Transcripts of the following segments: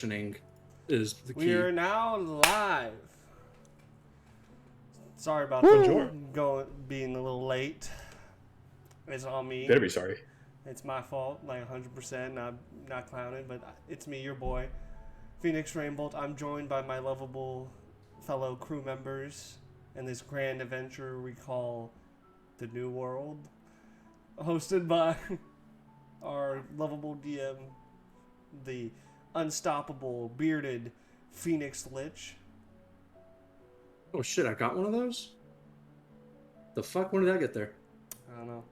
is the key. We are now live. Sorry about being a little late. It's all me. Better be sorry. It's my fault, like 100%. Not clowning, but it's me, your boy, Phoenix Rainbolt. I'm joined by my lovable fellow crew members in this grand adventure we call the New World, hosted by our lovable DM, the unstoppable bearded Phoenix Lich. Oh shit, I got one of those? The fuck? When did I get there? I don't know.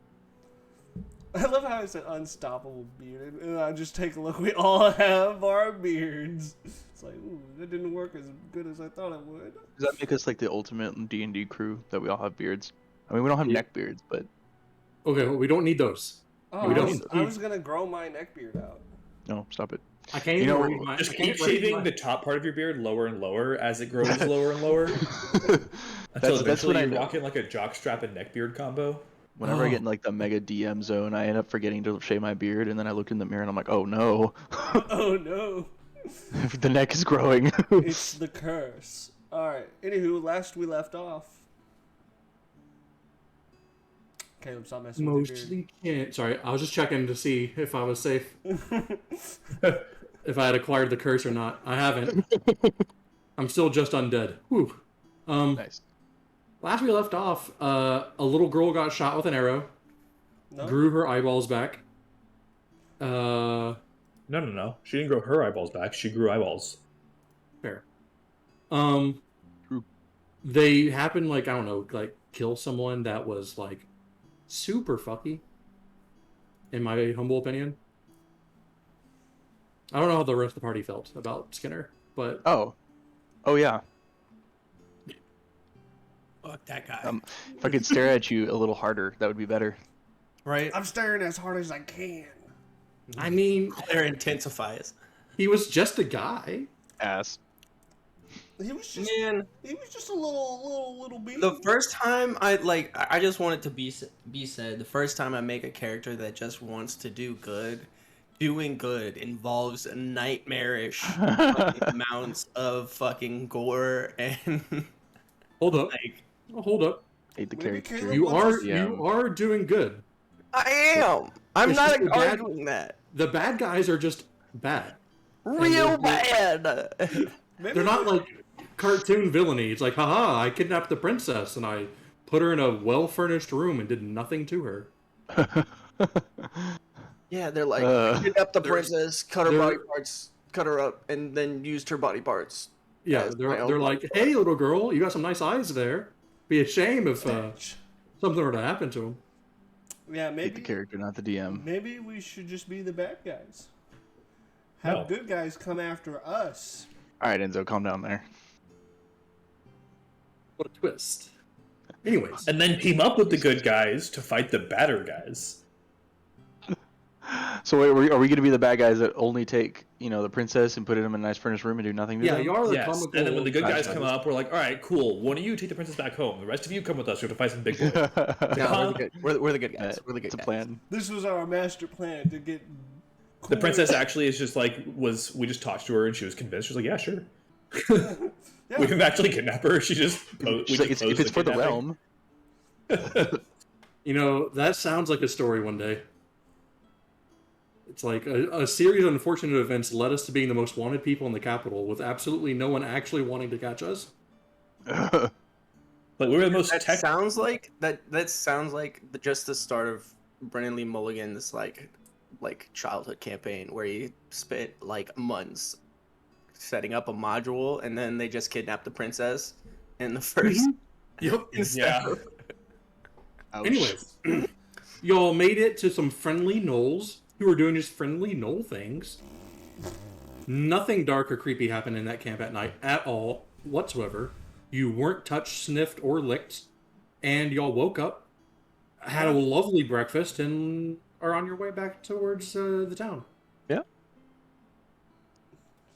I love how I said unstoppable bearded, and I just take a look. We all have our beards. It's like, ooh, that didn't work as good as I thought it would. Does that make us like the ultimate D&D crew that we all have beards? I mean, we don't have neck beards, but... Okay, well, we don't need those. Oh, I was gonna grow my neck beard out. No, stop it. I can't even read my... Just keep shaving the top part of your beard lower and lower as it grows lower and lower. Until eventually you're rocking like a jockstrap and neckbeard combo. Whenever I get in like the mega DM zone, I end up forgetting to shave my beard, and then I look in the mirror and I'm like, oh no. Oh no. The neck is growing. It's the curse. Alright, anywho, last we left off. Caleb, stop messing with your beard. Mostly can't. Sorry, I was just checking to see if I was safe. If I had acquired the curse or not. I haven't. I'm still just undead. Whew. Nice. Last we left off, a little girl got shot with an arrow. No? Grew her eyeballs back. No. She didn't grow her eyeballs back. She grew eyeballs. Fair. True. They happened, like, I don't know, like, kill someone that was, like, super fucky. In my humble opinion. I don't know how the rest of the party felt about Skinner, but... Oh yeah. Fuck that guy. If I could stare at you a little harder, that would be better. Right? I'm staring as hard as I can. I mean... Glare intensifies. He was just a guy. Ass. He was just a little beat. The first time I just want it to be said. The first time I make a character that just wants to do good, doing good involves nightmarish amounts of fucking gore and Hold up. like Hold up. Hate the Maybe character. Caleb You are doing good. I am. I'm It's not just the arguing that. The bad guys are just bad. Real bad. They're not like cartoon villainy. It's like, haha, I kidnapped the princess and I put her in a well-furnished room and did nothing to her. Yeah, they're like kidnapped the princess, cut her body parts, cut her up, and then used her body parts. Yeah, they're like, hey, little girl, you got some nice eyes there. Be a shame if something were to happen to him. Yeah, maybe Hate the character, not the DM. Maybe we should just be the bad guys. Have good guys come after us. Alright, Enzo, calm down there. What a twist. Anyways. And then team up with the good guys to fight the badder guys. So wait, are we going to be the bad guys that only take, the princess and put it in a nice furnished room and do nothing to them? You are the Yes, comical... and then when the good guys come up, we're like, all right, cool. One of you take the princess back home. The rest of you come with us. We have to fight some big boy. No, we're the good guys. We're the good It's a guys. plan. This was our master plan to get cool. The princess actually is just like, we just talked to her and she was convinced. She was like, yeah, sure. Yeah. We didn't actually kidnap her. She just... She's like, if it's for the realm. That sounds like a story one day. It's like a series of unfortunate events led us to being the most wanted people in the capital, with absolutely no one actually wanting to catch us. Like, we were the most That sounds like just the start of Brennan Lee Mulligan's like childhood campaign where he spent like months setting up a module and then they just kidnapped the princess in the first. Yep. Yeah. Anyways, y'all made it to some friendly gnolls who were doing just friendly gnoll things. Nothing dark or creepy happened in that camp at night at all, whatsoever. You weren't touched, sniffed, or licked. And y'all woke up, had a lovely breakfast, and are on your way back towards the town. Yeah.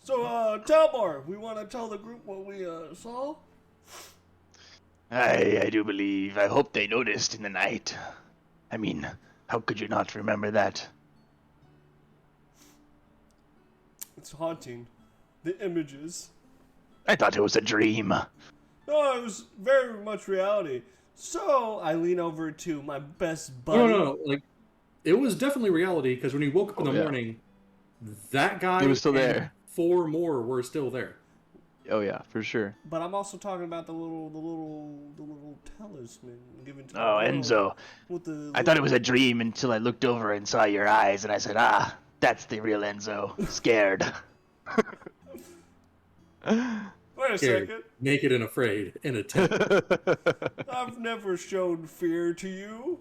So, Talbar, we want to tell the group what we saw? I do believe. I hope they noticed in the night. I mean, how could you not remember that? It's haunting. the images. I thought it was a dream. No, it was very much reality. So I lean over to my best buddy. No. Like, it was definitely reality because when he woke up in the morning, that guy He was still and there. 4 more were still there. Oh yeah, for sure. But I'm also talking about the little talisman given to the Oh, girl Enzo. with the I thought it was a dream until I looked over and saw your eyes, and I said, that's the real Enzo. Scared. Wait a Scared, second. naked and afraid in a tent. I've never shown fear to you.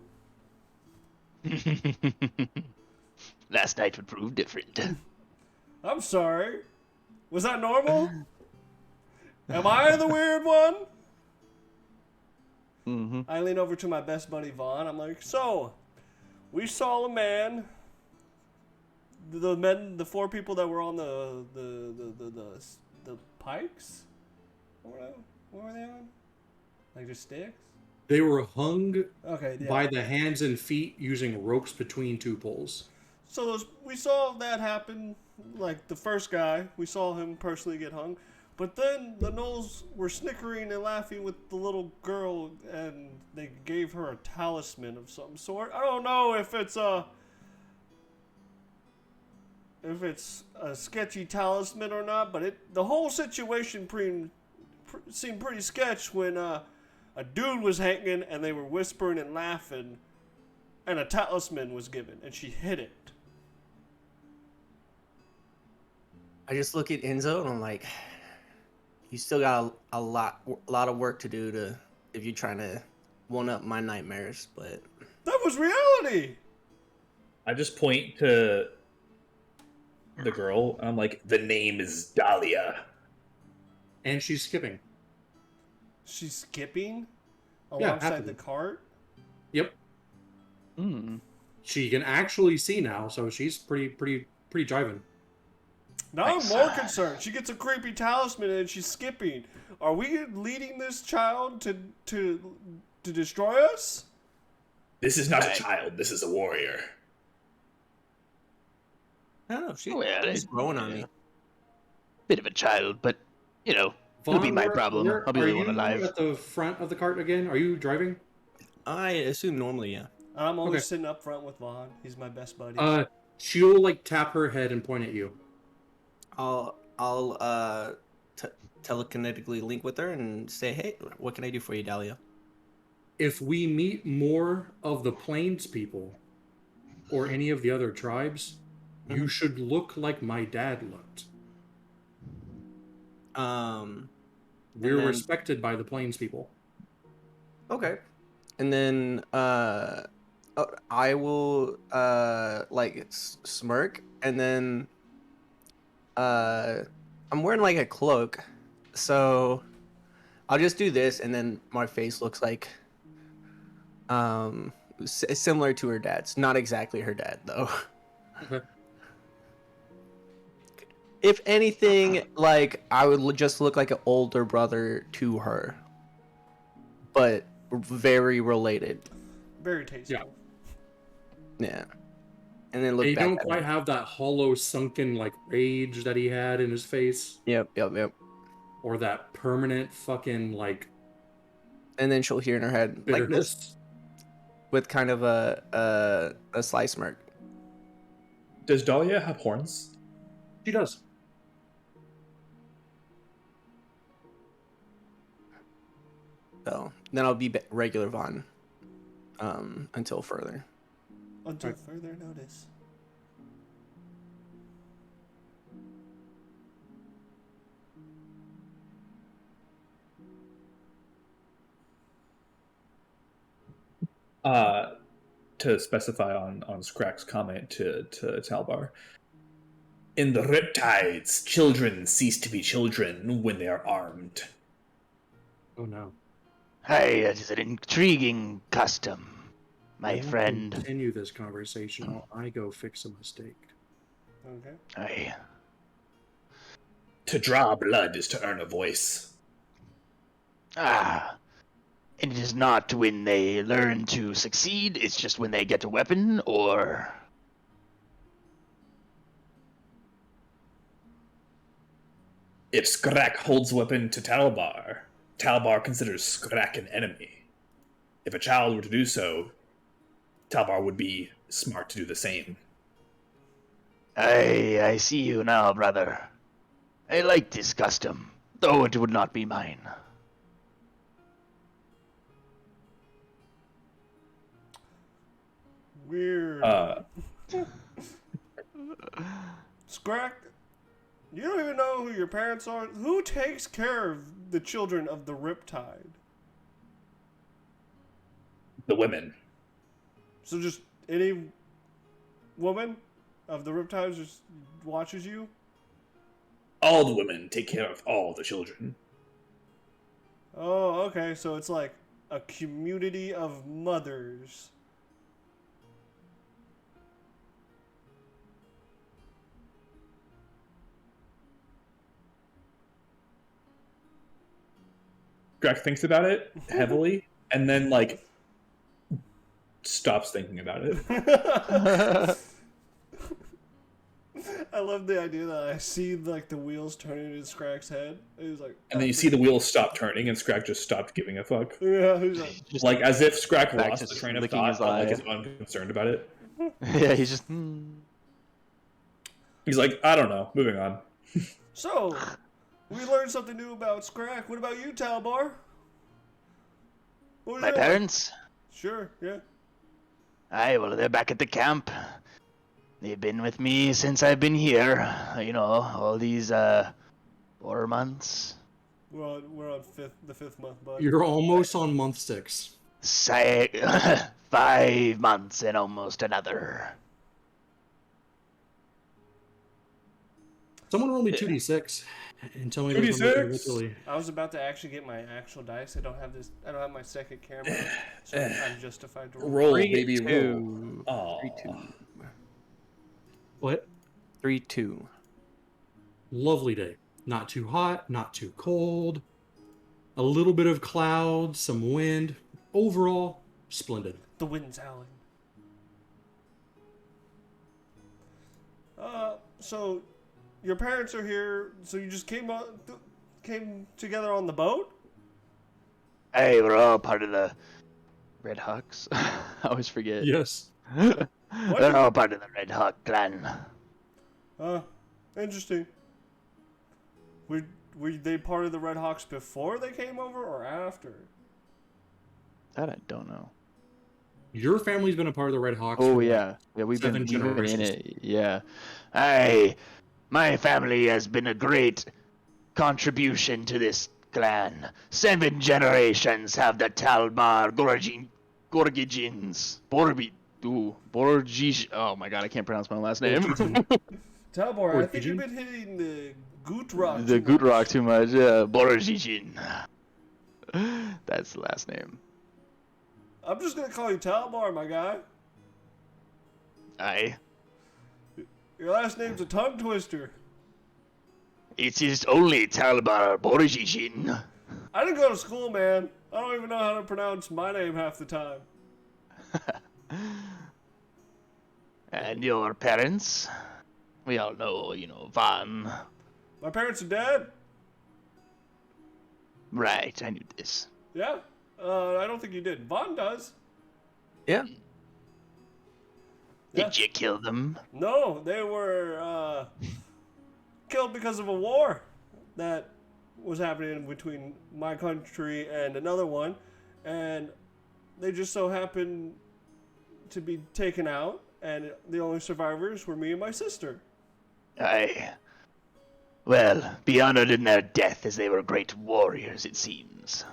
Last night would prove different. I'm sorry. Was that normal? Am I the weird one? Mm-hmm. I lean over to my best buddy Vaughn. I'm like, so, we saw a man. The 4 people that were on the pikes. What were they on? Like just sticks? They were hung Okay, yeah. by the hands and feet using ropes between 2 poles. So we saw that happen. Like the first guy, we saw him personally get hung. But then the Knolls were snickering and laughing with the little girl, and they gave her a talisman of some sort. I don't know if it's a sketchy talisman or not, but the whole situation seemed pretty sketch when a dude was hanging and they were whispering and laughing, and a talisman was given, and she hid it. I just look at Enzo and I'm like, you still got a lot of work to do if you're trying to one up my nightmares. But That was reality. I just point to the girl and I'm like, the name is Dahlia. And she's skipping. She's skipping Yeah, alongside happily. the cart. Yep. Mm. She can actually see now, so she's pretty jiving. Now I'm more concerned. She gets a creepy talisman and she's skipping. Are we leading this child to destroy us? This is not a child, this is a warrior. I don't know. Well, She's growing on me. Bit of a child, but, it'll be my problem. I'll be the only one alive. Are you at the front of the cart again? Are you driving? I assume normally, yeah. I'm always Okay. sitting up front with Vaughn. He's my best buddy. She'll like tap her head and point at you. I'll telekinetically link with her and say, hey, what can I do for you, Dahlia? If we meet more of the Plains people or any of the other tribes, you should look like my dad looked. We're then- respected by the Plains people. Okay. And then I will like smirk, and then I'm wearing like a cloak, so I'll just do this, and then my face looks like similar to her dad's. Not exactly her dad though. Okay. If anything, like I would just look like an older brother to her, but very related. Very tasteful. Yeah. Yeah. And then look They back don't at quite her. have that hollow, sunken like rage that he had in his face, Yep. or that permanent fucking like And then she'll hear in her head like this, bitterness. with kind of a sly smirk. Does Dahlia have horns? She does. So then I'll be regular Vaughn until further. Until further notice. To specify on Scrack's comment to Talbar. In the Riptides, children cease to be children when they are armed. Oh no. Hey, that is an intriguing custom, my We'll friend. Continue this conversation while I go fix a mistake. Okay. Aye. To draw blood is to earn a voice. Ah. And it is not when they learn to succeed, it's just when they get a weapon, or... If Skrak holds weapon to Talbar, Talbar considers Skrak an enemy. If a child were to do so, Talbar would be smart to do the same. I see you now, brother. I like this custom, though it would not be mine. Weird. Scrack, you don't even know who your parents are? Who takes care of the children of the Riptide? The women. So just any woman of the Riptides just watches you? All the women take care of all the children. Oh, okay. So it's like a community of mothers. Greg thinks about it heavily, and then, like, stops thinking about it. I love the idea that I see like the wheels turning in Scrack's head. He's like, And then you see the wheels stop turning, and Skrak just stopped giving a fuck. yeah, he's like, Just Like, as if Skrak Back lost to the train of licking thought, his but, like, eye. is unconcerned about it. yeah, he's just. He's like, I don't know, moving on. so we learned something new about Scrack. What about you, Talbar? What was My your- parents? Sure, yeah. Aye, well, they're back at the camp. They've been with me since I've been here. You know, all these, 4 months. We're on the fifth month, bud. You're almost on month 6. 5 months and almost another. Someone roll me 2d6 and tell me those 2d6? numbers individually. I was about to actually get my actual dice. I don't have my second camera, so I'm justified to roll. Roll, 3, baby, 2. roll. Aw. 3, 2. What? 3, 2. Lovely day. Not too hot, not too cold. A little bit of cloud, some wind. Overall, splendid. The wind's howling. So your parents are here. So you just came together on the boat? Hey, we're all part of the... Red Hawks. I always forget. Yes. We're all part of the Red Hawk clan. Interesting. Were they part of the Red Hawks before they came over or after? That I don't know. Your family's been a part of the Red Hawks. Oh for, yeah, yeah. We've been 7 in generations. it. Yeah. Aye, my family has been a great contribution to this clan. 7 generations have the Talbar Gorgijins. Borgish. Oh my god, I can't pronounce my last name. Talbar, I think Pigeon? you've been hitting the Goot Rock. the too Good much. Rock too much. Yeah. Borgijin. That's the last name. I'm just gonna call you Talbar, my guy. Aye. Your last name's a tongue twister. It is only Talbar Borgijin. I didn't go to school, man. I don't even know how to pronounce my name half the time. And your parents? We all know, Van. My parents are dead. Right, I knew this. Yeah. I don't think you did. Vaughn does. Yeah. Did you kill them? No, they were killed because of a war that was happening between my country and another one, and they just so happened to be taken out, and the only survivors were me and my sister. Aye. Well, be honored in their death, as they were great warriors, it seems.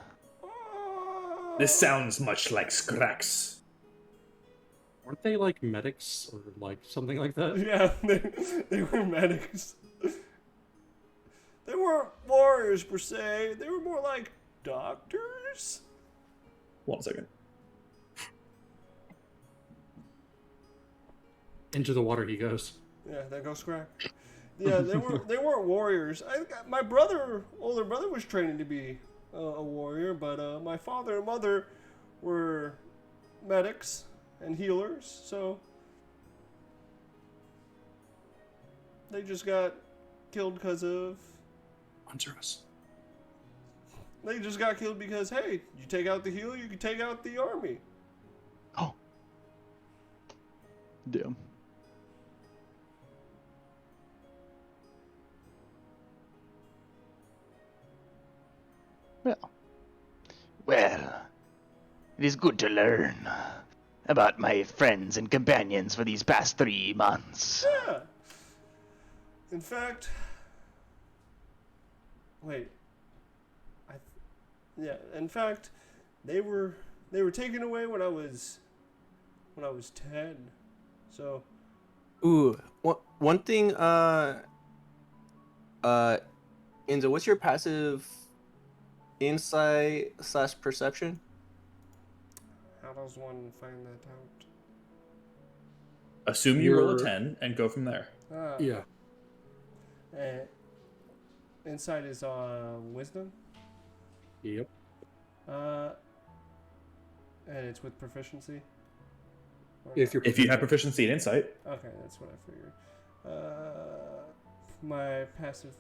This sounds much like Skrak's. Weren't they like medics or like something like that? Yeah, they were medics. They weren't warriors per se. They were more like doctors. 1 second. Into the water he goes. Yeah, there goes Scrack. Yeah, they weren't warriors. My older brother was training to be a warrior, but my father and mother were medics and healers, so they just got killed because of Answer us. They just got killed because, hey, you take out the healer, you can take out the army. Oh. Damn. Well, it is good to learn about my friends and companions for these past 3 months. Yeah. In fact, wait. Yeah. In fact, they were taken away when I was 10. So. Ooh, one thing. Enzo, what's your passive insight / perception? How does one find that out? Assume you roll a You're- 10 and go from there. Yeah. Insight is wisdom. Yep. And it's with proficiency. Or If you're If you have proficiency in insight, not? Okay, that's what I figured. My passive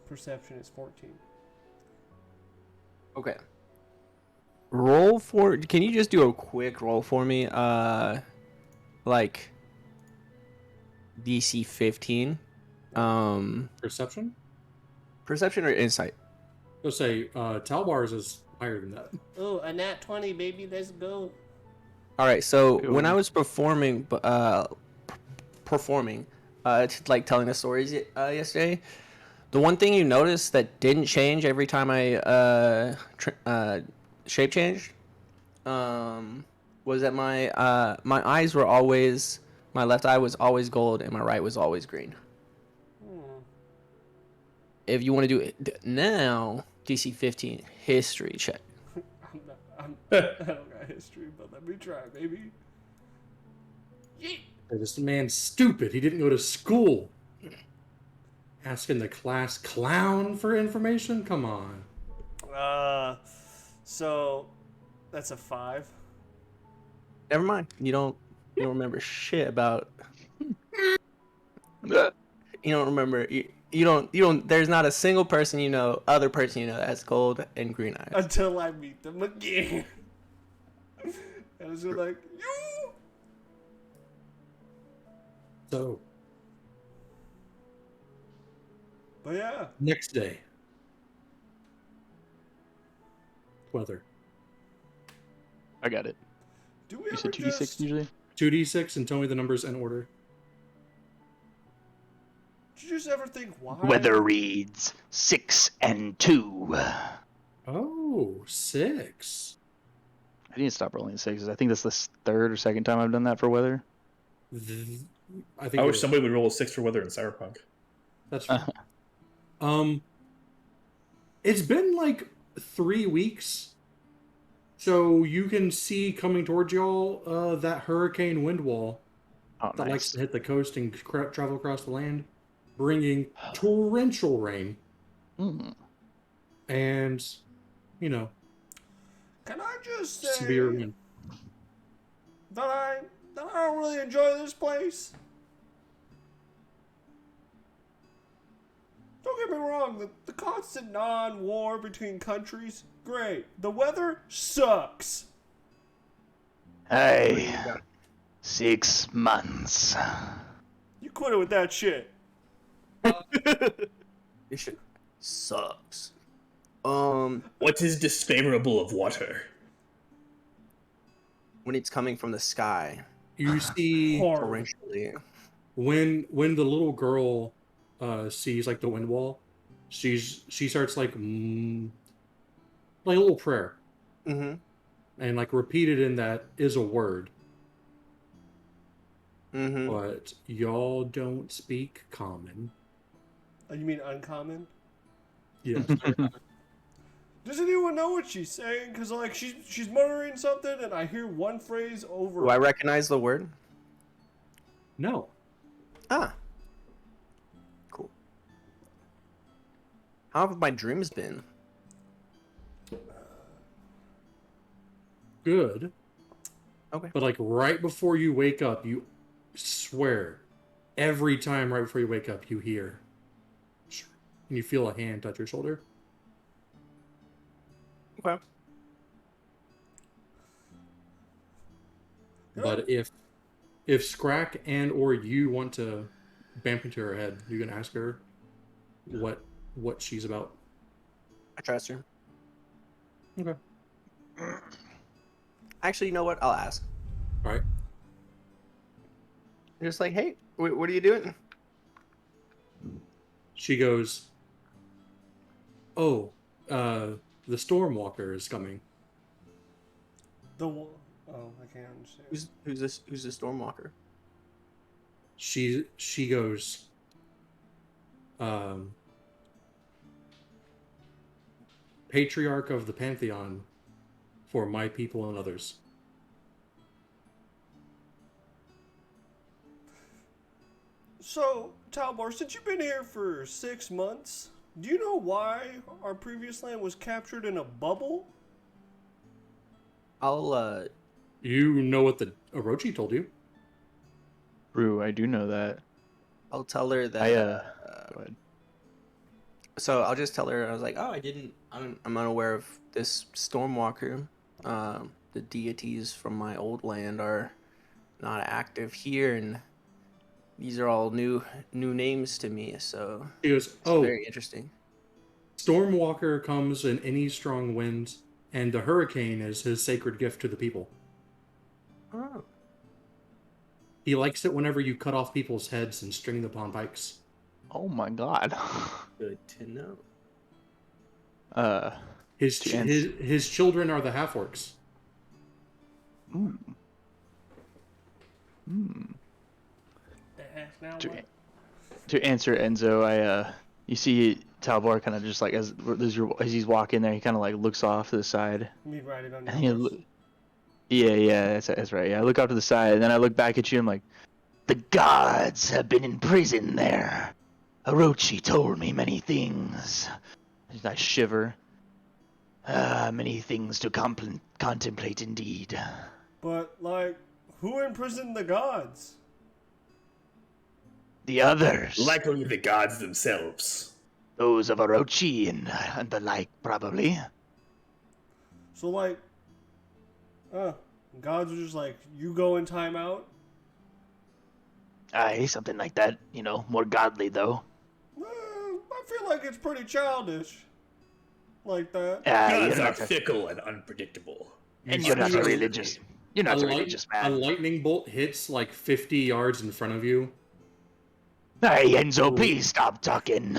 perception is 14. Okay. Roll for. Can you just do a quick roll for me? Like DC 15. perception, Perception or insight? let's say Talbar's is higher than that. Oh, a nat 20, baby. Let's go. All right. So Ew. when I was performing, like telling the stories yesterday, the one thing you noticed that didn't change every time I shape changed, was that my eyes were always, my left eye was always gold and my right was always green. If you want to do it now, DC 15 history check. I don't got history, but let me try, baby. This man's stupid. He didn't go to school. Asking the class clown for information? Come on. So that's a 5. Never mind. You don't remember shit about. You don't remember. You don't. There's not a single person other person that has gold and green eyes. Until I meet them again. And it's just like, you. So, But yeah. next day. Weather. I got it. Do we You ever said 2d6 just... usually? 2d6 and tell me the numbers in order. Did you just ever think why? Weather reads 6 and 2. Oh, 6. I need to stop rolling sixes. I think that's the third or second time I've done that for weather. I think I wish you're- somebody would roll a 6 for weather in Cyberpunk. That's fine. It's been like 3 weeks, so you can see coming towards y'all that hurricane wind wall Oh, that likes nice. to hit the coast and travel across the land, bringing torrential rain Mm. and, Can I just say severe wind. that I don't really enjoy this place? Don't get me wrong, the constant non-war between countries, great. The weather sucks. Hey, 6 months. You quit it with that shit. This shit sucks. What is disfavorable of water? When it's coming from the sky, You see Horrible. torrentially. when the little girl sees like the wind wall, she starts like a little prayer, Mm-hmm. and like repeated in that is a word, Mm-hmm. but y'all don't speak common. You mean uncommon? Yes. Does anyone know what she's saying? Because like she's muttering something, and I hear one phrase over. Do I recognize the word? No. Ah. Cool. How have my dreams been? Good. Okay. But like right before you wake up, you swear every time right before you wake up, you hear, and you feel a hand touch your shoulder. Okay. But if Scrack and or you want to bump into her head, you can ask her what she's about. I trust her. Okay. Actually, you know what? I'll ask. All right. Just like, hey, what are you doing? She goes, "Oh, the Stormwalker is coming." Oh, I can't understand. Who's the Stormwalker? She goes, Patriarch of the Pantheon for my people and others. So, Talbar, since you've been here for 6 months, do you know why our previous land was captured in a bubble? I'll You know what the Orochi told you. Rue, I do know that. I'll tell her that. Go ahead. So I'll just tell her I was like, oh, I'm unaware of this Stormwalker. The deities from my old land are not active here, and these are all new names to me. So She goes, it's "Oh, very interesting." Stormwalker comes in any strong wind, and the hurricane is his sacred gift to the people. Oh, He likes it whenever you cut off people's heads and string them upon pikes." Oh my god. good to know. His Chance. his children are the half-orcs. Mm. Now To, what? to answer Enzo, you see Talbar kind of just like as he's walking there, he kind of like looks off to the side. Me writing on And your horse. Yeah, that's right. Yeah, I look up to the side, and then I look back at you. I'm like, The gods have been in prison there. Orochi told me many things. I shiver. Many things to contemplate indeed. But, like, who imprisoned the gods? The others, Likely the gods themselves. those of Orochi and the like, probably. So, like, gods are just like, you go in timeout? Aye, something like that. More godly though. I feel like it's pretty childish. Like that. Gods You're are not a, fickle and unpredictable. and you're not a religious. You're not a religious A man. lightning bolt hits like 50 yards in front of you Hey, Enzo, please stop talking.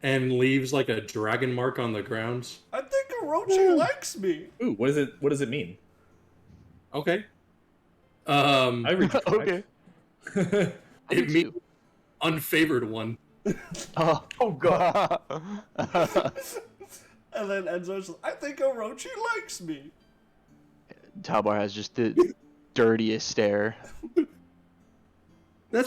and leaves like a dragon mark on the ground. I think Orochi likes me. Ooh, what does it mean? Okay. I read the okay. It means unfavored one. Oh god. And then Enzo's like, I think Orochi likes me. Talbar has just the dirtiest stare.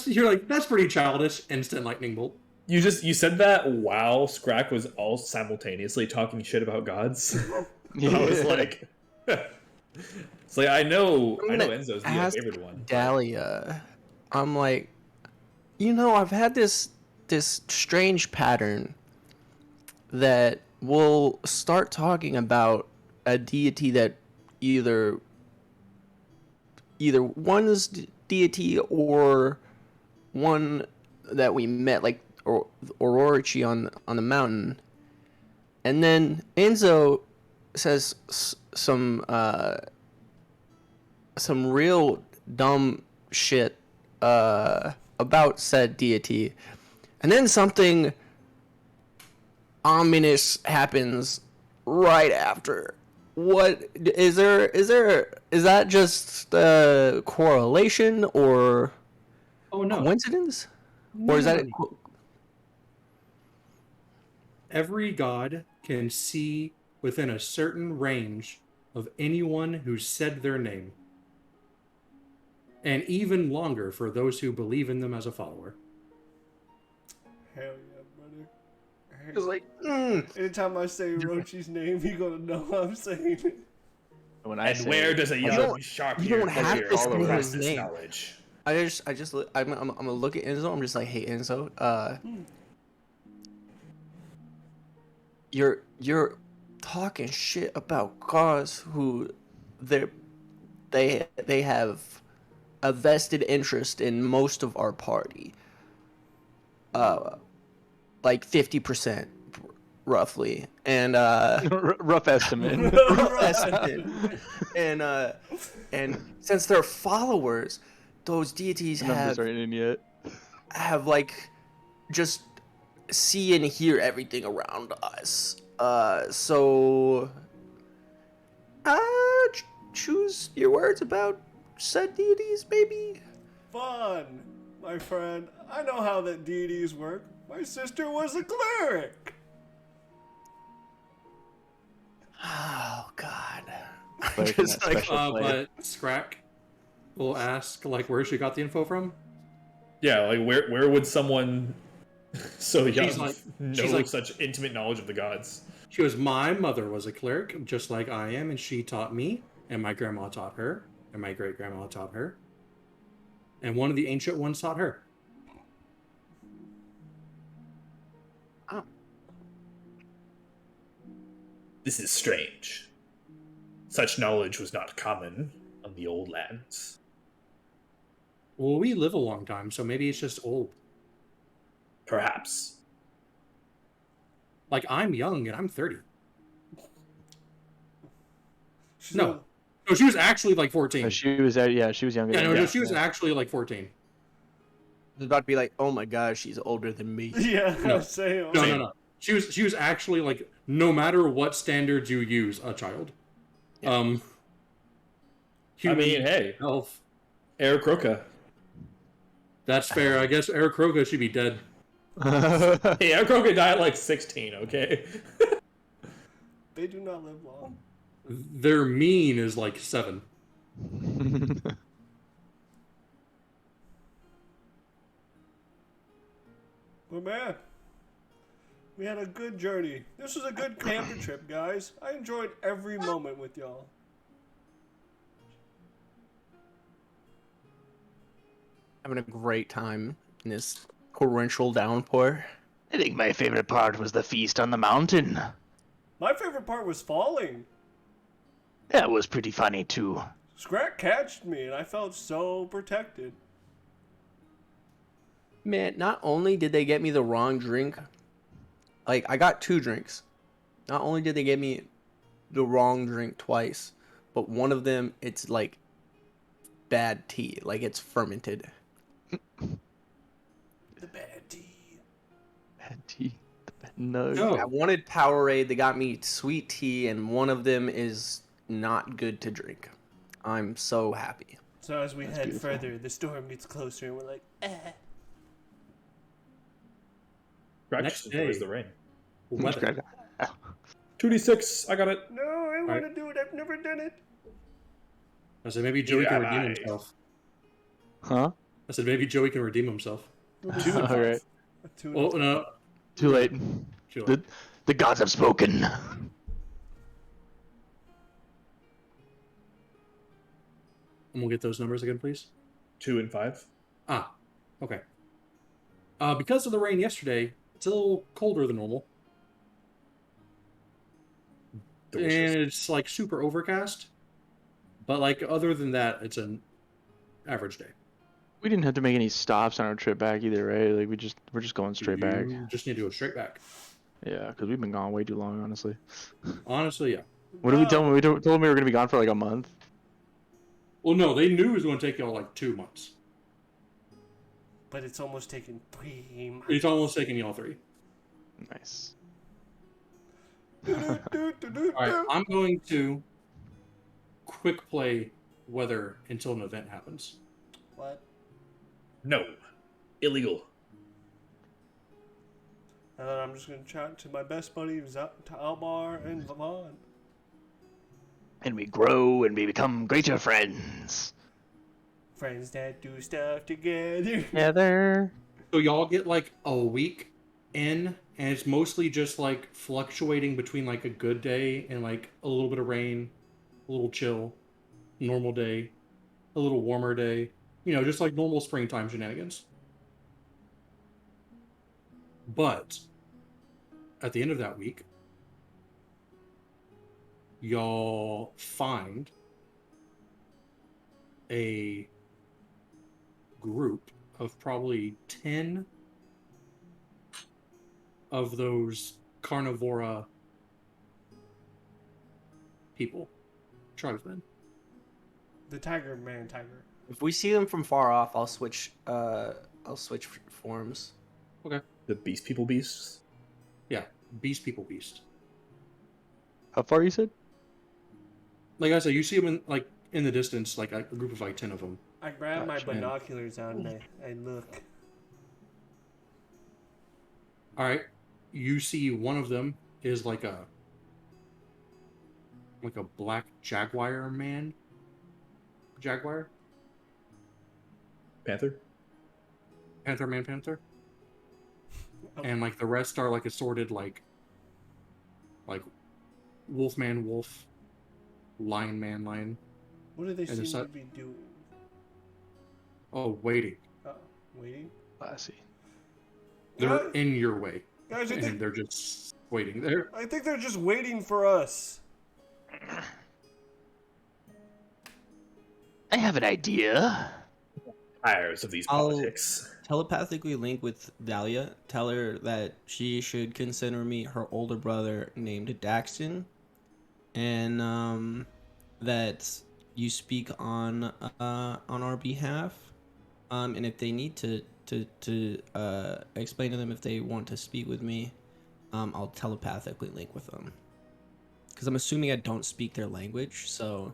You're like, that's pretty childish. Instant lightning bolt. You said that while Scrack was all simultaneously talking shit about gods. I was like, it's like I know Enzo's the favorite one. Dahlia, I'm like, I've had this strange pattern that we'll start talking about a deity that either one's deity or one that we met, like Orochi on the mountain, and then Enzo says some real dumb shit about said deity, and then something ominous happens right after. What is that just correlation or Oh no. coincidence? Or is that Every god can see within a certain range of anyone who said their name. And even longer for those who believe in them as a follower. Hell yeah, brother. It's like, Anytime I say Orochi's name, he gonna know what I'm saying it. When I And say where does a don't- young sharp you don't have to say his process name. knowledge? I'm gonna look at Enzo. I'm just like, hey Enzo, you're talking shit about gods who they have a vested interest in most of our party. Like 50% roughly. And Rough estimate. rough estimate. And since they're followers, those deities Numbers aren't in yet. have like just see and hear everything around us. So choose your words about said deities, maybe. Fun, my friend. I know how that deities work. My sister was a cleric. Oh God. Like, Just like, special play. But Scrack will ask, like, where she got the info from. Yeah, like where would someone so young She's know like- such intimate knowledge of the gods? She goes, my mother was a cleric, just like I am, and she taught me, and my grandma taught her, and my great-grandma taught her, and one of the ancient ones taught her. oh, This is strange. Such knowledge was not common on the old lands. Well, we live a long time, so maybe it's just old. Perhaps. Like, I'm young, and I'm 30. She's No. No, she was actually, like, 14. She was she was younger. Yeah, than no, me. she was actually, like, 14. it's about to be like, oh my God, she's older than me. Yeah, No. same. No. She was actually, like, no matter what standards you use, a child. I Human, mean, hey, elf. Eric Roca. That's fair. I guess Eric Kroga should be dead. Hey, Eric Roca died at like 16, okay? They do not live long. Their mean is, like, 7. But man, we had a good journey. This was a good camping trip, guys. I enjoyed every moment with y'all. Having a great time in this torrential downpour. I think my favorite part was the feast on the mountain. My favorite part was falling. That was pretty funny too. Scrack catched me, and I felt so protected. Man, not only did they get me the wrong drink, like I got 2 drinks. Not only did they get me the wrong drink twice, but one of them it's like bad tea, like it's fermented. The bad tea. Bad tea. No. No. I wanted Powerade, they got me sweet tea, and one of them is not good to drink. I'm so happy. So as we head beautiful. further, the storm gets closer, and we're like, Next day. Where's the rain? Weather. 2d6, I got it. no, I want Alright. to do it. I've never done it. I said maybe Joey can Yeah, redeem nice. himself. Huh? I said maybe Joey can redeem himself. 2 and 5. All right. A two Oh, no. Too late. Joey. The gods have spoken. And we'll get those numbers again, please. 2 and 5. Ah, okay. Because of the rain yesterday, it's a little colder than normal. Delicious. And it's, like, super overcast. But, like, other than that, it's an average day. We didn't have to make any stops on our trip back either, right? Like we're just going straight back. You just need to go straight back. Yeah, because we've been gone way too long, honestly. Honestly, yeah. What did we tell them? We told them we were gonna be gone for like a month. Well, no, they knew it was going to take y'all, like, 2 months. But it's almost taken 3 months. It's almost taken y'all 3. Nice. Alright, I'm going to quick play weather until an event happens. What? No. Illegal. And then I'm just gonna chat to my best buddies, Talbar and Vaughn. And we grow and we become greater friends. Friends that do stuff together. Together. So y'all get, like, a week in, and it's mostly just, like, fluctuating between, like, a good day and, like, a little bit of rain, a little chill, normal day, a little warmer day, Just like normal springtime shenanigans. But at the end of that week, y'all find a group of probably 10 of those carnivora people, tribesmen. The tiger. If we see them from far off, I'll switch forms. Okay. The beast people beasts. Yeah, beast people beast. How far you said? Like I said, you see them in the distance, like a group of 10 of them. I grab my Gotcha. binoculars out and I look. All right, you see one of them is like a black jaguar. Panther. Panther. And like the rest are like assorted like wolf, lion. What do they And seem to be doing? Oh, waiting. Waiting? Classy. They're in your way. Guys, And they're just waiting there. I think they're just waiting for us. I have an idea. Tires of these I'll- politics. Telepathically link with Dahlia. Tell her that she should consider me her older brother named Daxton, and that you speak on our behalf. And if they need to explain to them if they want to speak with me, I'll telepathically link with them. Because I'm assuming I don't speak their language, so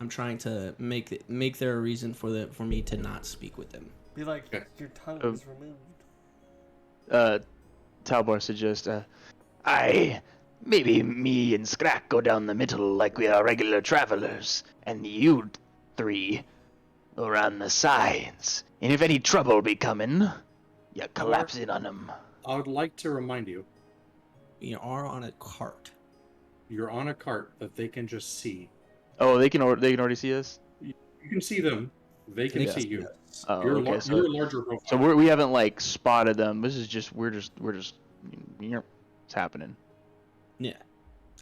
I'm trying to make there a reason for me to not speak with them. Be like, Okay. your tongue is removed. Talbar suggests, Maybe me and Scrack go down the middle like we are regular travelers, and you three around the sides. And if any trouble be coming, you collapse in on them. I would like to remind you, We are on a cart. you're on a cart that they can just see. oh, they can already see us. You can see them. They can Yes. see you. Oh, You're, okay. you're a larger profile. So we haven't like spotted them. This is just we're just it's happening. Yeah.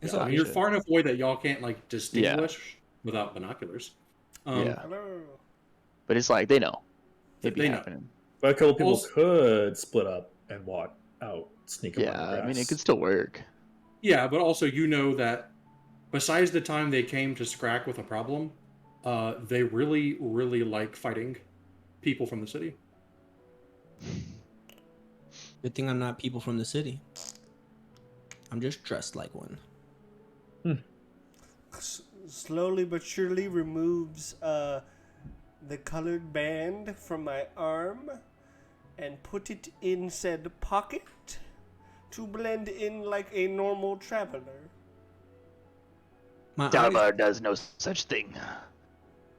It's I all mean, you're good. far enough away that y'all can't like distinguish without binoculars. Yeah. Hello. But it's like they know. It'd be They know. happening. But a couple people Also- could split up and walk out, sneak up on the Yeah, I mean grass. it could still work. Yeah, but also you know that besides the time they came to Scrack with a problem, they really, really like fighting people from the city. Good thing I'm not people from the city. I'm just dressed like one. Slowly but surely removes the colored band from my arm and put it in said pocket to blend in like a normal traveler. My eyes, Dalbar does no such thing.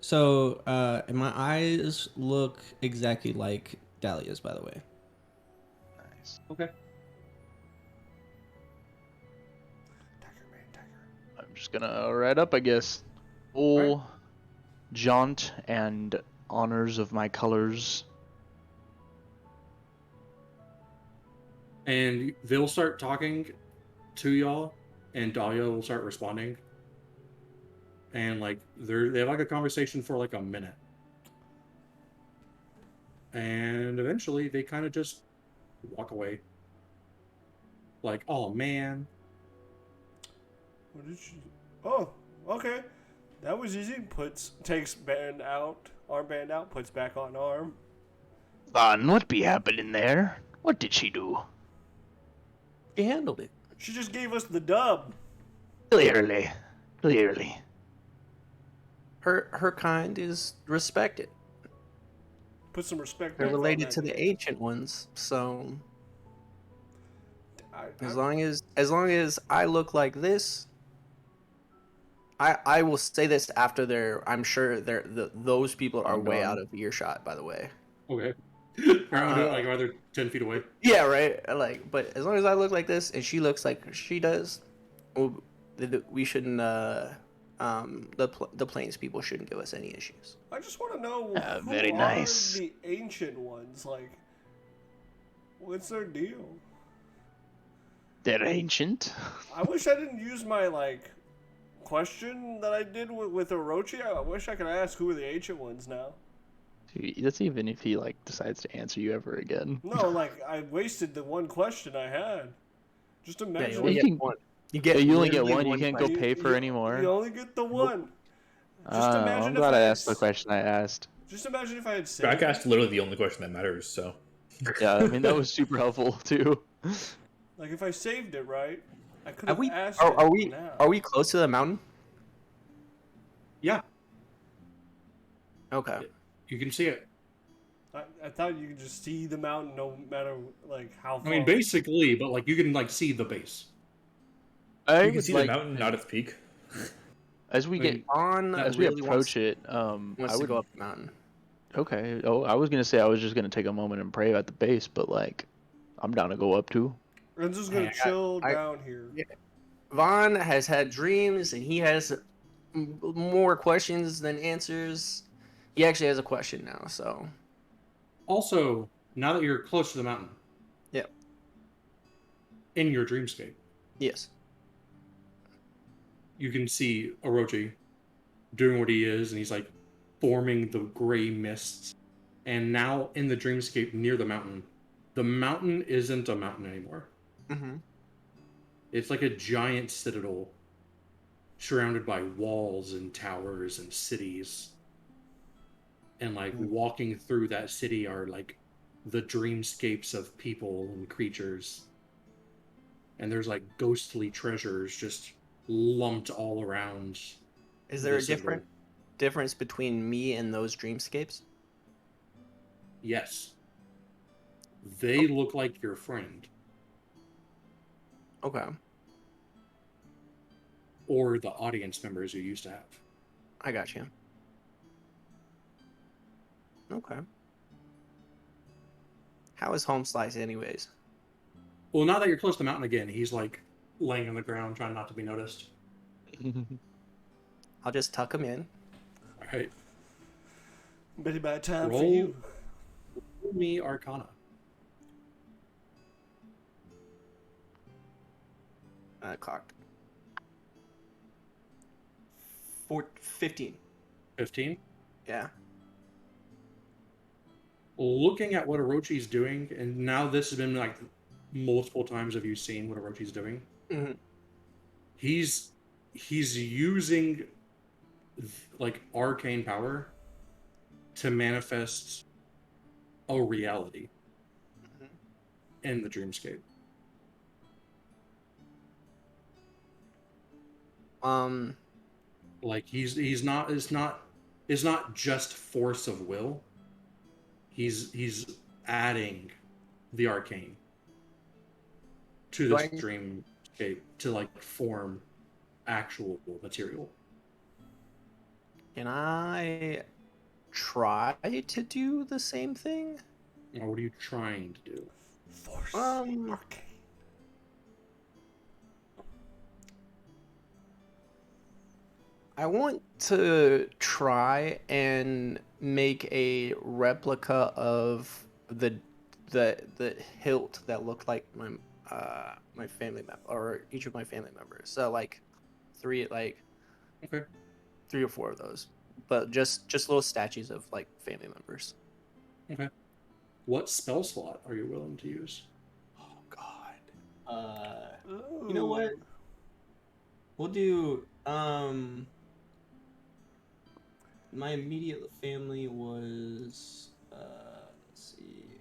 so, and my eyes look exactly like Dahlia's, by the way. Nice. Okay. I'm just gonna ride up, I guess. Full jaunt and honors of my colors. And they'll start talking to y'all, and Dahlia will start responding. And like they have like a conversation for like a minute. And eventually they kind of just walk away. Like, oh man. What did she? Oh, okay. That was easy. Takes band out, armband out, puts back on arm. Von, what be happening there? What did she do? She handled it. She just gave us the dub. Clearly. Her kind is respected. Put some respect. They're back on related that to the name. ancient ones, so I- as long as I look like this, I will say this after I'm sure those people are way Ongoing. out of earshot. By the way. Okay. Around like either 10 feet away. Yeah, right. Like, but as long as I look like this and she looks like she does, we shouldn't the plains people shouldn't give us any issues. I just want to know who very are nice. the ancient ones? Like, what's their deal? They're ancient. I wish I didn't use my like question that I did with Orochi. I wish I could ask who are the ancient ones now. That's even if he like decides to answer you ever again. No, like I wasted the one question I had. Just Yeah, imagine. you only You get can- one. You You only get literally one. You can't go question. pay for any more. You only get the one. Just I'm imagine if glad I had asked the question I asked. Just imagine if I had Scrack saved. asked literally the only question that matters. So Yeah, I mean that was super helpful too. Like if I saved it right, I could Are have we asked are, it are we now. are we close to the mountain? Yeah, Okay. you can see it. I thought you could just see the mountain no matter like how far. I mean, basically, but like you can like see the base. I you can would see like the mountain, not its peak. as we I get mean, On as we really approach wants, it. wants I to would go up the mountain. okay. Oh, I was gonna say I was just gonna take a moment and pray at the base, but like I'm down to go up too. Renzo's gonna I- chill I- down here. Yeah. Vaughn has had dreams, and he has more questions than answers. He actually has a question now, so Also, now that you're close to the mountain, Yep. in your dreamscape, yes. you can see Orochi doing what he is, and he's like forming the gray mists. And now in the dreamscape near the mountain isn't a mountain anymore. Mm-hmm. It's like a giant citadel surrounded by walls and towers and cities. And like walking through that city are like the dreamscapes of people and creatures. And there's like ghostly treasures just lumped all around. Is there a the citadel. different difference between me and those dreamscapes? Yes. They look like your friend. Okay. Or the audience members you used to have. I got you. Okay. How is Home Slice anyways? Well, now that you're close to the mountain again, he's like laying on the ground trying not to be noticed. I'll just tuck him in. All right. Pretty bad time for Roll. you. Roll me Arcana. Cocked. 15. 15. Yeah. Looking at what Orochi's doing, and now this has been like multiple times have you seen what Orochi's doing? Mm-hmm. He's using like arcane power to manifest a reality in the dreamscape. Like he's not it's not just force of will. He's adding the arcane to this dreamscape to like form actual material. Can I try to do the same thing? Or what are you trying to do? Force. Arcane. I want to try and make a replica of the hilt that looked like my family member or each of my family members. So like three Okay. 3 or 4 of those, but just little statues of like family members. Okay. What spell slot are you willing to use? Oh God. You know what? We'll do. My immediate family was. Let's see.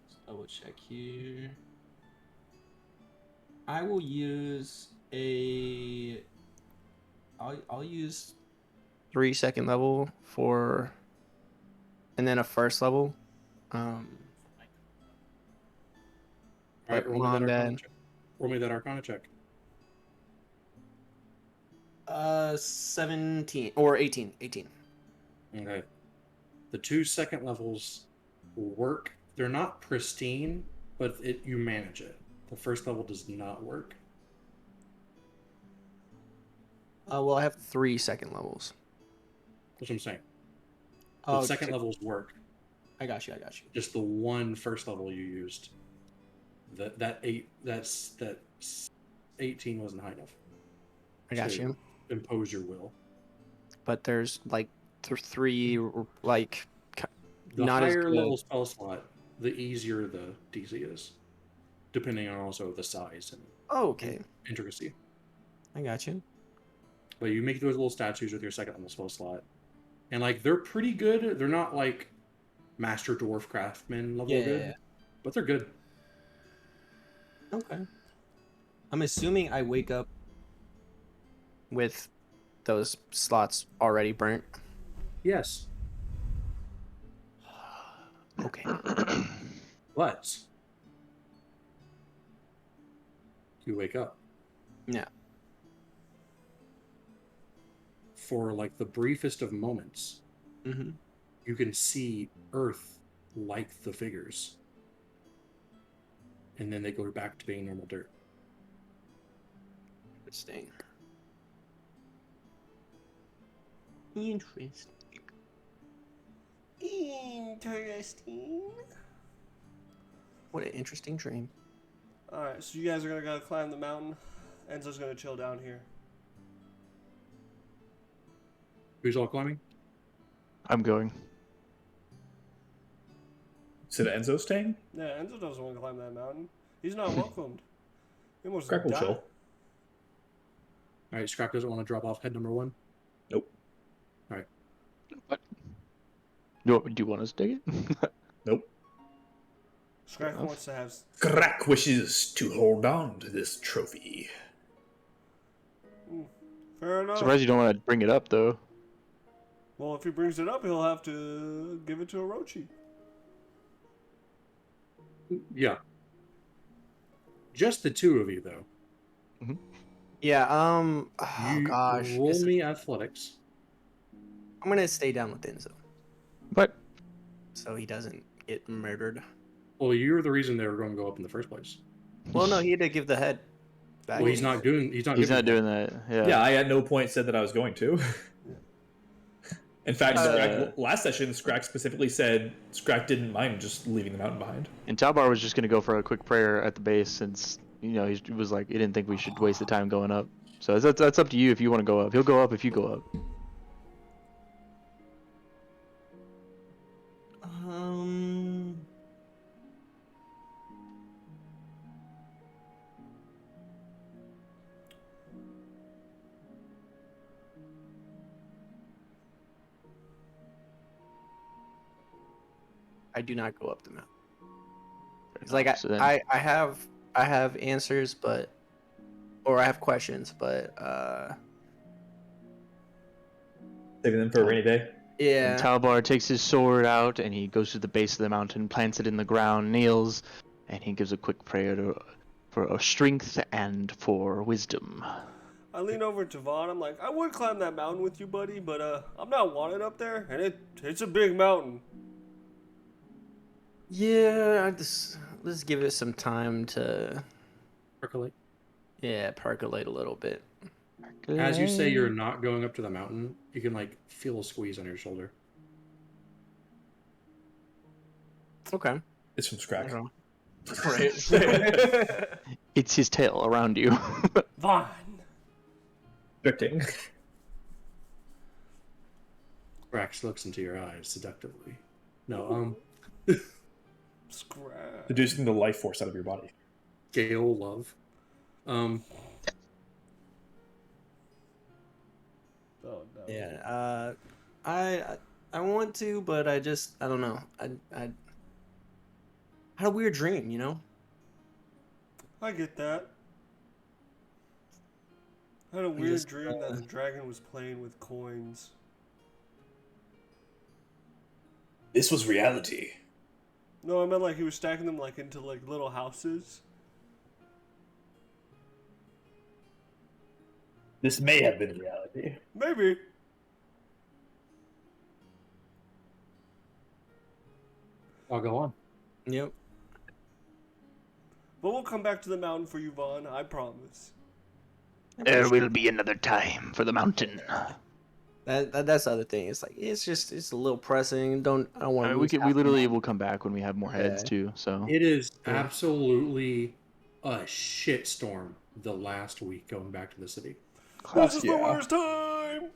Just double check here. I will use a. I'll use 3 second level for, and then a first level. All right, roll me Mom, that Arcana Dad. check. Roll me that Arcana check. 17 or 18. Okay. The 2 second levels work. They're not pristine, but you manage it. The first level does not work. Well, I have 3 second levels. That's what I'm saying. The Oh, second levels work. I got you. Just the one first level you used. That 18 wasn't high enough. I got to you. Impose your will. But there's like 3 like The not as higher good. level spell slot, the easier the DC is, depending on also the size and Oh, okay. intricacy. I got you. But you make those little statues with your second level spell slot, and like they're pretty good. They're not like Master Dwarf Craftsman level good, but they're good. Okay. I'm assuming I wake up. With those slots already burnt. Yes, Okay. but you wake up. Yeah. For like the briefest of moments, Mm-hmm. you can see Earth like the figures, and then they go back to being normal dirt. Interesting. Interesting. What an interesting dream. Alright, so you guys are gonna go climb the mountain. Enzo's gonna chill down here. Who's all climbing? I'm going. So the Enzo staying? Yeah, Enzo doesn't want to climb that mountain. He's not welcomed. He almost Scrap will died. chill. All right, Scrap doesn't want to drop off head number 1. Nope. All right. What? Do you want us to take it? Nope. Scrack wants to have. Scrap wishes to hold on to this trophy. Fair enough. Surprised you don't want to bring it up though. Well, if he brings it up, he'll have to give it to Orochi. Yeah. Just the 2 of you, though. Yeah. Oh You gosh. roll me athletics. I'm gonna stay down with Enzo But so he doesn't get murdered. Well, you're the reason they were going to go up in the first place. Well, no, he had to give the head back. Well, he's not doing. He's not. he's giving not it. doing that. Yeah. Yeah, I at no point said that I was going to. In fact, last session, Scrack specifically said Scrack didn't mind just leaving the mountain behind. And Talbar was just gonna go for a quick prayer at the base since he was like he didn't think we should waste the time going up. So that's up to you if you want to go up. He'll go up if you go up. I do not go up the mountain. It's like So then- I have answers, or I have questions, but Saving them for a rainy day. yeah. And Talbar takes his sword out and he goes to the base of the mountain, plants it in the ground, kneels, and he gives a quick prayer for strength and for wisdom. I lean over to Vaughn. I'm like, I would climb that mountain with you, buddy, but I'm not wanted up there, and it's a big mountain. Yeah, let's give it some time to Percolate. percolate a little bit. As you say, you're not going up to the mountain. You can like feel a squeeze on your shoulder. Okay. It's from Scrack. Right. It's his tail around you. Vaughn. Drifting. Rax looks into your eyes seductively. No, Scrap. Reducing the life force out of your body. Gale love. Oh no. Yeah. I want to, but I don't know. I had a weird dream, you know? I get that. I had a weird dream that the dragon was playing with coins. This was reality. No, I meant like he was stacking them like into like little houses. This may have been reality. Maybe. I'll go on. Yep. But we'll come back to the mountain for you, Vaughn. I promise. There will be another time for the mountain. That's the other thing. It's like it's a little pressing. I don't want I to mean, lose. we literally will come back when we have more heads Yeah. too. So It is Yeah. absolutely a shitstorm the last week going back to the city. This is the worst time.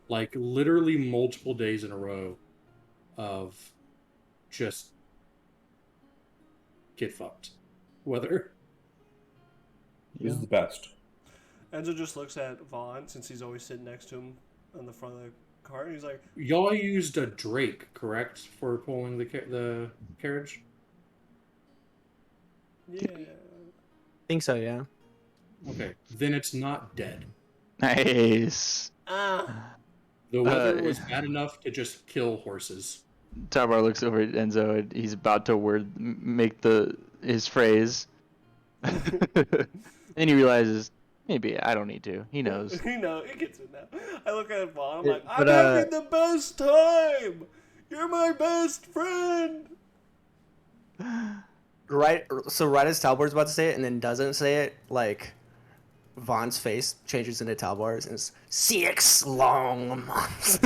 Like literally multiple days in a row of just get fucked weather. This is the best. Enzo just looks at Vaughn since he's always sitting next to him on the front of the cart. And he's like, Y'all used a Drake, correct, for pulling the carriage? "Yeah." think so, yeah. Okay, then it's not dead. nice. The weather Uh, was bad enough to just kill horses. Tabar looks over at Enzo and he's about to make his phrase. And he realizes maybe I don't need to. He knows. He gets it now. I look at Vaughn. I'm Yeah, like, I'm but, having the best time. You're my best friend. Right as Talbor's about to say it and then doesn't say it, like Vaughn's face changes into Talbor's and it's 6 long months.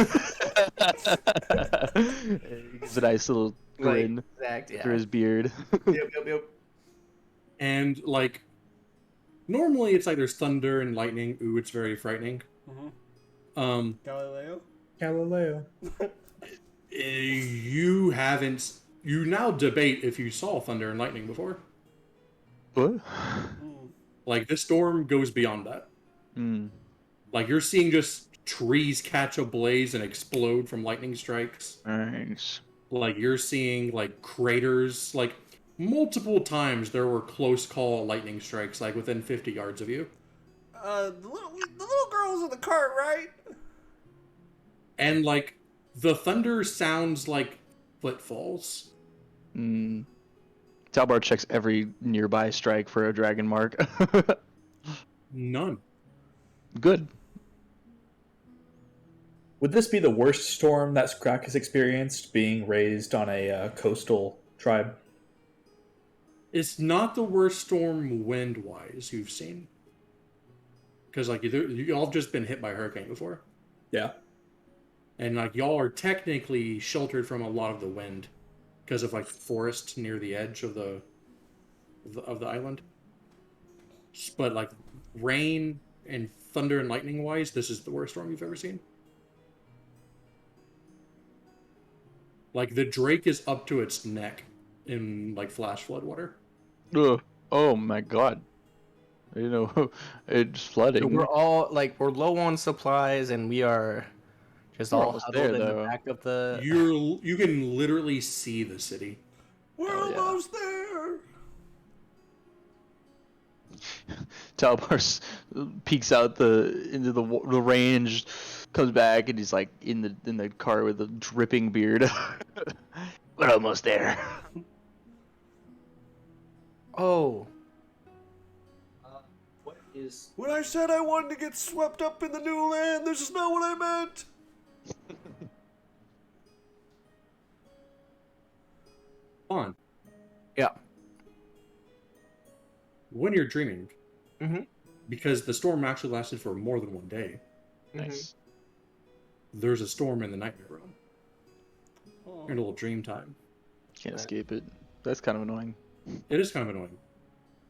It's a nice little grin Exact, yeah. through his beard. Yep. And, like, normally it's like there's thunder and lightning. Ooh, it's very frightening. Mm-hmm. Galileo? Galileo. You haven't... You now debate if you saw thunder and lightning before. What? Like, this storm goes beyond that. Mm. Like, you're seeing just trees catch ablaze and explode from lightning strikes. Nice. Like, you're seeing, like, craters. Like, multiple times there were close call lightning strikes, like, within 50 yards of you. The little girl was in the cart, right? And, like, the thunder sounds like footfalls. Mm. Talbar checks every nearby strike for a dragon mark. None. Good. Would this be the worst storm that Scrack has experienced, being raised on a coastal tribe? It's not the worst storm wind-wise you've seen. Because, like, y'all have just been hit by a hurricane before. Yeah. And, like, y'all are technically sheltered from a lot of the wind. Because of, like, forest near the edge of the island. But, like, rain and thunder and lightning-wise, this is the worst storm you've ever seen. Like, the Drake is up to its neck in, like, flash flood water. Ugh. Oh my god. I didn't know it's flooding. We're all like we're low on supplies and we are just We're all almost huddled there, in the though. back of the You can literally see the city. We're Oh, yeah. almost there. Talbar peeks out into the range, comes back, and he's like in the car with a dripping beard. We're almost there. Oh. What is When I said I wanted to get swept up in the new land, this is not what I meant. On. Yeah. When you're dreaming, Mhm. because the storm actually lasted for more than one day, Nice. there's a storm in the nightmare realm. Oh. You're in a little dream time. Can't escape it. That's kind of annoying. It is kind of annoying.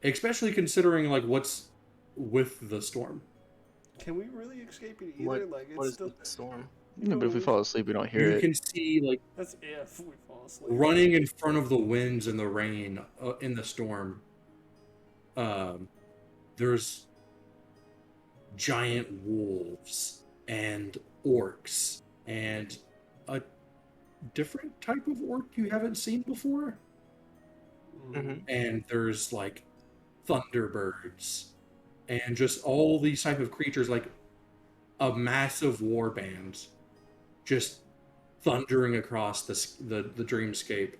Especially considering, like, what's with the storm. Can we really escape it either? what, Like, it's what is still. the storm? Yeah, but if we fall asleep, we don't hear You it. can see, like, That's if we fall asleep. running in front of the winds and the rain in the storm. There's giant wolves and orcs and a different type of orc you haven't seen before. Mhm. And there's like thunderbirds and just all these type of creatures, like a massive war band just thundering across the dreamscape,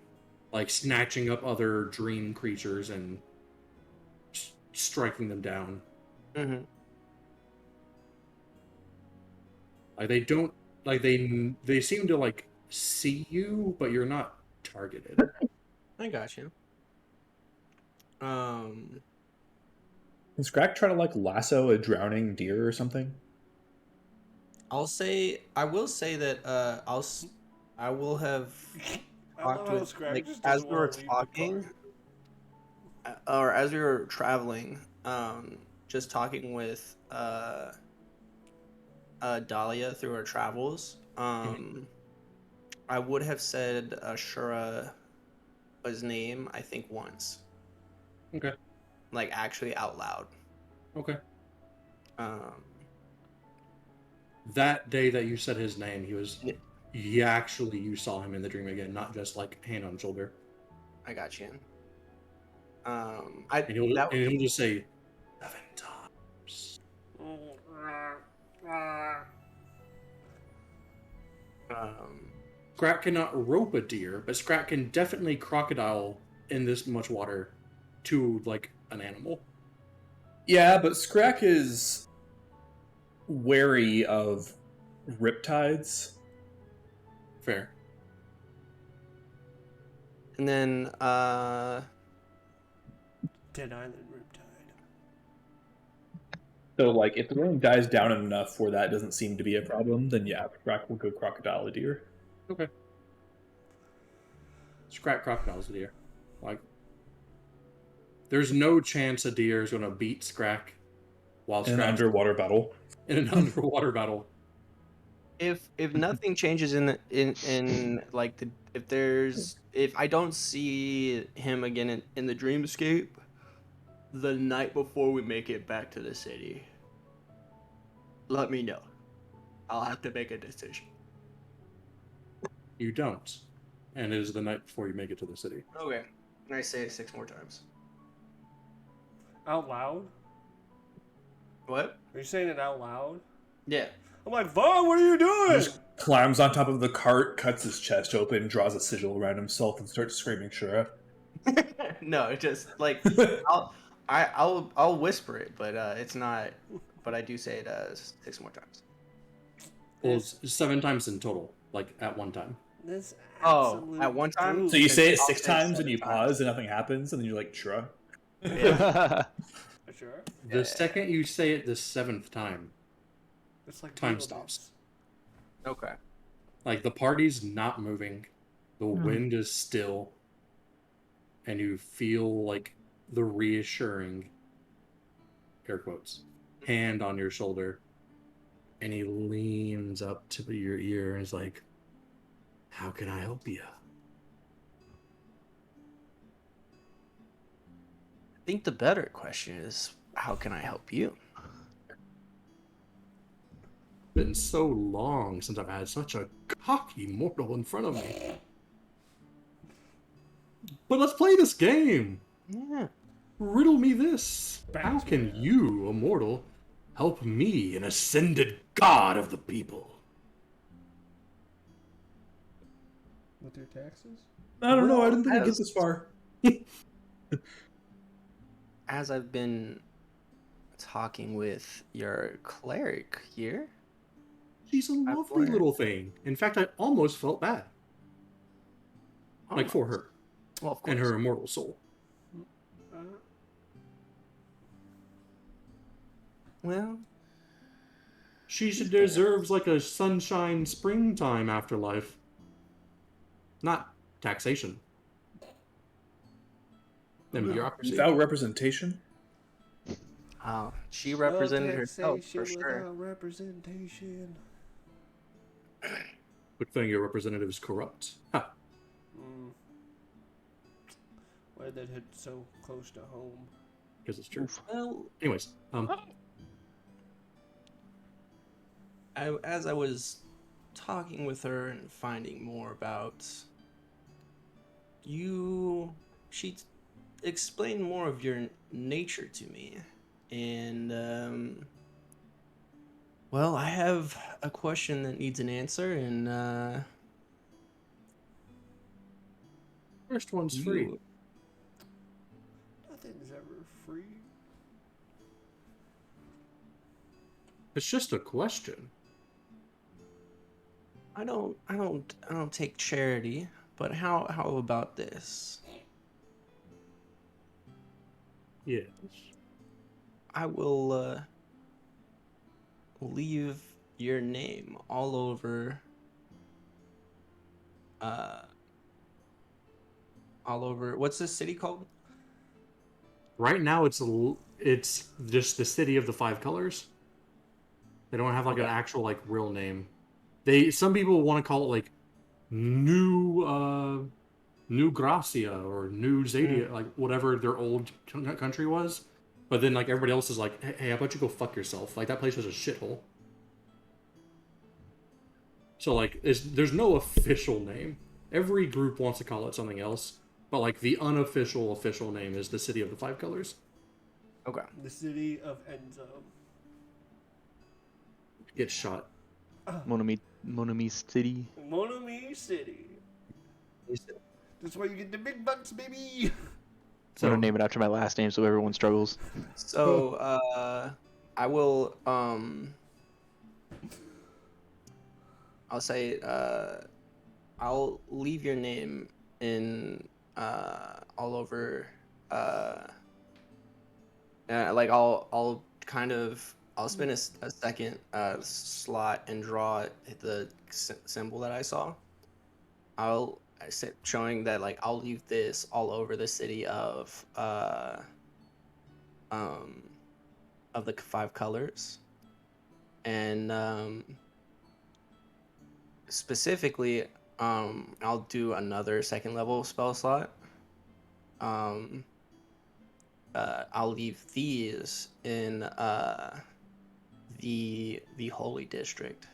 like snatching up other dream creatures and striking them down. Mhm. Like they don't, like they seem to like see you, but you're not targeted. I got you. Can Scrack try to like lasso a drowning deer or something? I will say that I will have I love Talked how with Scrag like just as doesn't we were want to leave the talking, cart. or as we were traveling, just talking with Dahlia through our travels. I would have said Shura's name, I think, once, Okay. like actually out loud. Okay. Um, That day that you said his name, you saw him in the dream again, not just like hand on shoulder. I got you. And That he'll just say 7 times. Scrat cannot rope a deer, but Scrat can definitely crocodile in this much water to like an animal. Yeah, but Scrack is wary of riptides. Fair. and then Dead Island Riptide. So, like, if the room dies down enough where that doesn't seem to be a problem, then yeah, Scrack will go crocodile a deer. Okay. Scrat crocodiles a deer. Like, there's no chance a deer is going to beat Scrack while In an Scrat's underwater battle. in an underwater battle. if nothing changes in like the if I don't see him again in the dreamscape the night before we make it back to the city, let me know. I'll have to make a decision. You don't. And it is the night before you make it to the city. Okay. And I say it 6 more times. Out loud? What? Are you saying it out loud? Yeah. I'm like, Vaughn, what are you doing? Just climbs on top of the cart, cuts his chest open, draws a sigil around himself, and starts screaming Shura. No, just like I'll whisper it, but it's not. But I do say it 6 more times. Well, it's 7 times in total, like at one time. This Oh, absolute at one time? goof. So you say it I'll 6 say it times and 7 you times. pause and nothing happens, and then you're like, Shura. Sure. The second you say it the 7th time, It's like time Beetlejuice. stops. Okay. Like the party's not moving, the wind is still, and you feel like the reassuring, air quotes, hand on your shoulder, and he leans up to your ear and is like, "How can I help you?" I think the better question is, how can I help you? Been so long since I've had such a cocky mortal in front of me. But let's play this game. Yeah. Riddle me this. How can you, a mortal, help me, an ascended god of the people? With your taxes? I don't know, I Well, didn't think I'd get this far. As I've been talking with your cleric here. She's a lovely learned. little thing. In fact, I almost felt bad. Like for her Well, of course. and her immortal soul. Well, She deserves like a sunshine springtime afterlife. Not taxation. And bureaucracy. Without representation? she represented No herself taxation for sure. without representation. Good thing your representative is corrupt. Ha. Why did that hit so close to home? Because it's true. Well, Anyways, as I was talking with her and finding more about you, she explained more of your nature to me. And, well, I have a question that needs an answer, and, first one's free. Nothing's ever free. It's just a question. I don't take charity, but how about this? Yes. I will leave your name all over uh what's this city called? Right now, it's just the city of the five colors. They don't have like an Okay. actual like real name. Some people want to call it like New Gracia or New Zadia, like whatever their old country was. But then like everybody else is like, hey, how about you go fuck yourself? Like that place was a shithole. So like, there's no official name. Every group wants to call it something else, but like the unofficial official name is the City of the Five Colors. Okay. The city of Enzo. Get shot. Monami City. Monami City. That's where you get the big bucks, baby. I'm gonna name it after my last name so everyone struggles. So I will I'll say I'll leave your name in all over like I'll kind of I'll spend a second slot and draw the symbol that I saw. I'll showing that like I'll leave this all over the city of the five colors, and specifically I'll do another second level spell slot. I'll leave these in the holy district,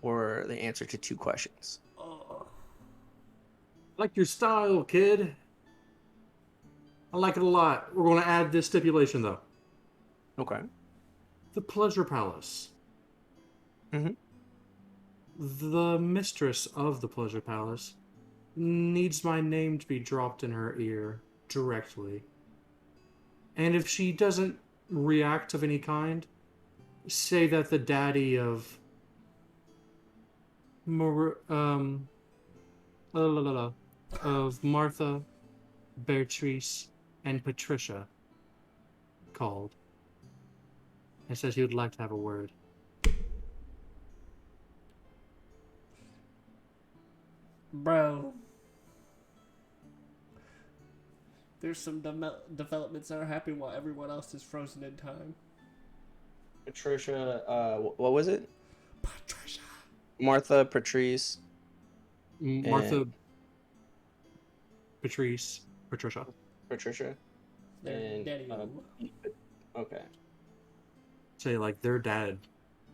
or the answer to two questions. Oh. Like your style, kid. I like it a lot. We're going to add this stipulation, though. Okay. The Pleasure Palace. Mhm. The mistress of the Pleasure Palace needs my name to be dropped in her ear directly. And if she doesn't react of any kind, say that the daddy of of Martha, Beatrice, and Patricia called and says he would like to have a word. Bro. There's some developments that are happening while everyone else is frozen in time. Patricia, what was it? Patricia. Martha, Patrice, Martha, and Patrice, Patricia. Patricia, and Daddy-o. okay. Say like their dad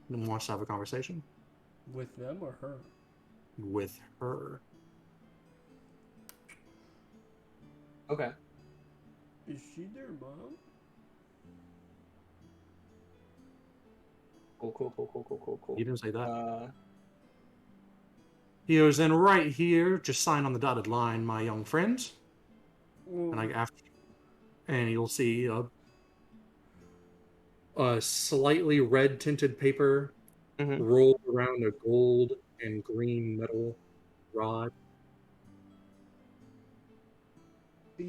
wants to have a conversation With them or her? with her. Okay. Is she their mom? Cool. He didn't say that. Uh, He goes, and right here, just sign on the dotted line, my young friends. Well, And and you'll see a slightly red tinted paper mhm. rolled around a gold and green metal rod.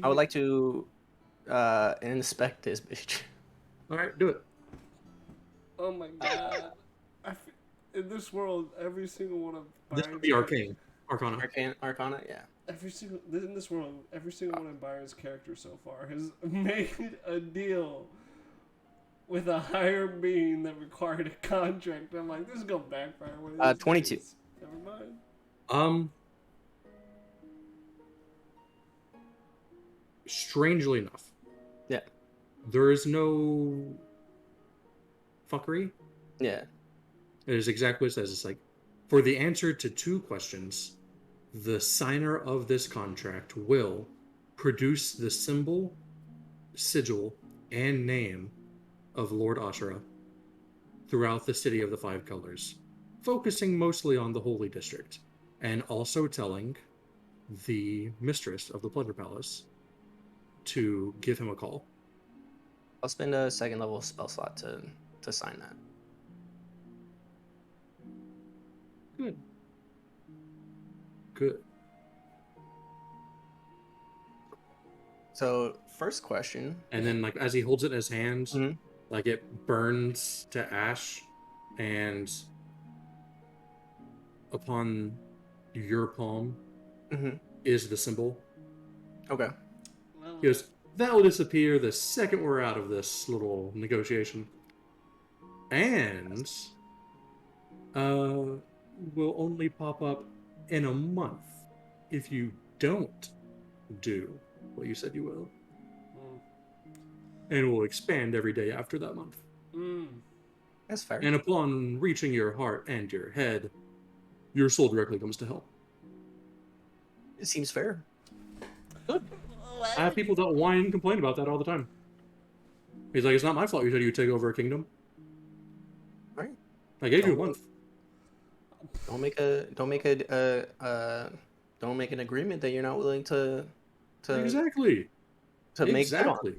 I would like to inspect this bitch. All right, do it. Oh my god. In this world, every single one of This Byron's would be Arcana. Arcana, yeah. in this world, every single one of Byron's characters so far has made a deal with a higher being that required a contract. I'm like, this is gonna backfire one of these 22. days. Never mind. Strangely enough, Yeah. there is no fuckery. Yeah. It is exactly what it says. It's like, for the answer to two questions, the signer of this contract will produce the symbol, sigil, and name of Lord Ashura throughout the city of the five colors, focusing mostly on the Holy District, and also telling the mistress of the Pleasure Palace to give him a call. I'll spend a second level spell slot to sign that. Good. So first question. And then, like, as he holds it in his hand, Mhm. like, it burns to ash, and upon your palm Mm-hmm. is the symbol. Okay. Well, He goes, that will disappear the second we're out of this little negotiation. And will only pop up in a month if you don't do what you said you will. And will expand every day after that month. That's fair. And upon reaching your heart and your head, your soul directly comes to hell. It seems fair. I have people that whine and complain about that all the time. He's like, it's not my fault you said you'd take over a kingdom. Right. I gave you a month. Don't make an agreement that you're not willing to Exactly. make good on. Exactly.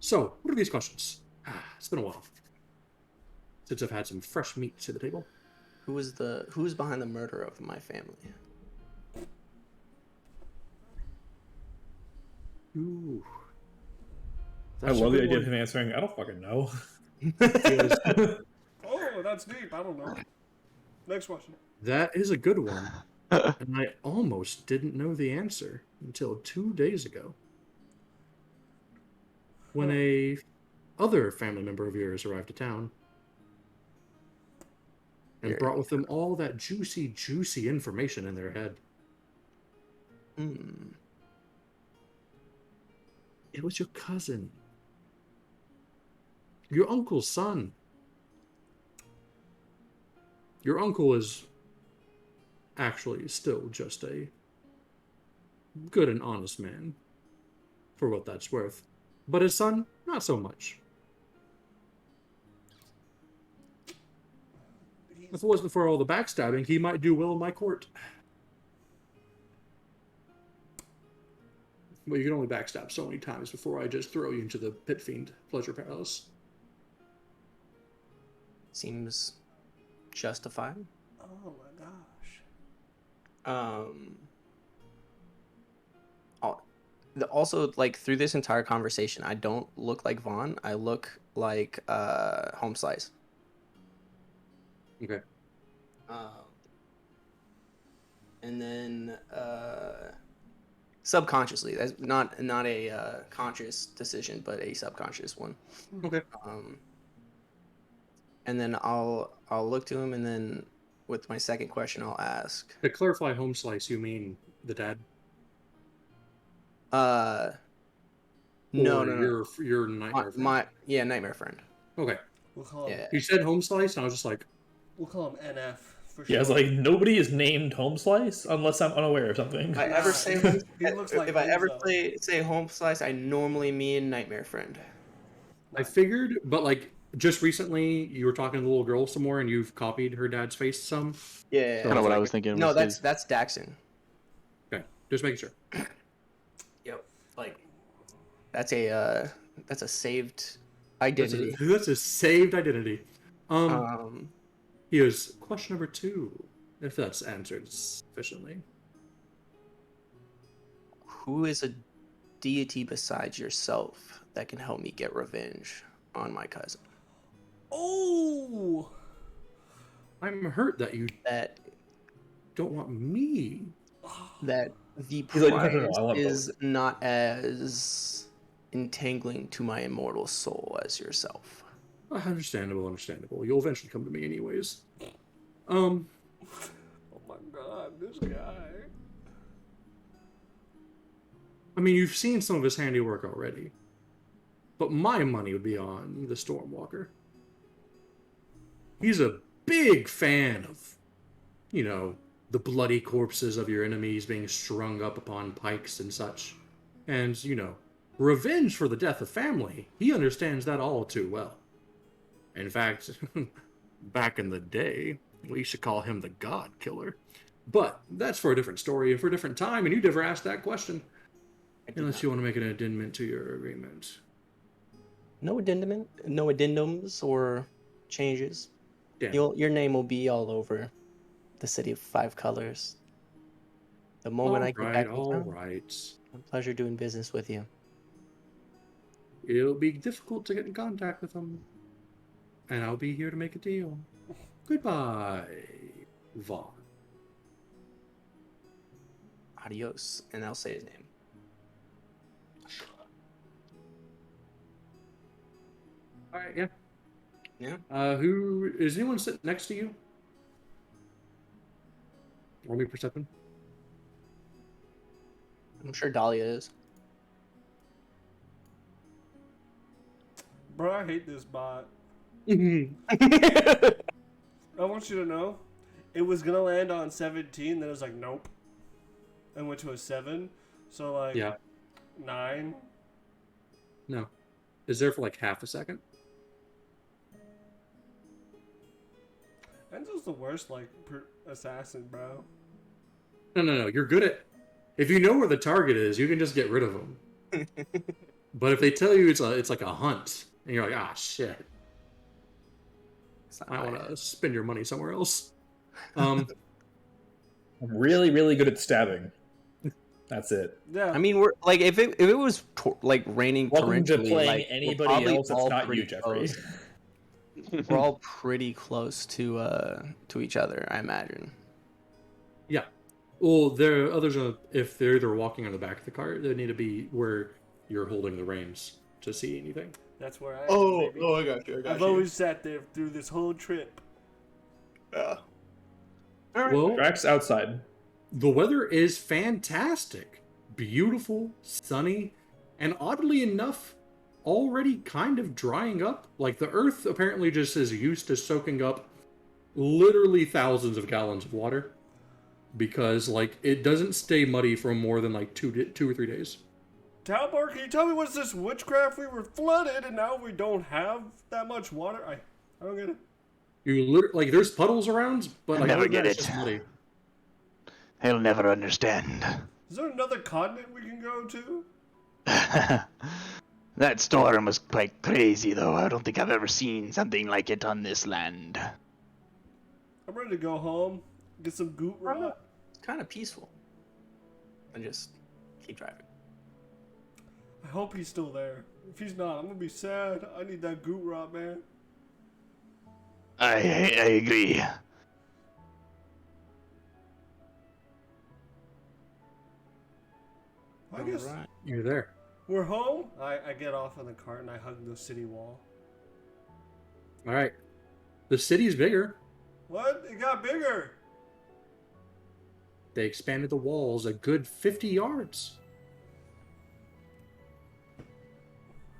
So, what are these questions? It's been a while since I've had some fresh meat to the table. Who's behind the murder of my family? Ooh. I That's a love the good idea of one. him answering, I don't fucking know. oh, that's deep. I don't know. Next question. That is a good one. And I almost didn't know the answer until 2 days ago. When a other family member of yours arrived to town and brought with them all that juicy, juicy information in their head. It was your cousin. Your uncle's son. Your uncle is actually still just a good and honest man, for what that's worth. But his son, not so much. If it wasn't for all the backstabbing, he might do well in my court. Well, you can only backstab so many times before I just throw you into the Pit Fiend Pleasure Palace. Seems justified. Oh my gosh. Also, like, through this entire conversation, I don't look like Vaughn. I look like Home Slice. Okay. And then subconsciously, that's not a conscious decision, but a subconscious one. Okay. And then I'll look to him, and then with my second question, I'll ask. To clarify, Home Slice, you mean the dad? No. Your nightmare friend. Nightmare friend. Okay. We'll call him. Yeah. You said Home Slice, and I was just like, We'll call him NF for sure. Yeah, it's like, nobody is named Home Slice unless I'm unaware of something. If I ever say He looks like if I ever Enzo. say Home Slice, I normally mean Nightmare Friend. I figured, but like, just recently you were talking to the little girl some more, and you've copied her dad's face some. Yeah. Kind of what I was thinking. No, was that's Daxon. Okay, just making sure. Yep. Like, that's a saved identity. That's a saved identity. Here's question number 2, if that's answered sufficiently. Who is a deity besides yourself that can help me get revenge on my cousin? Oh! I'm hurt that you That don't want me. the He's like, prize no, I want is not as entangling to my immortal soul as yourself. Understandable. You'll eventually come to me anyways. Oh my god, this guy. I mean, you've seen some of his handiwork already. But my money would be on the Stormwalker. He's a big fan of, the bloody corpses of your enemies being strung up upon pikes and such. And, revenge for the death of family. He understands that all too well. In fact, back in the day, we used to call him the God Killer. But that's for a different story and for a different time, and you never asked that question. Unless you want to make an addendum to your agreement. No addendums or changes. Damn. Your name will be all over the city of 5 colors. The moment I get back to all town, right. a pleasure doing business with you. It'll be difficult to get in contact with them. And I'll be here to make a deal. Goodbye, Vaughn. Adios, and I'll say his name. Alright, yeah. Yeah. Who is anyone sitting next to you? Roll me perception. I'm sure Dahlia is. Bro, I hate this bot. I I want you to know, it was gonna land on 17, then it was like, nope. And went to a 7. So, like, Yeah. 9. No. Is there for like half a second? Enzo's the worst, like, assassin, bro. No. You're good at... If you know where the target is, you can just get rid of them. But if they tell you it's like a hunt, and you're like, ah, shit. I want to spend your money somewhere else. I'm really, really good at stabbing. That's it. Yeah. I mean, we're like if it was like raining Welcome to torrentially, playing like, we're anybody probably else that's all not you, pretty Jeffrey. close. We're all pretty close to each other, I imagine. Yeah. Well, there are others, if they're either walking on the back of the cart, they need to be where you're holding the reins to see anything. That's where I am, baby. I got you. I've always sat there through this whole trip. Yeah. Well, Drax outside. the weather is fantastic. Beautiful, sunny, and oddly enough, already kind of drying up. Like, the earth apparently just is used to soaking up literally thousands of gallons of water. Because, like, it doesn't stay muddy for more than, like, 2 or 3 days. Talbar, can you tell me what's this witchcraft? We were flooded and now we don't have that much water? I don't get it. You literally, like, there's puddles around, but, like, never other than get that, it's it. just muddy. He'll never understand. Is there another continent we can go to? That storm was quite crazy, though. I don't think I've ever seen something like it on this land. I'm ready to go home, get some goot rot. It's kind of peaceful. And just keep driving. I hope he's still there. If he's not, I'm gonna be sad. I need that goot rot, man. I agree. I guess Alright. You're there. we're home. I get off in the cart and I hug the city wall. All right. The city's bigger. What? It got bigger. They expanded the walls a good 50 yards.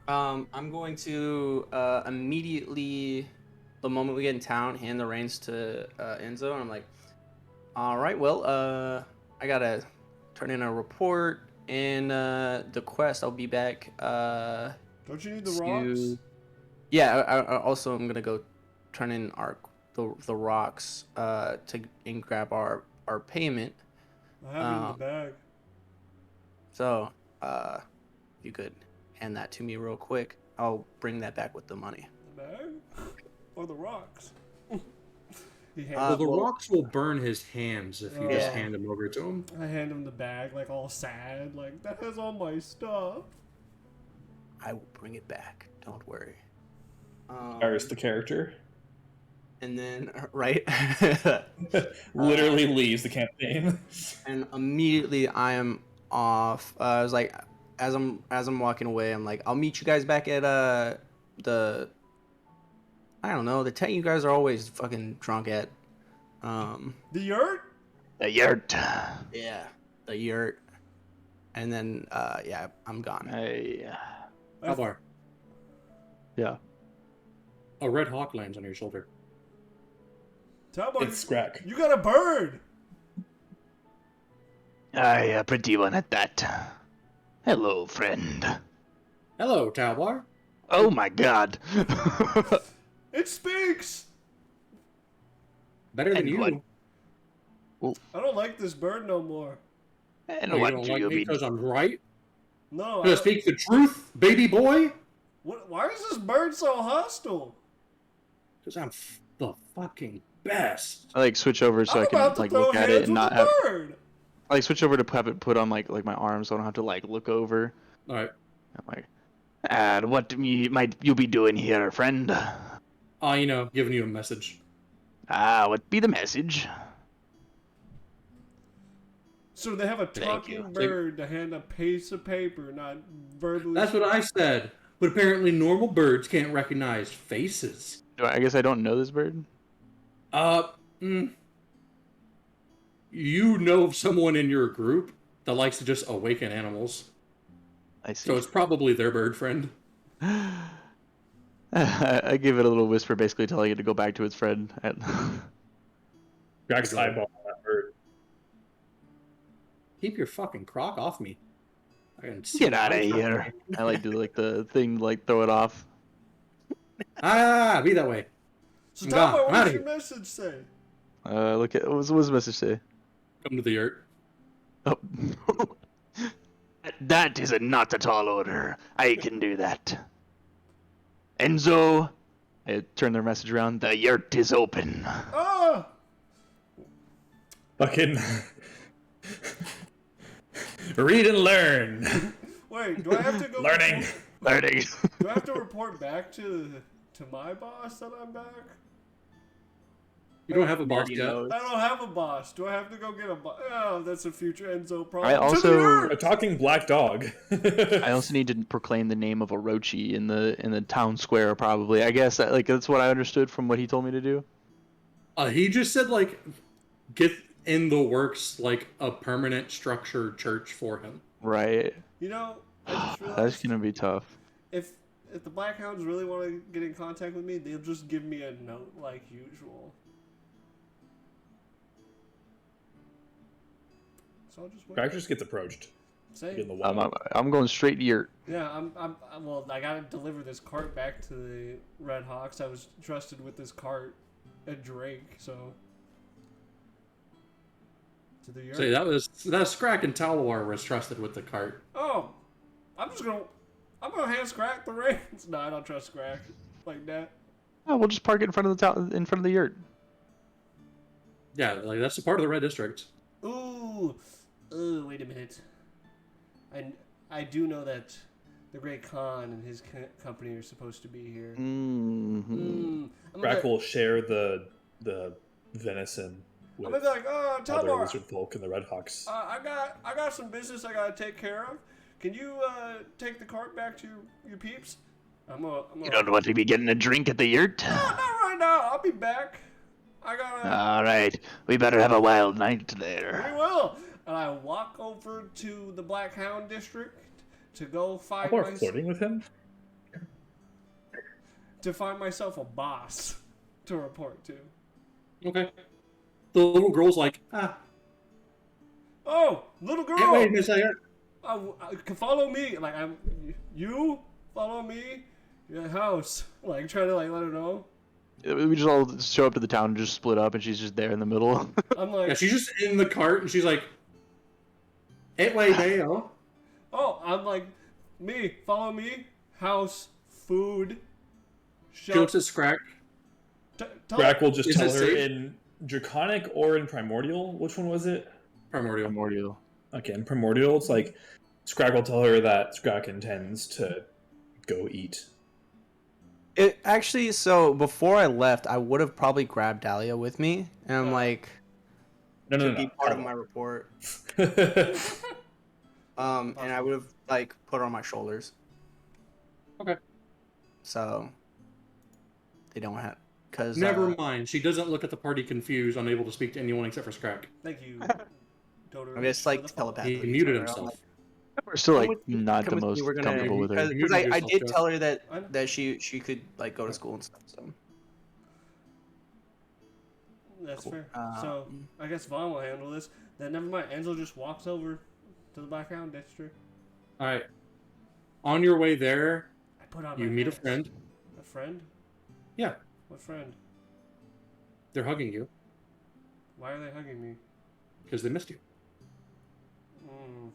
I'm going to immediately, the moment we get in town, hand the reins to Enzo, and I'm like, all right, well, I gotta turn in a report and the quest. I'll be back. Don't you need the rocks? Yeah. I also am gonna go turn in the rocks and grab our payment. I have it in the bag. So if you could hand that to me real quick, I'll bring that back with the money. The bag? Or the rocks? He Well, hands the well- rocks will burn his hands if you just Yeah. hand them over to him. I hand him the bag, like all sad, like that has all my stuff. I will bring it back. Don't worry. Iris, the character, And then right, literally leaves the campaign. and immediately I am off. I was like, as I'm walking away, I'm like, I'll meet you guys back at the. I don't know, the tent you guys are always fucking drunk at. The yurt? The yurt. Yeah, the yurt. And then yeah, I'm gone. How far? Yeah. A red hawk lands on your shoulder. Talbot, It's Scrack. you got a bird! Aye, a pretty one at that. Hello, friend. Hello, Talbar. Oh my god. It speaks! Better than And you. what? I don't like this bird no more. And Oh, you what don't do like you me mean? because I'm right? No, To speak the truth, baby boy? why is this bird so hostile? Because I'm the fucking best. I like switch over so I'm I can about to like throw look at hands it and with not the have. bird! like switch over to have it put on like my arm, so I don't have to like look over. All right. I'm like, And what might you be doing here, friend? Giving you a message. What be the message? So they have a Thank you. talking bird to hand a piece of paper, not verbally. That's what I said. But apparently, normal birds can't recognize faces. I guess I don't know this bird. You know of someone in your group that likes to just awaken animals. I see. So it's probably their bird friend. I give it a little whisper, basically telling it to go back to its friend. Scrack's eyeball on that bird. Keep your fucking crock off me. I can see Get out of here. I like do like the thing, like throw it off. Be that way. So I'm tell gone. me, I'm what's outta your here. message say? Look at what's the message say? Come to the yurt. Oh. That is not a tall order. I can do that. Enzo, I turn their message around. the yurt is open. Oh! Fucking read and learn. Wait, do I have to go? Learning. Learning. Do I have to report back to my boss that I'm back? You don't have a boss Already yet. knows. I don't have a boss. Do I have to go get a boss? Oh, that's a future Enzo problem. I To the also- yurt! A talking black dog. I also need to proclaim the name of Orochi in the town square, probably. I guess that's what I understood from what he told me to do. He just said get in the works a permanent structured church for him. Right. You know, I just That's realized gonna be tough. if the Black Hounds really want to get in contact with me, they'll just give me a note like usual. So I'll just wait. Scrack just gets approached. Say, In the wild. I'm going straight to yurt. yeah, well, I gotta deliver this cart back to the Red Hawks. I was trusted with this cart at Drake, so to the yurt. Say that Scrack and Talwar was trusted with the cart. Oh, I'm gonna hand Scrack the reins. No, I don't trust Scrack like that. Oh, we'll just park it in front of the town, in front of the yurt. Yeah, that's a part of the red district. Ooh, wait a minute. I do know that the Great Khan and his company are supposed to be here. Mm-hmm. Scrack will share the venison I'm with gonna be like, oh, other Talbar, lizard folk and the Red Hawks. I got some business I gotta take care of. Can you take the cart back to your peeps? You don't want to be getting a drink at the yurt? No, not right now. I'll be back. I gotta. All right. We better have a wild night We there. will. And I walk over to the Black Hound district to go find People are flirting with him? myself a boss to report to. Okay. The little girl's like, Oh, little girl. hey, wait a second. Follow me. Like you follow me. Your house. Like trying to let her know. We just all show up to the town and just split up, and she's just there in the middle. I'm like, Yeah, she's just in the cart and she's like, hey, wait, Dale. oh, I'm like, me. Follow me. House. Food. She looks at Scrack. Scrack will just Is tell it her safe? in Draconic or in Primordial. Which one was it? Primordial. Primordial. Okay, in Primordial, it's like Scrack will tell her that Scrack intends to go eat. It actually, so before I left, I would have probably grabbed Dahlia with me, and I'm like, No, to no, no. be part of my report. And I would have put her on my shoulders. Okay. So they don't have, cause Never mind. She doesn't look at the party confused, unable to speak to anyone except for Scrack. Thank you. Dodo, I'm just for the follow. telepathically. He muted tell her, I'm himself. We're still Come with me, not come the with me, most we're gonna- comfortable with her. You Because muted I yourself, did Jeff. tell her that she could go to school and stuff. So That's fair. Um, So I guess Vaughn will handle this. Then never mind. Enzo just walks over to the Black Hound district. All right. On your way there, I put on you my meet a mask. friend. A friend? Yeah, What friend? they're hugging you Why are they hugging me? because they missed you. Mm.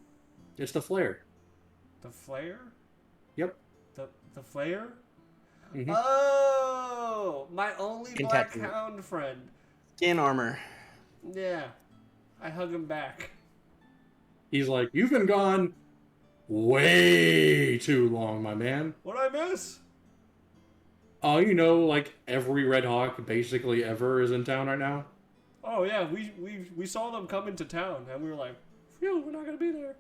It's the flare. The flare? Yep. The flare? Mhm. Oh, my only Black Kentucky. Hound friend. skin armor. Yeah, I hug him back. He's like, you've been gone way too long, my man. What'd I miss? Oh, you know, like every Red Hawk basically ever is in town right now. Oh yeah, we saw them come into town, and we were like, phew, we're not gonna be there.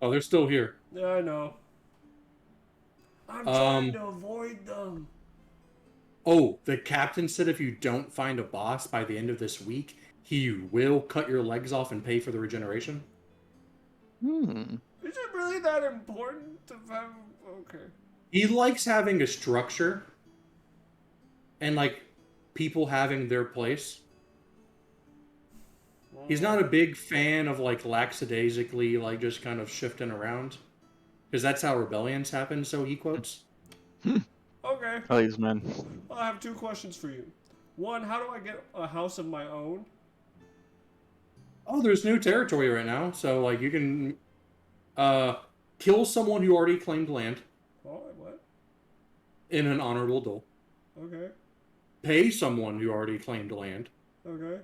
Oh, they're still here. Yeah, I know. I'm trying to avoid them. Oh, the captain said if you don't find a boss by the end of this week, he will cut your legs off and pay for the regeneration. Hmm. Is it really that important to have? Okay. He likes having a structure and like people having their place. He's not a big fan of like lackadaisically like just kind of shifting around, because that's how rebellions happen. So he quotes. Okay. Oh, these men. I have 2 questions for you. One, how do I get a house of my own? Oh, there's new territory right now, so like you can kill someone who already claimed land Oh, what? in an honorable duel. Okay. Pay someone who already claimed land, Okay.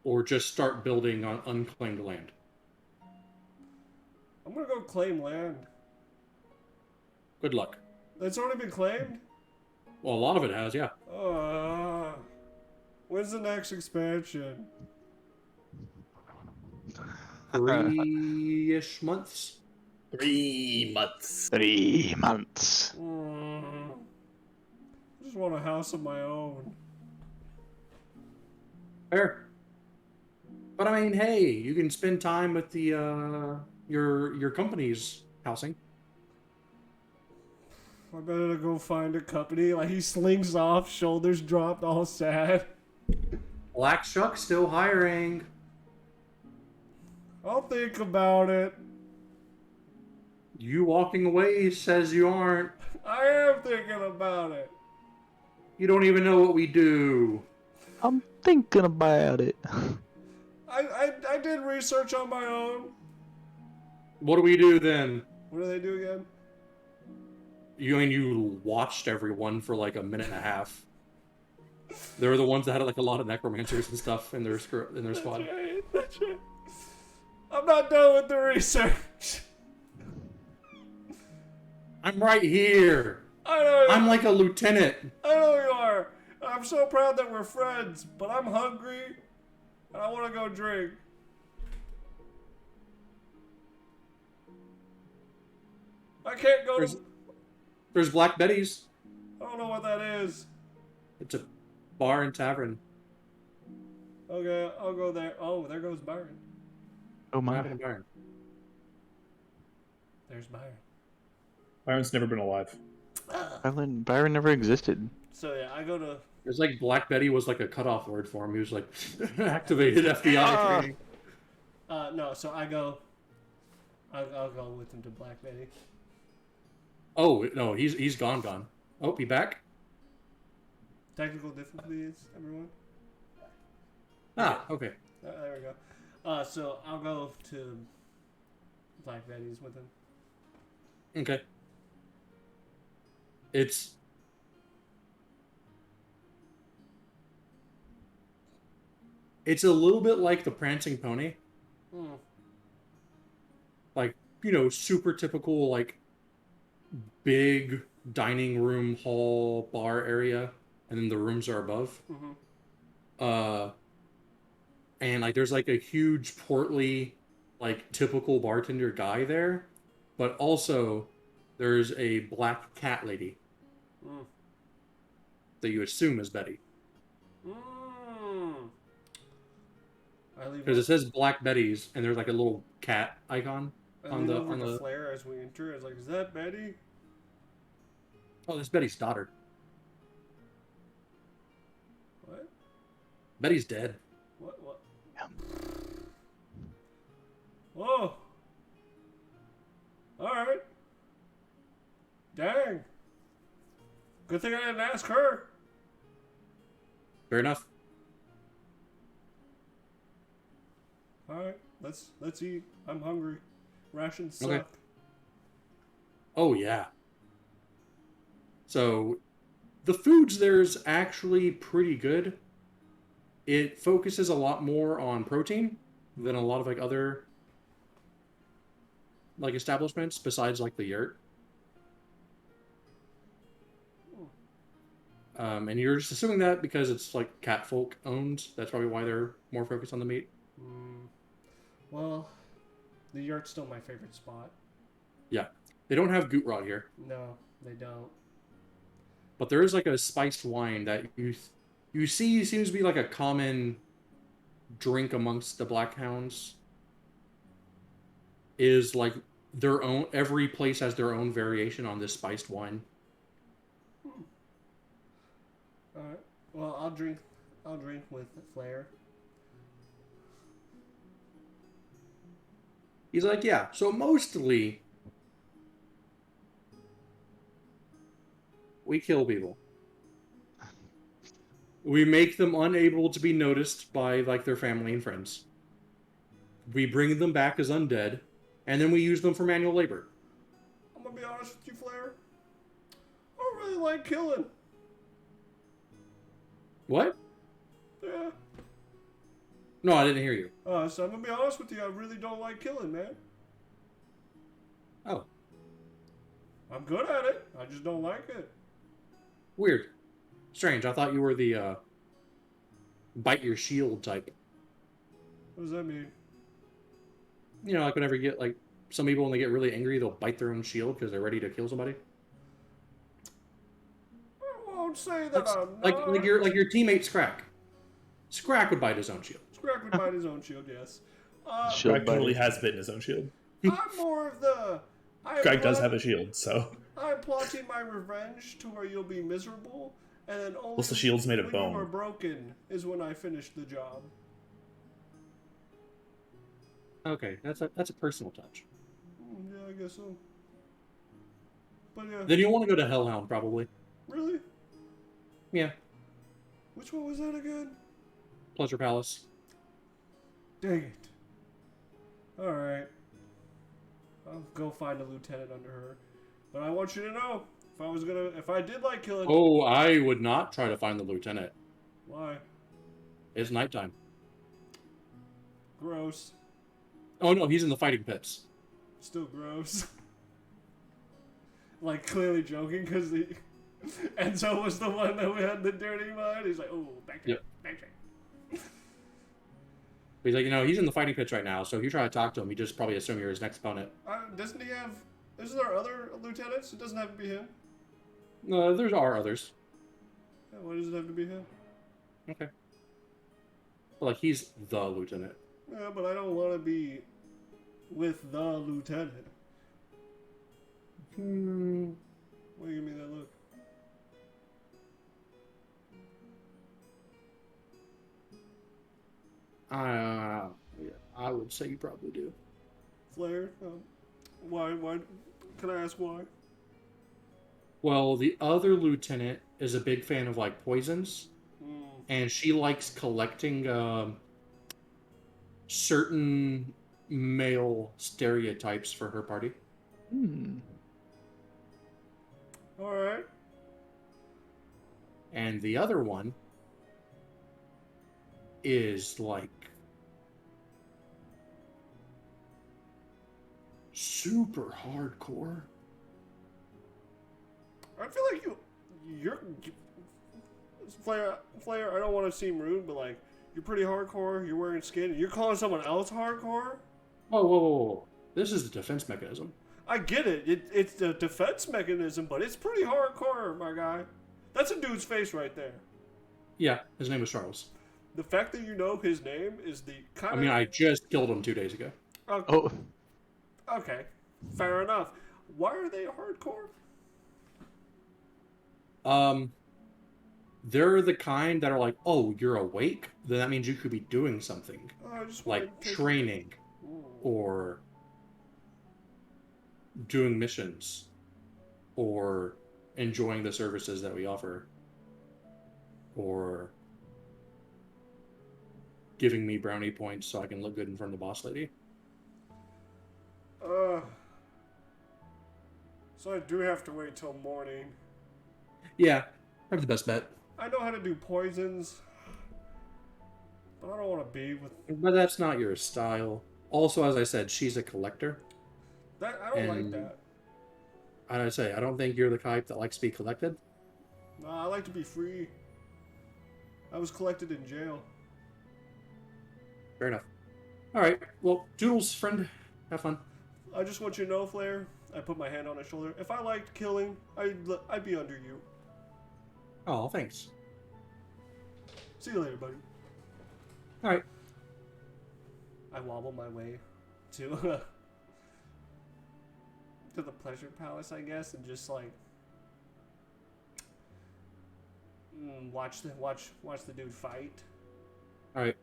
or just start building on unclaimed land. I'm gonna go claim land. Good luck. It's already been claimed? Well, a lot of it has, yeah. When's the next expansion? 3-ish months. 3 months. 3 months. I just want a house of my own. Fair. But I mean, hey, you can spend time with the your company's housing. I better go find a company. Like, he slinks off, shoulders dropped, all sad. Black Shuck still hiring. I'll think about it. You walking away says you aren't. I am thinking about it. You don't even know what we do. I'm thinking about it. I did research on my own. What do we do then? What do they do again? You watched everyone for like a minute and a half. They were the ones that had like a lot of necromancers and stuff in their squad. That's right. That's right. I'm not done with the research. I'm right here. I know you I'm like a lieutenant. I know you are. I'm so proud that we're friends, but I'm hungry and I want to go drink. I can't go to... There's Black Betty's. I don't know what that is. It's a bar and tavern. Okay, I'll go there. Oh, there goes Byron. Oh What my. happened to Byron? There's Byron. Byron's never been alive. Byron never existed. So yeah, I go to... It's like Black Betty was like a cutoff word for him. He was like activated FBI training. No, so I go... I'll go with him to Black Betty. Oh no, he's gone. Oh, he back? Technical difficulties, everyone. Ah, okay. There we go. So I'll go to Black Betty's with him. Okay. It's a little bit like the Prancing Pony. Like, super typical, like, big dining room, hall, bar area, and then the rooms are above. And, like, there's, like, a huge, portly, like, typical bartender guy there, but also there's a black cat lady that you assume is Betty. Because it says Black Betty's, and there's, like, a little cat icon on the flare as we enter. It's like, is that Betty? Oh, that's Betty's daughter. What? Betty's dead. What? Whoa. Alright. Dang. Good thing I didn't ask her. Fair enough. Alright, let's eat. I'm hungry. Rations suck. Okay. Oh, yeah. So, the foods there's actually pretty good. It focuses a lot more on protein than a lot of like other like establishments besides like the yurt. And you're just assuming that because it's like catfolk owned. That's probably why they're more focused on the meat. Well, the yurt's still my favorite spot. Yeah, they don't have goot rot here, No, they don't. but there is like a spiced wine that you see seems to be like a common drink amongst the Black Hounds. Is like their own. Every place has their own variation on this spiced wine. All right. Well, I'll drink with Flair. He's like, yeah. So mostly, we kill people. We make them unable to be noticed by like their family and friends. We bring them back as undead, and then we use them for manual labor. I'm gonna be honest with you, Flair. I don't really like killing. What? Yeah. No, I didn't hear you. So I'm gonna be honest with you. I really don't like killing, man. Oh, I'm good at it. I just don't like it. weird. Strange. I thought you were the bite your shield type. What does that mean? You know, like whenever you get like some people when they get really angry, they'll bite their own shield because they're ready to kill somebody. I won't say that I'm not. Like your teammate Scrack. Scrack would bite his own shield. Scrack would bite his own shield, yes. Shield Greg totally biter. has bitten his own shield. I'm more of the... Greg does have a shield, so. I'm plotting my revenge to where you'll be miserable, and then only Plus the shield's made of when bone. you are broken is when I finish the job. Okay, that's a personal touch. Yeah, I guess so. But yeah, Then you'll want to go to Hellhound probably. really? Yeah, Which one was that again? Pleasure Palace. Dang it. Alright. I'll go find a lieutenant under her. But I want you to know, if I did like killing... Oh, I would not try to find the lieutenant. Why? It's nighttime. Gross. Oh no, he's in the fighting pits. Still gross. Like, clearly joking, because Enzo was the one that we had the dirty mind. He's like, oh, backtrack, Yep. backtrack. He's like, he's in the fighting pits right now, so if you try to talk to him, he just probably assume you're his next opponent. Doesn't he have... Isn't there other lieutenants? It doesn't have to be him. No, there are others. Yeah, why does it have to be him? Okay. But like, he's the lieutenant. Yeah, but I don't want to be with the lieutenant. Why you give me that look? I would say you probably do. Flair? Why? Can I ask why? Well, the other lieutenant is a big fan of like poisons, and she likes collecting certain male stereotypes for her party. Alright. And the other one is like super hardcore. I feel like you're Flair, I don't want to seem rude, but like, you're pretty hardcore, you're wearing skin, you're calling someone else hardcore? Whoa. This is the defense mechanism. I get it. It's the defense mechanism, but it's pretty hardcore, my guy. That's a dude's face right there. Yeah, his name is Charles. The fact that you know his name is the kind of... I mean, I just killed him 2 days ago. Okay. Oh, Okay. Fair enough. Why are they hardcore? They're the kind that are like, oh, you're awake? Then that means you could be doing something. I just Like wanted to take- training, or doing missions, or enjoying the services that we offer, or giving me brownie points so I can look good in front of the boss lady. So I do have to wait till morning. Yeah, probably the best bet. I know how to do poisons, But I don't want to be with But that's not your style. Also, as I said, she's a collector. that. I don't like And- that. I say, I don't think you're the type that likes to be collected. No, I like to be free. I was collected in jail. Fair enough. All right. Well, Doodles, friend, have fun. I just want you to know, Flair. I put my hand on his shoulder. If I liked killing, I'd be under you. Oh, thanks. See you later, buddy. All right. I wobble my way to to the pleasure palace, I guess, and just like watch the dude fight. All right.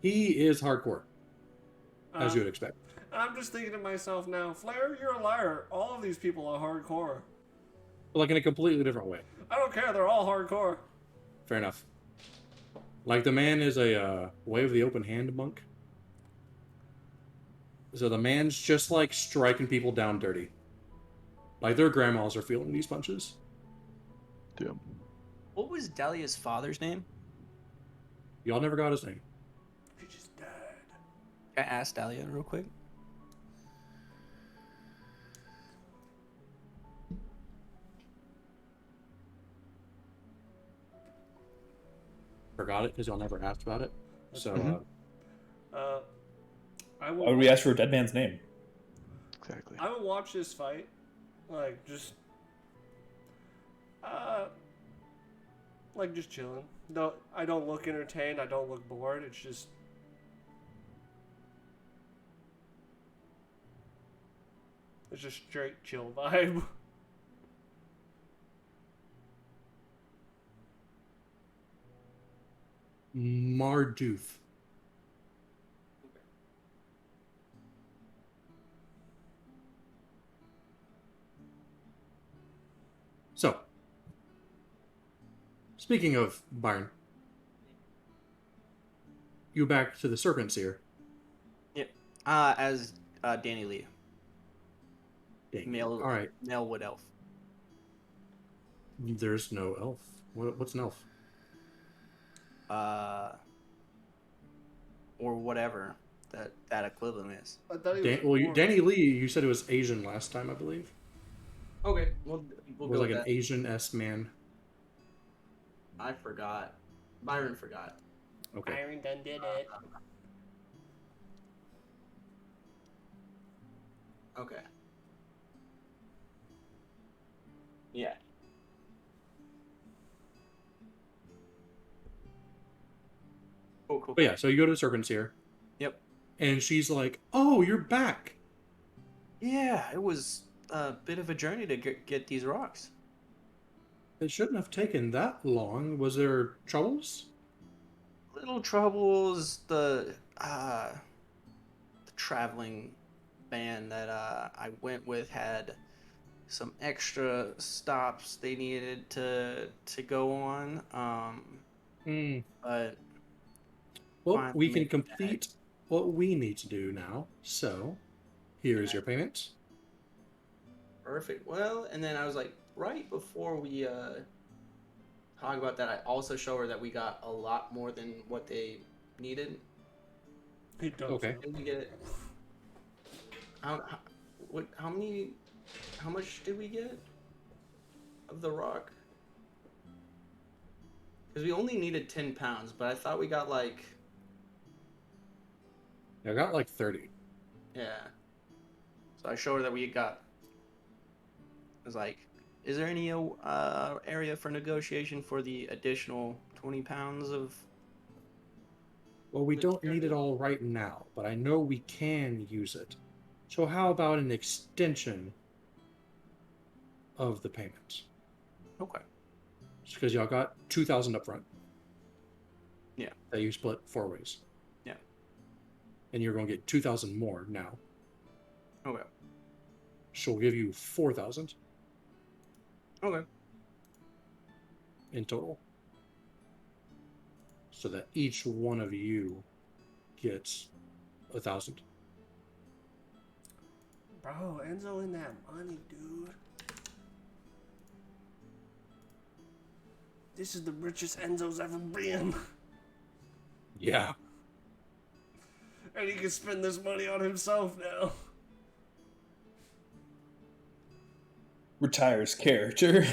He is hardcore, as you would expect. I'm just thinking to myself now, Flair, you're a liar. All of these people are hardcore. But like in a completely different way. I don't care. They're all hardcore. Fair enough. Like the man is a way of the open hand monk. So the man's just like striking people down dirty. Like their grandmas are feeling these punches. Damn. What was Dahlia's father's name? Y'all never got his name. He just died. I asked Dahlia real quick. Forgot it because y'all never asked about it. So I Why would we ask for a dead man's name? Exactly. I would watch this fight, like just chilling. No, I don't look entertained. I don't look bored. It's just straight chill vibe. Mardooth. So, speaking of Byron, you back to the Serpent Seer. Yep. As Danny Lee, Dang. male. All right. Male wood elf. There's no elf. What's an elf? Or whatever that equivalent is. I thought he was Danny Lee, you said it was Asian last time, I believe. Okay, we'll It go was like with an that. Asian-esque man. I forgot. Byron forgot. Okay. Byron done did it. Okay. Yeah. Cool. But yeah, so you go to the Serpent Seer, Yep. and she's like, "Oh, you're back." Yeah, it was a bit of a journey to get these rocks. It shouldn't have taken that long. Was there troubles? Little troubles. The traveling band that I went with had some extra stops they needed to go on. But Well, Fine, we can make complete what we need to do now. So, here is your payment. perfect. Well, and then I was like, right before we talk about that, I also show her that we got a lot more than what they needed. He does. Okay. Did we get? How much did we get of the rock? Because we only needed 10 pounds, but I thought we got like, I got like 30. yeah. So I showed her that we got. I was like, is there any area for negotiation for the additional 20 pounds of? Well, we don't need it all right now, but I know we can use it. So how about an extension of the payment? Okay. Just because y'all got 2,000 up front. Yeah. That you split 4 ways. Yeah. And you're going to get 2,000 more now. Okay. She'll give you 4,000 Okay. in total. So that each one of you gets 1,000. Bro, Enzo in that money, dude. This is the richest Enzo's ever been. Yeah. And he can spend this money on himself now. Retires character.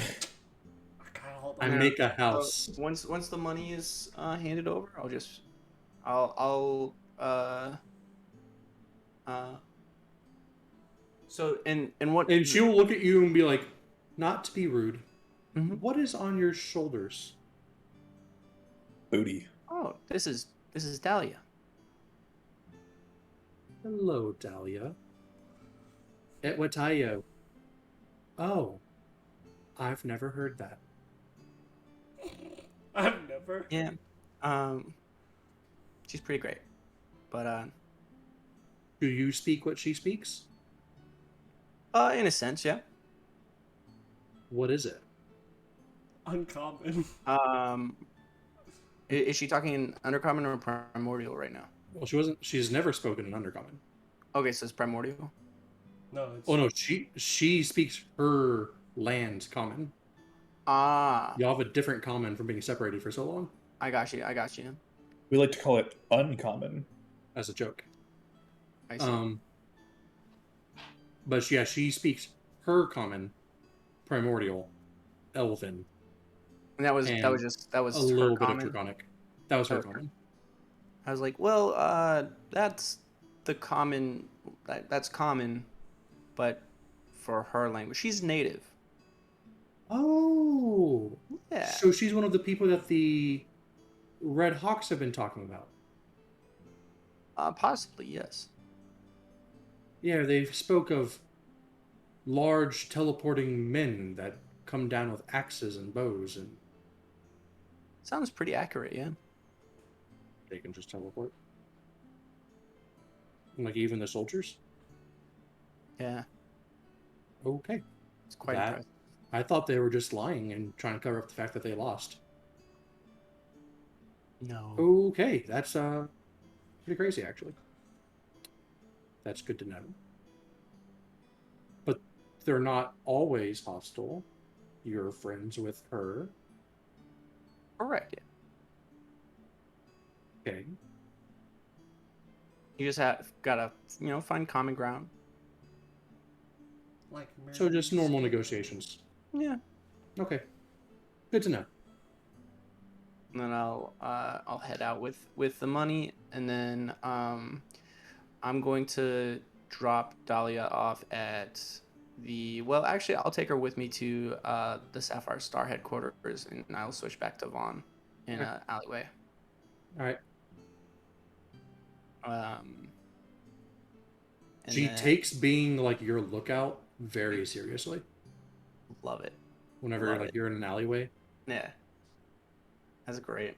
God, hold I on. make a So house. once the money is handed over, I'll so and what And she will look at you and be like, not to be rude, Mhm. what is on your shoulders? Booty. Oh, this is Dahlia. Hello, Dahlia. Et watayo. Oh, I've never heard that. I've never. Yeah. She's pretty great. But Do you speak what she speaks? in a sense, yeah. What is it? Uncommon. Is she talking in Undercommon or Primordial right now? Well, she's never spoken in Undercommon. Okay, so it's Primordial. No, it's. Oh no, she speaks her land's common. Ah, Y'all have a different common from being separated for so long. I got you. I got you. We like to call it uncommon. As a joke. I see. But yeah, she speaks her common, primordial, elven, And that was and that was a her little bit of comment. draconic. That was her Okay. common. I was like, well, that's the common. That's common, but for her language, she's native. Oh, Yeah. so she's one of the people that the Red Hawks have been talking about. Possibly yes. Yeah, they spoke of large teleporting men that come down with axes and bows, and Sounds pretty accurate. Yeah. they can just teleport. Like even the soldiers? Yeah. Okay. It's quite That- impressive. I thought they were just lying and trying to cover up the fact that they lost. No. Okay, that's pretty crazy actually. That's good to know. But they're not always hostile. You're friends with her. Correct. Yeah. Okay. You just gotta find common ground. Like So just Mary's normal skin. negotiations. Yeah. Okay. Good to know. And then I'll head out with the money, and then I'm going to drop Dahlia off at actually I'll take her with me to the Sapphire Star headquarters, and I'll switch back to Vaughn in Okay. an alleyway. Alright. And She then- takes being like your lookout very seriously. love it. Whenever Love like it. you're in an alleyway. Yeah. That's great.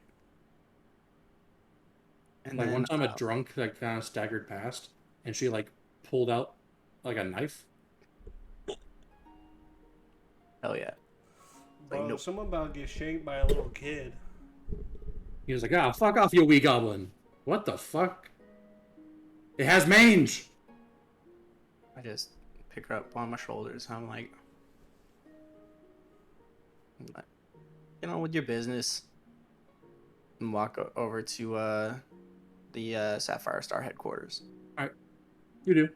And Like then, one time a drunk like kind of staggered past and she like pulled out like a knife. hell yeah. Bro, nope. someone about to get shanked by a little kid. He was like, ah, fuck off, you wee goblin. What the fuck? It has mange! I just pick her up on my shoulders. I'm like, get on with your business. And walk over to the Sapphire Star headquarters. You do.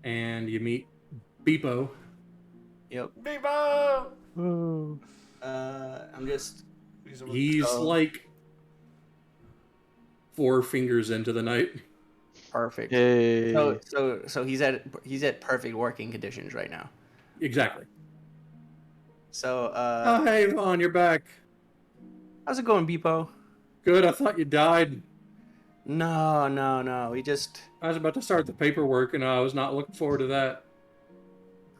And you meet Beepo. Yep. Bebo! I'm just He's Oh. like 4 fingers into the night. perfect. Yay. So he's at perfect working conditions right now. Exactly. So Oh, hey, Vaughn, you're back. how's it going, Beepo? Good, I thought you died. No. We just I was about to start the paperwork and I was not looking forward to that.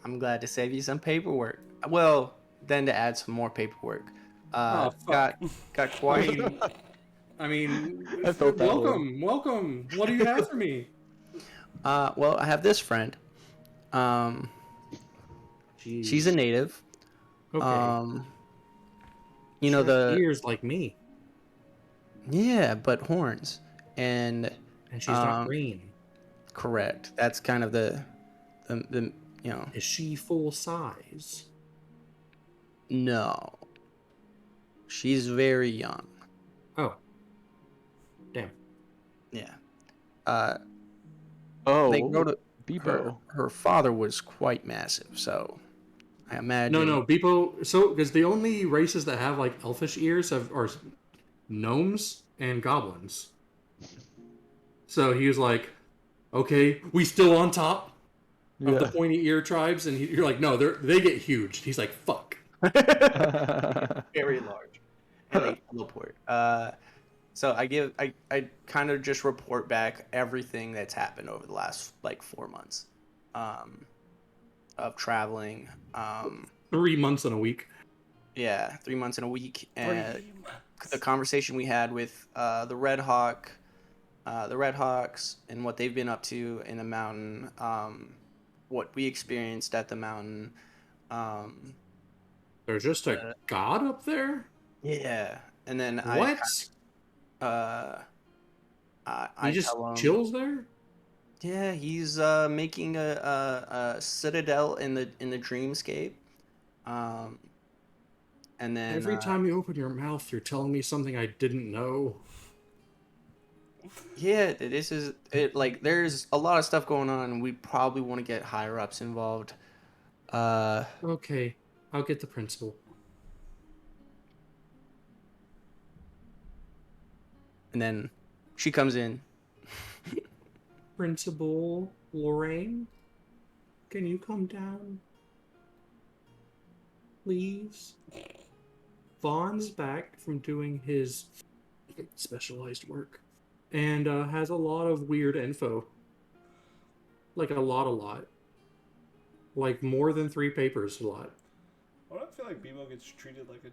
I'm glad to save you some paperwork. Well, then to add some more paperwork. Oh, fuck. Got quite. I mean, I felt that welcome. What do you have for me? Well, I have this friend. She's a native. Okay. You know She has the ears like me, yeah, but horns, and and she's not green. correct. That's kind of the Is she full size? no. She's very young. Oh, Yeah. Uh, Oh, they go to Bebo. her father was quite massive, so I imagine. No, Beepo. So, because the only races that have like elfish ears are gnomes and goblins. So he was like, "Okay, we still on top of the pointy ear tribes," and you're like, "No, they get huge." He's like, "Fuck." Very large, and they teleport. So I kind of just report back everything that's happened over the last like 4 months, of traveling. 3 months in a week. Yeah, 3 months in a week, and the conversation we had with the Red Hawks, and what they've been up to in the mountain. What we experienced at the mountain. There's just a god up there. Yeah, and then What? I He just tell him, chills there. yeah, he's making a citadel in the dreamscape. Um, and then Every time you open your mouth, you're telling me something I didn't know. yeah, this is it. Like, there's a lot of stuff going on, and we probably want to get higher ups involved. Okay, I'll get the principal. And then she comes in. Principal Lorraine, can you come down, please? Vaughn's back from doing his specialized work and has a lot of weird info. Like a lot. Like more than 3 papers, a lot. Why do I feel like Bebo gets treated like a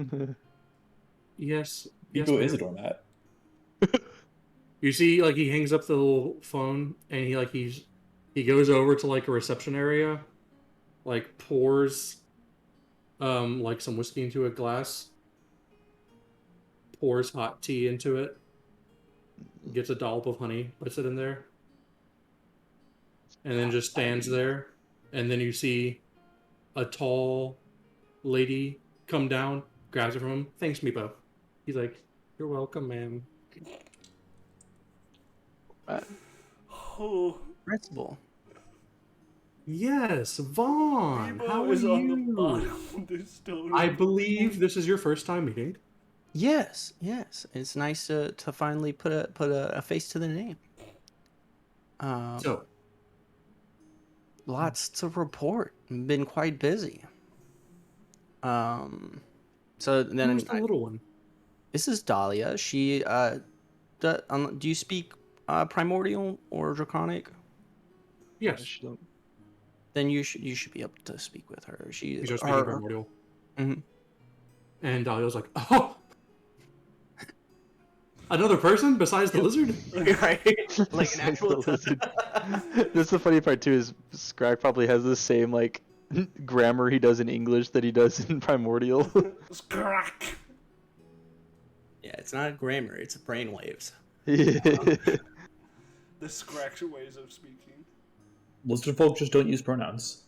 doormat? Yes. Bebo is a ma'am. doormat. You see, like, he hangs up the little phone and he goes over to like a reception area, like pours like some whiskey into a glass, pours hot tea into it, gets a dollop of honey, puts it in there, and then just stands there. And then you see a tall lady come down, grabs it from him. Thanks, Meepo. He's like, "You're welcome, ma'am." Oh, Principal. Yes, Vaughn. Bebo How are is you? on the bottom of this story. I believe this is your first time meeting. Yes. It's nice to finally put a face to the name. So, Lots to report. Been quite busy. So then who's the little one? this is Dahlia. She do you speak primordial or draconic? Yes, Then you should be able to speak with her. he's just speaking primordial. Mhm. And Dahlia's like, "Oh, another person besides the lizard?" Right? Like an actual lizard. That's the funny part too. Is Scrag probably has the same like grammar he does in English that he does in Primordial. Crack. Yeah, it's not grammar. It's brainwaves. The scratch ways of speaking. Lizard folk just don't use pronouns.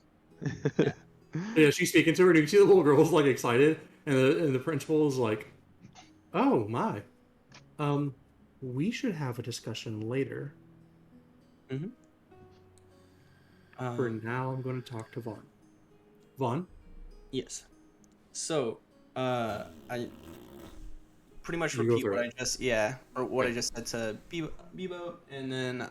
Yeah, she's speaking to her, and you see the little girl's like excited, and the principal is like, "Oh my, we should have a discussion later. Mm-hmm. For now, I'm going to talk to Vaughn. Vaughn, Yes. So, I pretty much You go repeat through what it. I just said to Bebo, and then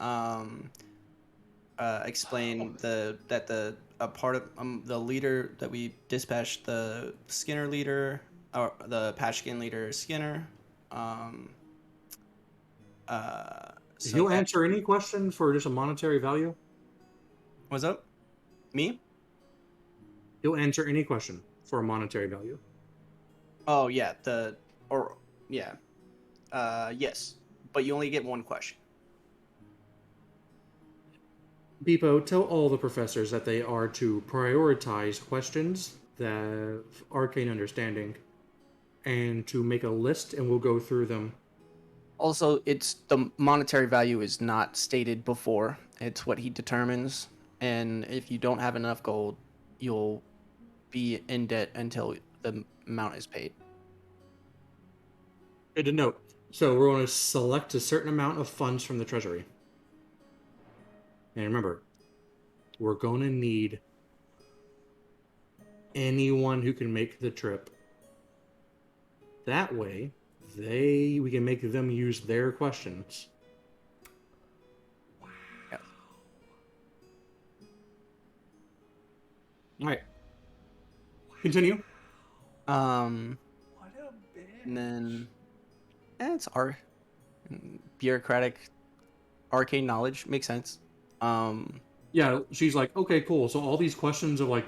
explain that a part of the leader that we dispatched, the Skinner leader, or the Patchkin leader Skinner. So he'll that- answer any question for just a monetary value. What's up? Me? He'll answer any question for a monetary value. Oh yeah, yes, but you only get one question. Beepo, tell all the professors that they are to prioritize questions that have arcane understanding, and to make a list, and we'll go through them. Also, it's the monetary value is not stated before. It's what he determines, and if you don't have enough gold, you'll be in debt until the amount is paid. Good to note. So we're going to select a certain amount of funds from the treasury. And remember, we're going to need anyone who can make the trip. That way, we can make them use their questions. Yeah. All right. Continue. What a bitch. And then, it's bureaucratic, arcane knowledge makes sense. Yeah, she's like, okay, cool. So all these questions of like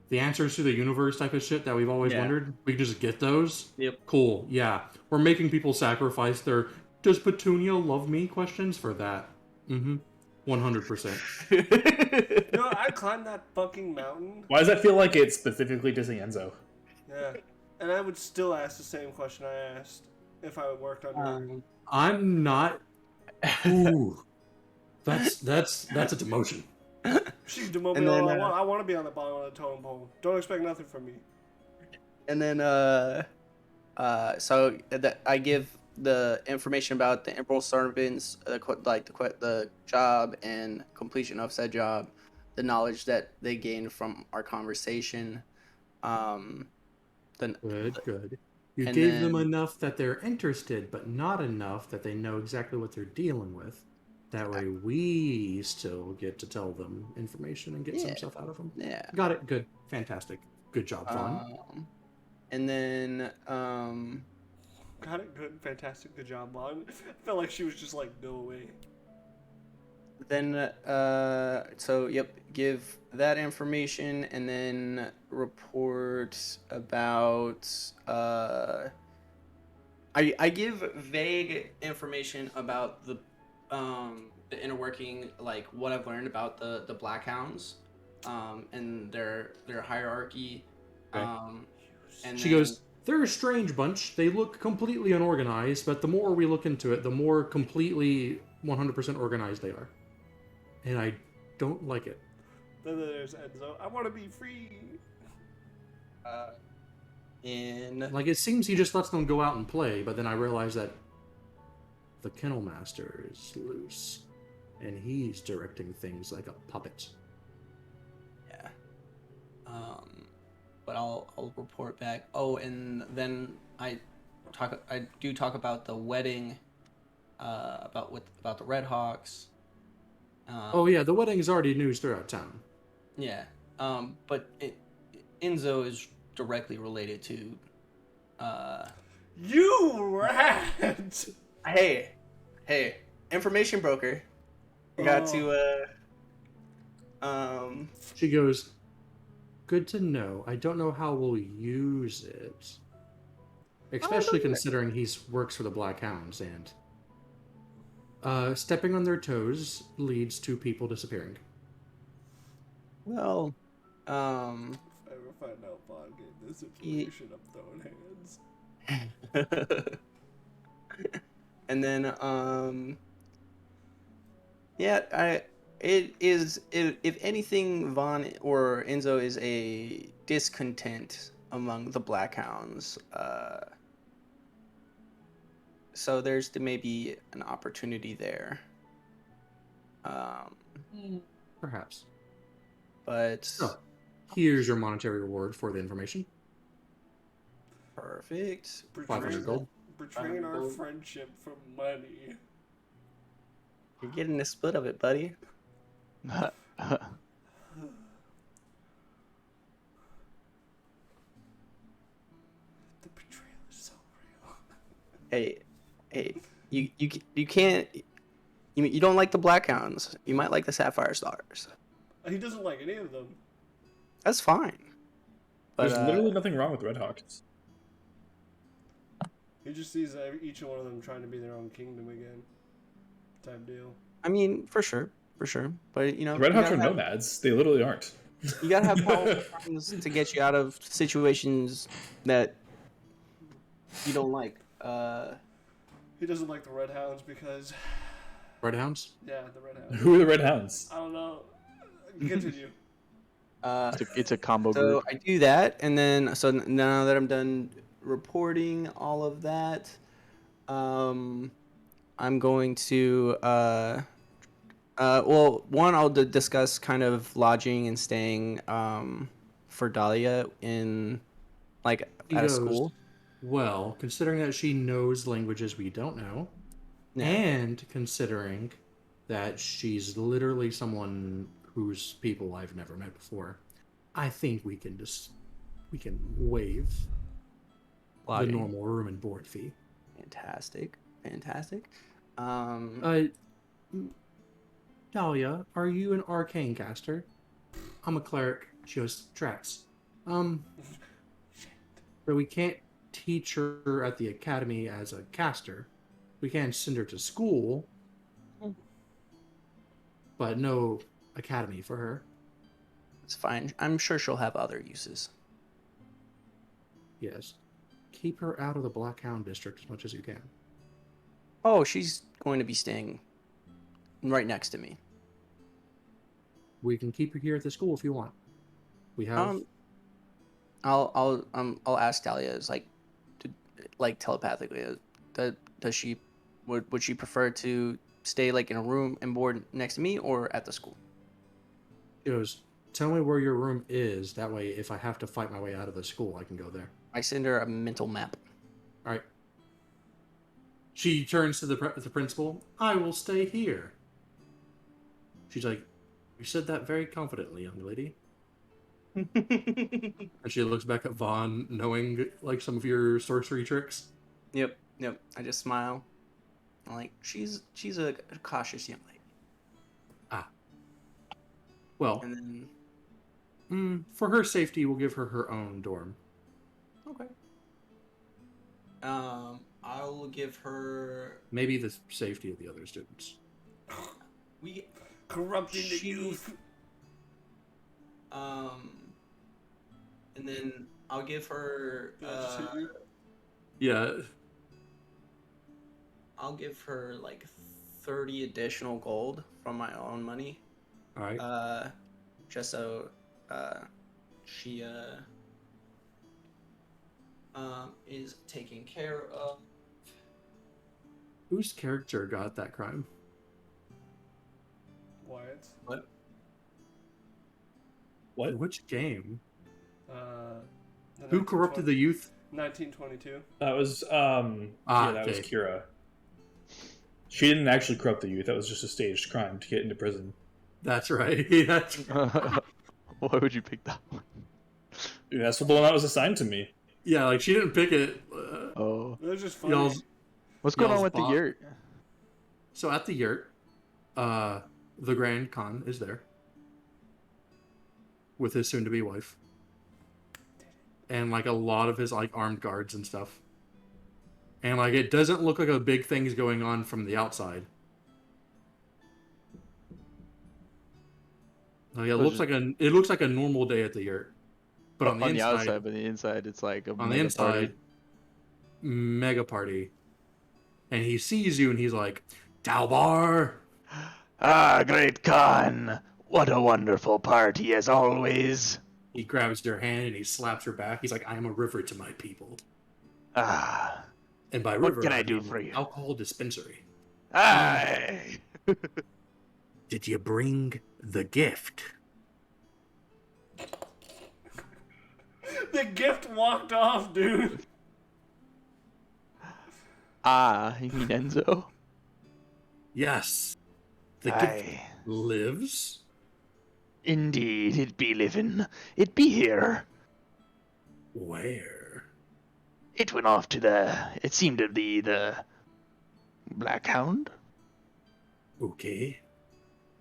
the answers to the universe type of shit that we've always wondered, we can just get those. Yep. Cool. Yeah, we're making people sacrifice their "Does Petunia love me?" questions for that. 100%. No, I climbed that fucking mountain. Why does that feel like it's specifically dissing Enzo? Yeah, and I would still ask the same question I asked if I worked on her. I'm not. Ooh, that's a demotion. She's demoted And me all then, I want. I want to be on the bottom of the totem pole. Don't expect nothing from me. And then, so that I give the information about the Emerald Servants, the job and completion of said job, the knowledge that they gained from our conversation. Good. You and gave them then- enough that they're interested, but not enough that they know exactly what they're dealing with. That way, we still get to tell them information and get some stuff out of them. Yeah. Got it. Good. Fantastic. Good job, Vaughn. And then, Got it. Good. Fantastic. Good job, Vaughn. I felt like she was just like, no way. then, so yep, give that information and then report about, I give vague information about the inner working, like what I've learned about the Black Hounds, and their hierarchy. Okay. And She then- goes, they're a strange bunch. They look completely unorganized, but the more we look into it, the more completely 100% organized they are. And I don't like it. Then there's Enzo. I want to be free. in Like, it seems he just lets them go out and play, but then I realize that the Kennel Master is loose. And he's directing things like a puppet. Yeah. But I'll report back. Oh, and then I do talk about the wedding, about the Red Hawks. Oh yeah, the wedding is already news throughout town. Yeah. But Enzo is directly related to. You rat! hey, information broker. You got to She goes, good to know. I don't know how we'll use it. Especially considering he works for the Black Hounds and stepping on their toes leads to people disappearing. well, If I ever find out Vaughn gave this information, I'm throwing hands. and then if anything, Vaughn or Enzo is a discontent among the Black Hounds. So there's maybe an opportunity there. Perhaps. But So, here's your monetary reward for the information. perfect. 500 gold. Betraying our friendship for money. You're getting a split of it, buddy. The betrayal is so real. Hey, you can't. You don't like the Black Hounds. You might like the Sapphire Stars. He doesn't like any of them. That's fine. But There's literally nothing wrong with Red Hawks. He just sees each one of them trying to be their own kingdom again. Type deal. I mean, for sure. But you know, Red you Hawks are gotta have- nomads. They literally aren't. You gotta have powerful friends to get you out of situations that you don't like. He doesn't like the Red Hounds because, Red Hounds? yeah, the Red Hounds. Who are the Red Hounds? I don't know. Continue. It's a combo So group. I do that, and then now that I'm done reporting all of that, I'm going to well, one, I'll discuss kind of lodging and staying for Dahlia in like He at a goes, school. well, considering that she knows languages we don't know, Yeah. and considering that she's literally someone whose people I've never met before, I think we can waive the Lodging. normal room and board fee. Fantastic. Dahlia, are you an arcane caster? I'm a cleric. She goes, Trax. But we can't teach her at the academy as a caster. We can send her to school, but no academy for her. It's fine. I'm sure she'll have other uses. Yes. Keep her out of the Blackhound district as much as you can. Oh, she's going to be staying right next to me. We can keep her here at the school if you want. We have I'll ask Dahlia like telepathically. Does she would she prefer to stay like in a room and board next to me or at the school? She goes, tell me where your room is. That way, if I have to fight my way out of the school, I can go there. I send her a mental map. All right. She turns to the principal. I will stay here. She's like, you said that very confidently, young lady. And she looks back at Vaughn, knowing like some of your sorcery tricks. Yep. I just smile. I'm like, she's a cautious young lady. Well, And then for her safety, we'll give her her own dorm. okay. I'll give her. Maybe the safety of the other students. We corrupting the youth. And then I'll give her. Yeah. I'll give her like 30 additional gold from my own money. All right. Just so she is taken care of. Whose character got that crime? Wyatt. What? Which game? The Who corrupted the youth? 1922. That was that was okay. Kira. She didn't actually corrupt the youth. That was just a staged crime to get into prison. That's right. That's Why would you pick that one? Dude, that's the one that was assigned to me. yeah. Like she didn't pick it. Oh. It was just funny. Y'all's What's going on y'all's with the bot- yurt? So at the yurt, the Grand Khan is there with his soon-to-be wife, and like a lot of his like armed guards and stuff. And like it doesn't look like a big thing's going on from the outside. Like it looks like a normal day at the yurt, but on the inside, outside, but on the inside, it's like a on the mega inside, party. mega party. And he sees you and he's like, Dalbar! Ah, great Khan. What a wonderful party as always. He grabs your hand and he slaps her back. He's like, I am a river to my people. Ah, And by What river, can I do mean for you? alcohol dispensary. aye. Did you bring the gift? The gift walked off, dude. Ah, you mean Enzo? Yes. The gift Aye. lives. Indeed, it be living. It be here. Where? It went off to it seemed to be the Black Hound. Okay.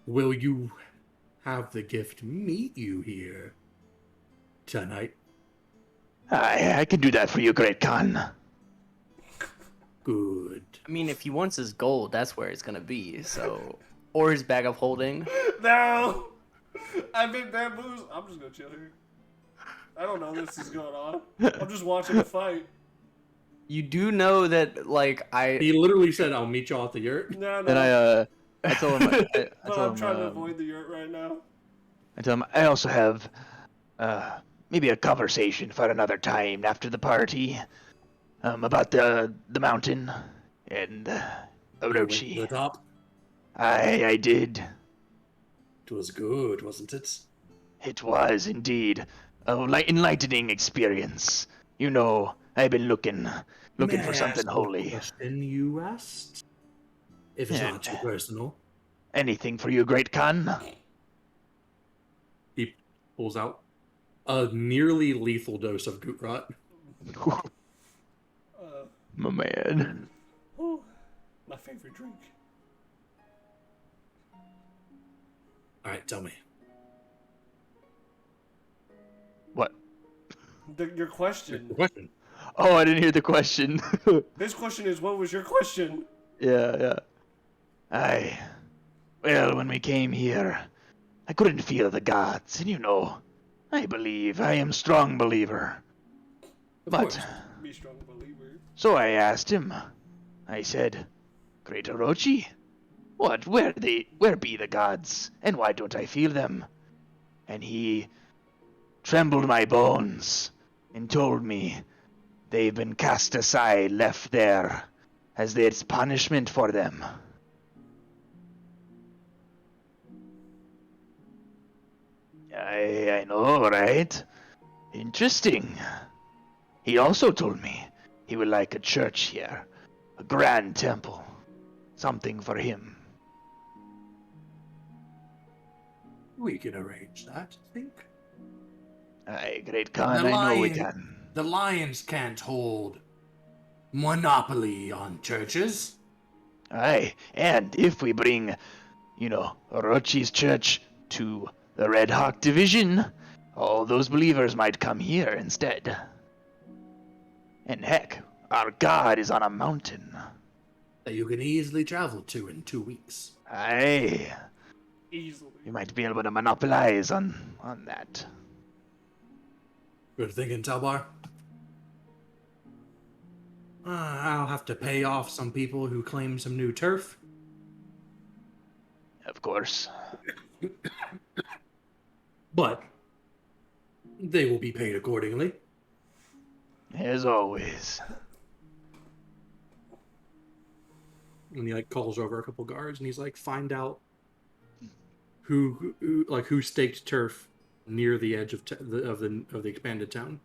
Will you have the gift meet you here tonight? Aye, I can do that for you, great Khan. Good. I mean, if he wants his gold, that's where it's gonna be. So, or his bag of holding. No! I've been bamboozled. I'm just gonna chill here. I don't know this is going on. I'm just watching the fight. You do know that, like, He literally said, I'll meet y'all at the yurt. No. Then I told him. I But told I'm trying to him. avoid the yurt right now. I tell him I also have maybe a conversation for another time after the party about the mountain. And You went to the Orochi. top. I did. It was good, wasn't it? It was indeed a enlightening experience. You know, I've been looking May for I something ask what holy. question you asked? If it's Yeah. not too personal. Anything for you, Great Khan? He pulls out a nearly lethal dose of goot rot. My man. Oh, my favorite drink. Alright, tell me. What? Your question. The question. Oh, I didn't hear the question. His question is, what was your question? Yeah. Well, when we came here, I couldn't feel the gods, and you know, I am a strong believer. Of But, course. Be strong believer. so I asked him, I said, Great Orochi, where be the gods, and why don't I feel them? And he trembled my bones, and told me they've been cast aside, left there, as it's punishment for them. I know, right? Interesting. He also told me he would like a church here, a grand temple, something for him. We can arrange that, I think. Aye, Great Khan, I know we can. The lions can't hold monopoly on churches. Aye, and if we bring, Orochi's church to the Red Hawk Division, all those believers might come here instead. And heck, our god is on a mountain. That you can easily travel to in 2 weeks. Aye, Easily. you might be able to monopolize on that. Good thinking, Talbar. I'll have to pay off some people who claim some new turf. Of course. But they will be paid accordingly. As always. And he calls over a couple guards and he's like, find out who staked turf near the edge of the expanded town.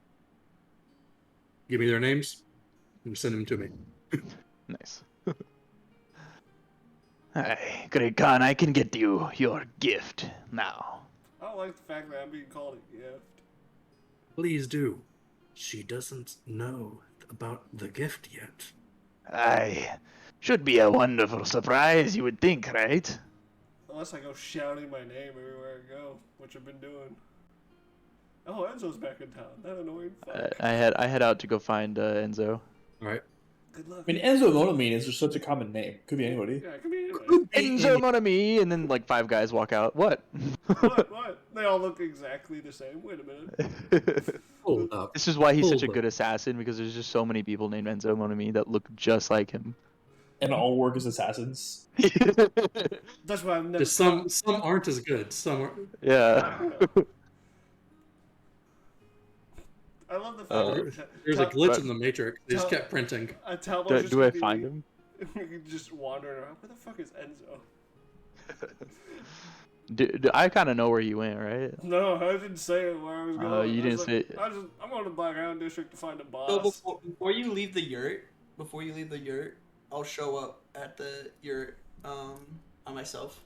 Give me their names and send them to me. Nice. Aye, Great Khan, I can get you your gift now. I don't like the fact that I'm being called a gift. Please do. She doesn't know about the gift yet. Aye, should be a wonderful surprise, you would think, right? Unless I go shouting my name everywhere I go, which I've been doing. Oh, Enzo's back in town. That annoying fuck. I head out to go find Enzo. All right. Good luck. I mean, Enzo Monomine is just such a common name. Could be anybody. Yeah, it could be anybody. Enzo mon ami, and then 5 guys walk out. What? What? They all look exactly the same. Wait a minute. Hold up. This is why he's such a Hold good up. assassin, because there's just so many people named Enzo mon ami that look just like him. And all work as assassins. That's why I've never. Just some aren't as good. Some are. Yeah. I love the fact that There's a glitch in the Matrix. They just Tell- kept printing. Do I find him? Just wandering around. Where the fuck is Enzo? I kind of know where you went, right? No, I didn't say where I was going. You I was didn't say- I'm going to Blackground District to find a boss. So before you leave the yurt, I'll show up at the yurt on myself.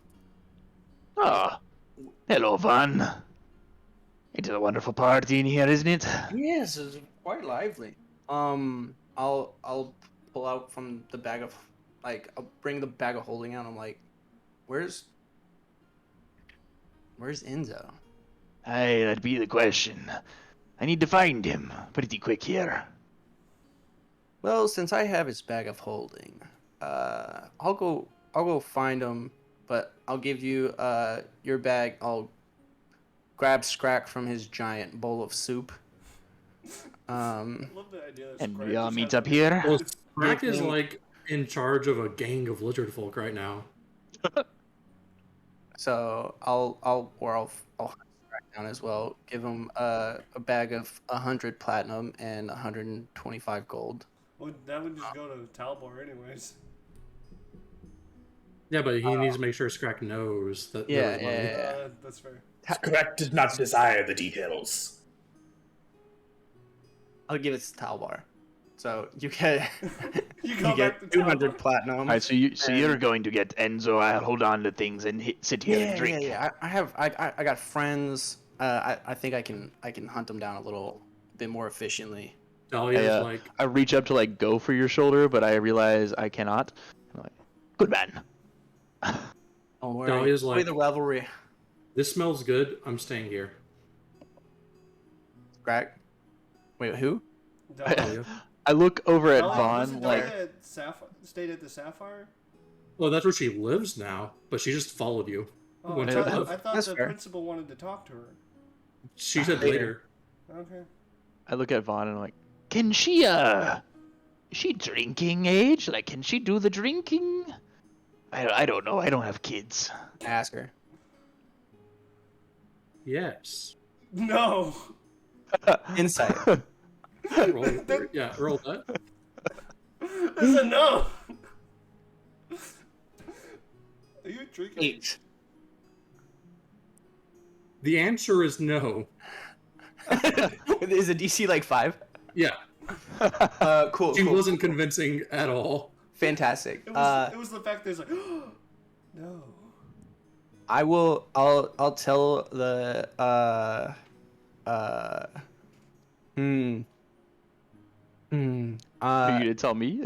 Ah, hello, Van. It's a wonderful party in here, isn't it? Yes, it's quite lively. I'll pull out from the bag of, I'll bring the bag of holding out. I'm like, where's Enzo? Aye, that'd be the question. I need to find him pretty quick here. Well, since I have his bag of holding, I'll go find him, but I'll give you your bag. I'll grab Scrack from his giant bowl of soup. I love the idea that And Scratch we all just meet has up a- here. Well, Sprack is in charge of a gang of lizard folk right now. So I'll hunt Scrack down as well. Give him a bag of 100 platinum and 125 gold. Well, that would just go to Talbor anyways. Yeah, but he needs to make sure Scrack knows that there Yeah, was money. yeah. That's fair. Scrack did not desire the details. I'll give it to Talbar. So you get You you go back to get 200 Talbar. platinum. All right, so you're going to get Enzo. I'll hold on to things and sit here and drink. Yeah. I got friends. I think I can hunt them down a little bit more efficiently. Dahlia's like, I reach up to like go for your shoulder, but I realize I cannot. I'm like, good man. Don't worry. Dahlia's Enjoy like- the revelry. this smells good. I'm staying here. Scrack. Wait, who? Dahlia. I look over at Dahlia- Vaughn wasn't like, Dahlia at stayed at the Sapphire? Well, that's where she lives now, but she just followed you. Oh, Went I to thought, live. I thought That's the fair. principal wanted to talk to her. She said later. Okay. I look at Vaughn and I'm like, can she is she drinking age? Like, can she do the drinking? I don't know. I don't have kids. Ask her. Yes. No. Insight. Roll that. That's a no. Are you drinking? 8. The answer is no. Is a DC like 5? Yeah. Cool. She cool. wasn't convincing at all. Fantastic. It was the fact that it's like, no. I'll tell the Are you to tell me?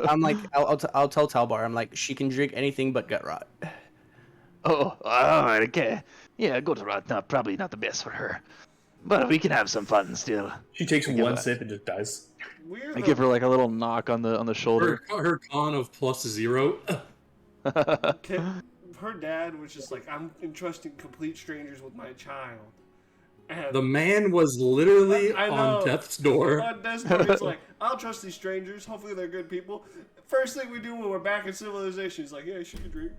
I'm like I'll tell Talbar. I'm like she can drink anything but gut rot. Oh, okay. Yeah, go to rot. Not probably not the best for her, but we can have some fun still. She takes give one that. sip and just dies. We're I give her like a little knock on the shoulder. Her con of +0. her dad was just like, I'm entrusting complete strangers with my child. And The man was literally I know. on death's door. on death's door, he's like, I'll trust these strangers. Hopefully they're good people. First thing we do when we're back in civilization, he's like, yeah, she can drink.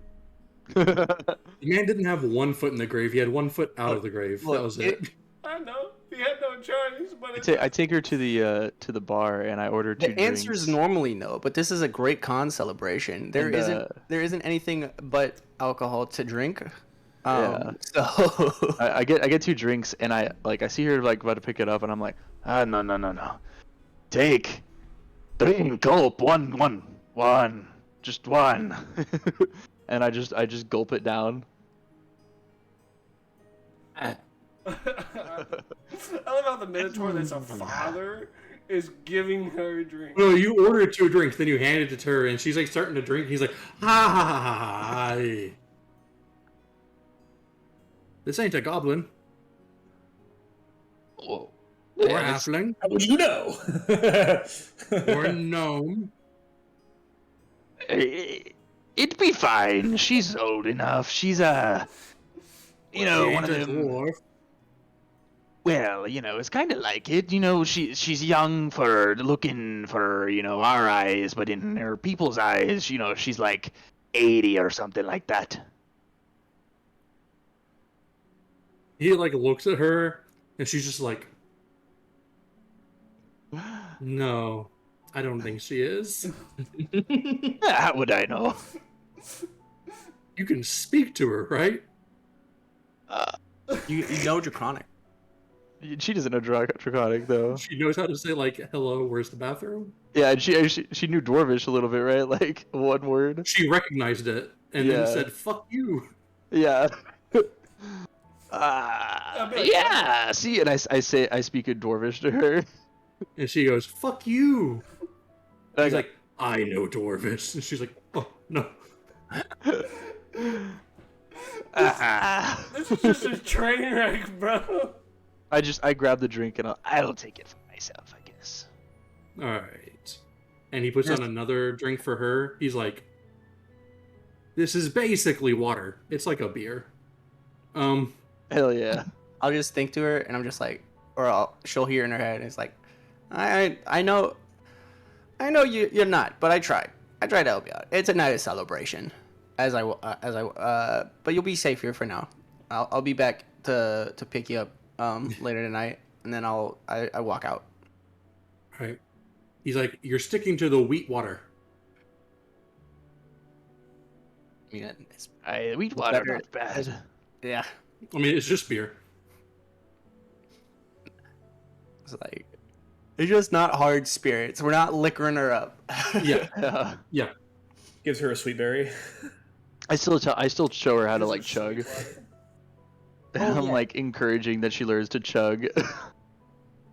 The man didn't have one foot in the grave. He had one foot out of the grave. Look, that was it. I know. He had no choice, but I take her to the bar and I order two The answer is drinks. normally no, but this is a great con celebration. There And, isn't anything but alcohol to drink. Yeah. So I get two drinks and I see her like about to pick it up and I'm like, no. Take, drink, gulp, one, just one. And I just gulp it down. I love how the Minotaur that's a father is giving her a drink. No, you ordered two drinks, then you handed it to her, and she's like starting to drink. He's like, ha ha ha ha ha. This ain't a goblin Oh, or a halfling How would you know? or a gnome. it'd be fine. She's old enough. She's She one ain't of a them. dwarf. Well, it's kind of like it. She's young for looking for, our eyes, but in her people's eyes, she's like 80 or something like that. He like looks at her, and she's just like, no, I don't think she is. How would I know? You can speak to her, right? you know Draconic. She doesn't know Draconic, though. She knows how to say like, hello, where's the bathroom? Yeah, and she knew Dwarvish a little bit, right? Like, one word. She recognized it, and Yeah. then said, fuck you. Yeah. like, Yeah, see, and I speak in Dwarvish to her. And she goes, fuck you. And He's like, I know Dwarvish. And she's like, oh, no. This is just a train wreck, bro. I grab the drink and I'll take it for myself, I guess. All right. And he puts on another drink for her. He's like, this is basically water. It's like a beer. Hell yeah. I'll just think to her, and I'm just like, she'll hear in her head, and it's like, I know you're not, but I tried to help you out. It's a night of celebration, but you'll be safe here for now. I'll be back to pick you up later tonight, and then I walk out. All right. He's like, you're sticking to the wheat water. I mean, it's Wheat water, better- not bad. yeah. I mean, it's just beer. It's like it's just not hard spirits. We're not liquoring her up. Yeah. Yeah. Gives her a sweet berry. I still show her how to These are like chug. sweet Oh, I'm yeah. like encouraging that she learns to chug.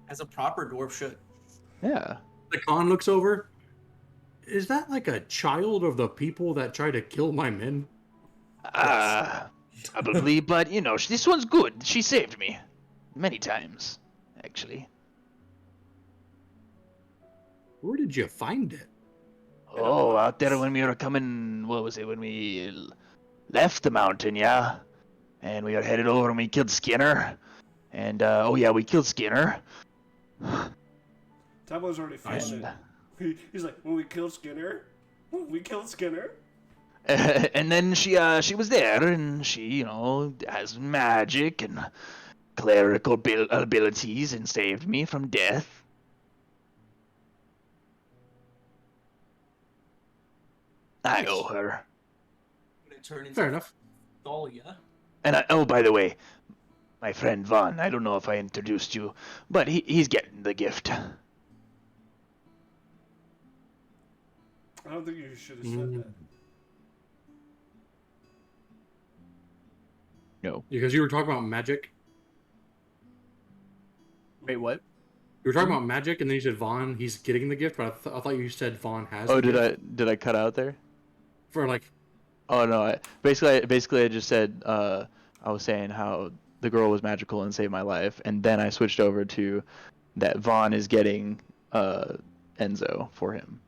As a proper dwarf should. Yeah. The Khan looks over. Is that like a child of the people that tried to kill my men? Probably, but you know, this one's good. She saved me many times, actually. Where did you find it? Oh, out there when we were coming, what was it, when we left the mountain, yeah? And we were headed over and we killed Skinner. And, oh yeah, we killed Skinner. Tablo's already feeling it. He's like, when we killed Skinner? When we killed Skinner? And then she was there, and she, you know, has magic and clerical abilities and saved me from death. I owe her. When it turned into Fair enough. Dahlia. And oh, by the way, my friend Vaughn, I don't know if I introduced you, but he's getting the gift. I don't think you should have said that. No. Because you were talking about magic. Wait, what? You were talking about magic, and then you said Vaughn, he's getting the gift, but I thought you said Vaughn has. Oh, the gift. did I cut out there? For like, Oh no, basically I just said I was saying how the girl was magical and saved my life, and then I switched over to that Vaughn is getting Enzo for him.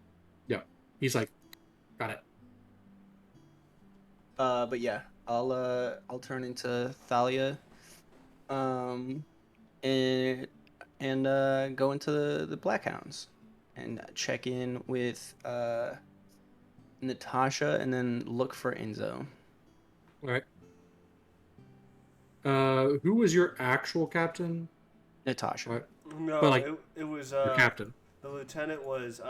yeah, he's like, got it. But yeah, I'll turn into Thalia, and go into the Blackhounds, and check in with Natasha, and then look for Enzo. All right. Who was your actual captain? Natasha. Right. No, But, like, it was Your captain. the lieutenant was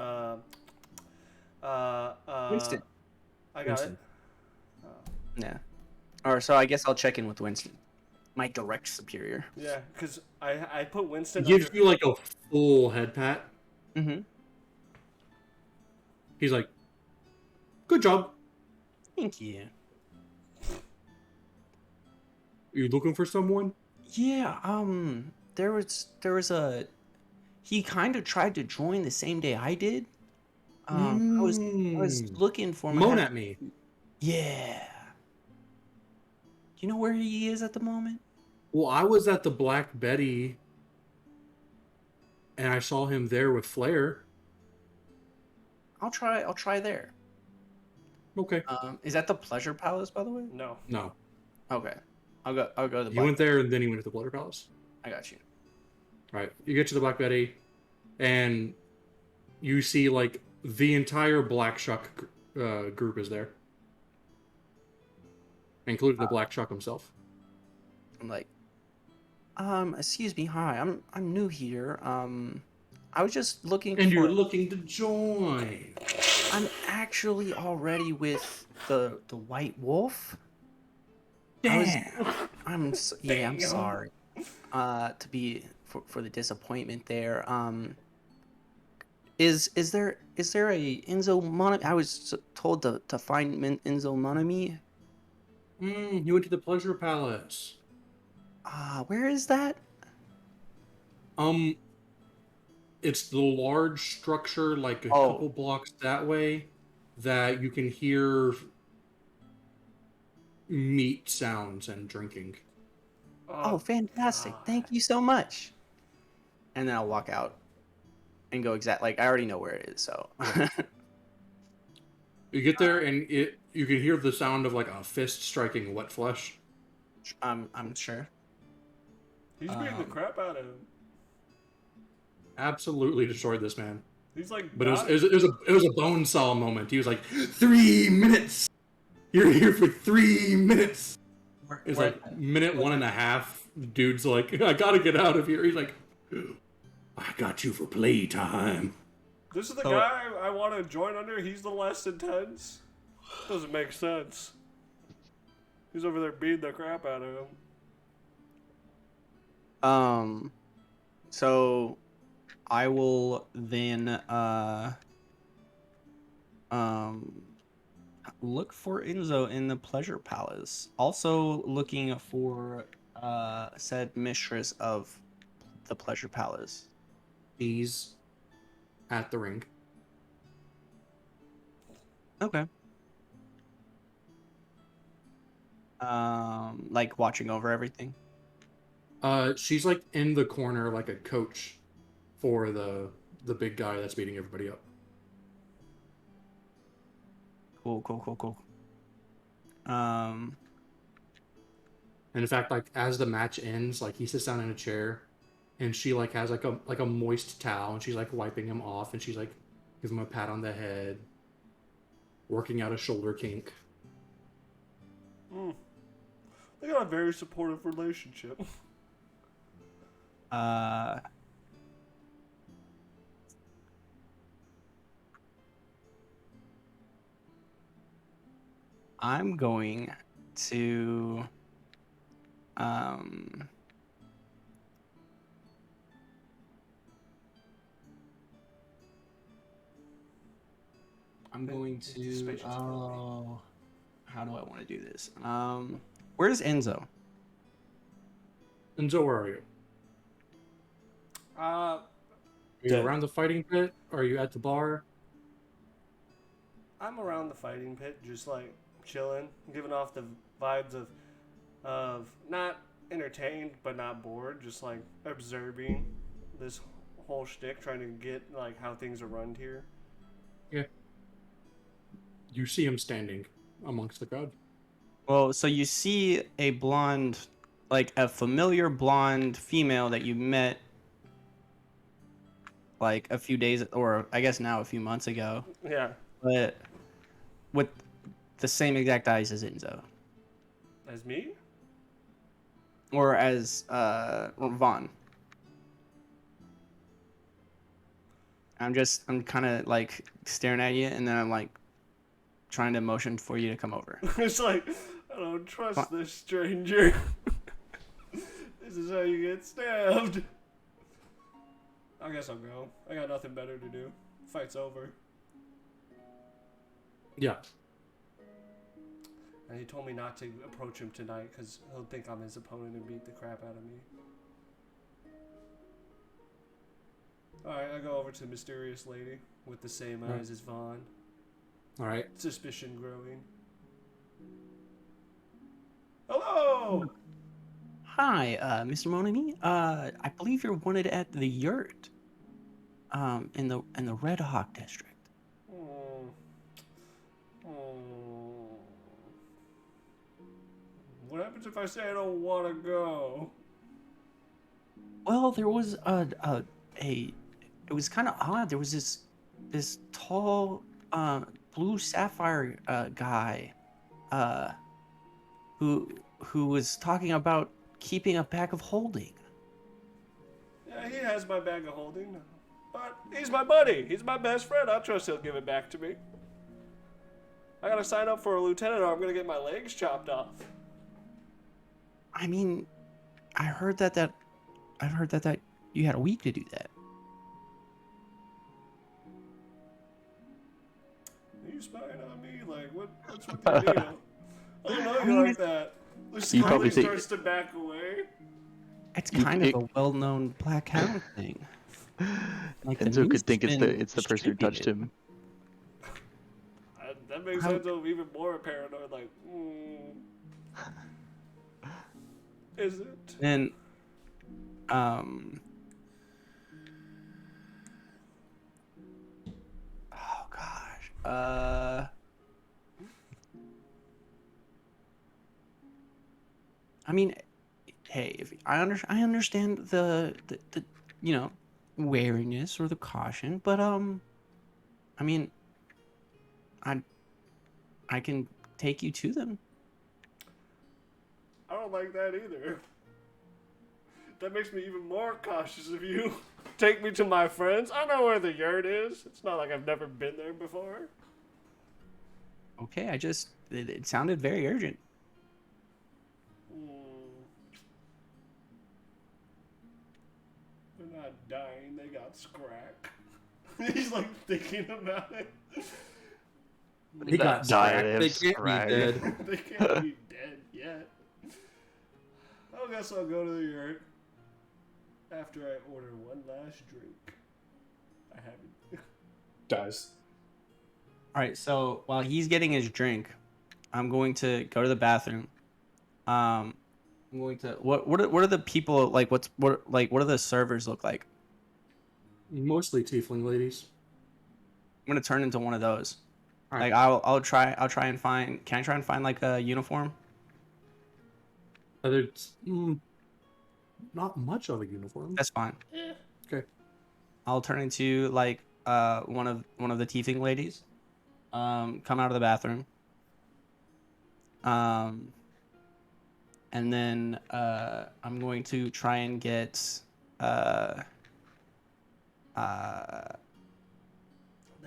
Winston. I got Winston. it. Yeah. Or so I guess I'll check in with Winston, my direct superior. Yeah, because I put Winston. He gives under- you like a full head pat. Mm-hmm. He's like, good job. Thank you. Are you looking for someone? Yeah. There was a. He kind of tried to join the same day I did. I was looking for him. Moan at me. Yeah. Do you know where he is at the moment? Well, I was at the Black Betty, and I saw him there with Flair. I'll try there. Okay. Is that the Pleasure Palace, by the way? No. No. Okay. I'll go to the He Black. went there, and then he went to the Blood Palace. I got you. All right. You get to the Black Betty, and you see like the entire Black Shuck group is there, including the Black Shuck himself. I'm like, excuse me, hi, I'm new here. I was just looking And for. you're looking to join. I'm actually already with the White Wolf. I'm sorry. To be for the disappointment there. Is there a Enzo Monami? I was told to find Enzo Monami. You went to the Pleasure Palace. Where is that? It's the large structure, like a couple blocks that way, that you can hear meat sounds and drinking. Oh, fantastic! Thank you so much. And then I'll walk out and go like I already know where it is. So You get there, and you can hear the sound of like a fist striking wet flesh. I'm sure. He's beating the crap out of him. Absolutely destroyed this man. He's like, But it was a bone saw moment. He was like, 3 minutes. You're here for 3 minutes. It's like minute 1.5. Dude's like, I gotta get out of here. He's like, I got you for playtime. This is the guy I want to join under. He's the less intense. Doesn't make sense. He's over there beating the crap out of him. So I will then look for Enzo in the Pleasure Palace. Also looking for said mistress of the Pleasure Palace. He's at the ring. Okay. Like watching over everything. She's like in the corner, like a coach for the big guy that's beating everybody up. Cool. And in fact, like as the match ends, like he sits down in a chair, and she like has like a moist towel, and she's like wiping him off, and she's like gives him a pat on the head, working out a shoulder kink. They got a very supportive relationship. I'm going to how do I want to do this? Where's Enzo? Enzo, where are you? Are you around the fighting pit? Or are you at the bar? I'm around the fighting pit, just like chilling, giving off the vibes of not entertained but not bored, just like observing this whole shtick, trying to get like how things are run here. Yeah. You see him standing amongst the crowd. Well, so you see a blonde, like a familiar blonde female that you met like a few days, or I guess now a few months ago. Yeah. But with the same exact eyes as Enzo. As me? Or as Vaughn. I'm kind of like staring at you, and then I'm like trying to motion for you to come over. It's like, I don't trust this stranger. This is how you get stabbed. I guess I'll go. I got nothing better to do. Fight's over. Yeah. And he told me not to approach him tonight because he'll think I'm his opponent and beat the crap out of me. Alright, I go over to the mysterious lady with the same eyes as Vaughn. Alright. Suspicion growing. Hello! Hi, Mr. Monini. I believe you're wanted at the yurt. In the Red Hawk district. What happens if I say I don't want to go? Well, there was it was kind of odd. There was this tall blue sapphire guy who was talking about keeping a bag of holding. Yeah, he has my bag of holding. But he's my buddy. He's my best friend. I trust he'll give it back to me. I gotta sign up for a lieutenant or I'm gonna get my legs chopped off. I mean, I heard that you had a week to do that. Are you spying on me? Like, what's with your deal? I don't know you like that. The You probably think- starts to back away. It's kind of a well-known Black Hound thing. Like the Enzo news could think has it's the been person who touched distributed. him. That makes Enzo even more paranoid. Like, is it? And oh gosh. I mean, hey, if I understand the wariness or the caution, but I mean, I can take you to them. I don't like that either. That makes me even more cautious of you. Take me to my friends. I know where the yurt is. It's not like I've never been there before. Okay, it sounded very urgent. not dying. They got scrack. He's like thinking about it. He got Diet scracked. They can't scrag. be dead. They can't be dead yet. I guess I'll go to the yurt after I order one last drink. I haven't. Dies. All right, so while he's getting his drink, I'm going to go to the bathroom. I'm going to what are the people like? What do the servers look like? Mostly tiefling ladies. I'm gonna turn into one of those. All Like right. I'll try and find. Can I try and find like a uniform? There's not much of a uniform. That's fine. Okay. I'll turn into like one of the tiefling ladies. Come out of the bathroom. And then I'm going to try and get The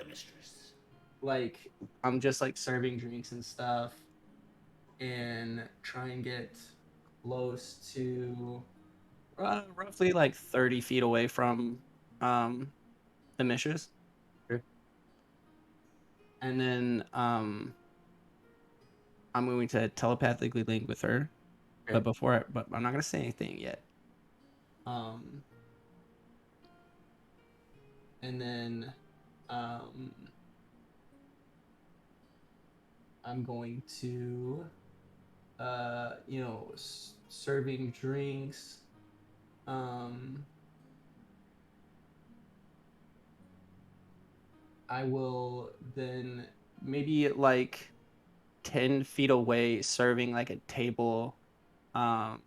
mistress. like I'm just like serving drinks and stuff, and try and get close to roughly like 30 feet away from the mistress. Okay. And then I'm going to telepathically link with her. Okay. But I'm not gonna say anything yet. And then I'm going to serving drinks. I will then maybe like 10 feet away serving like a table at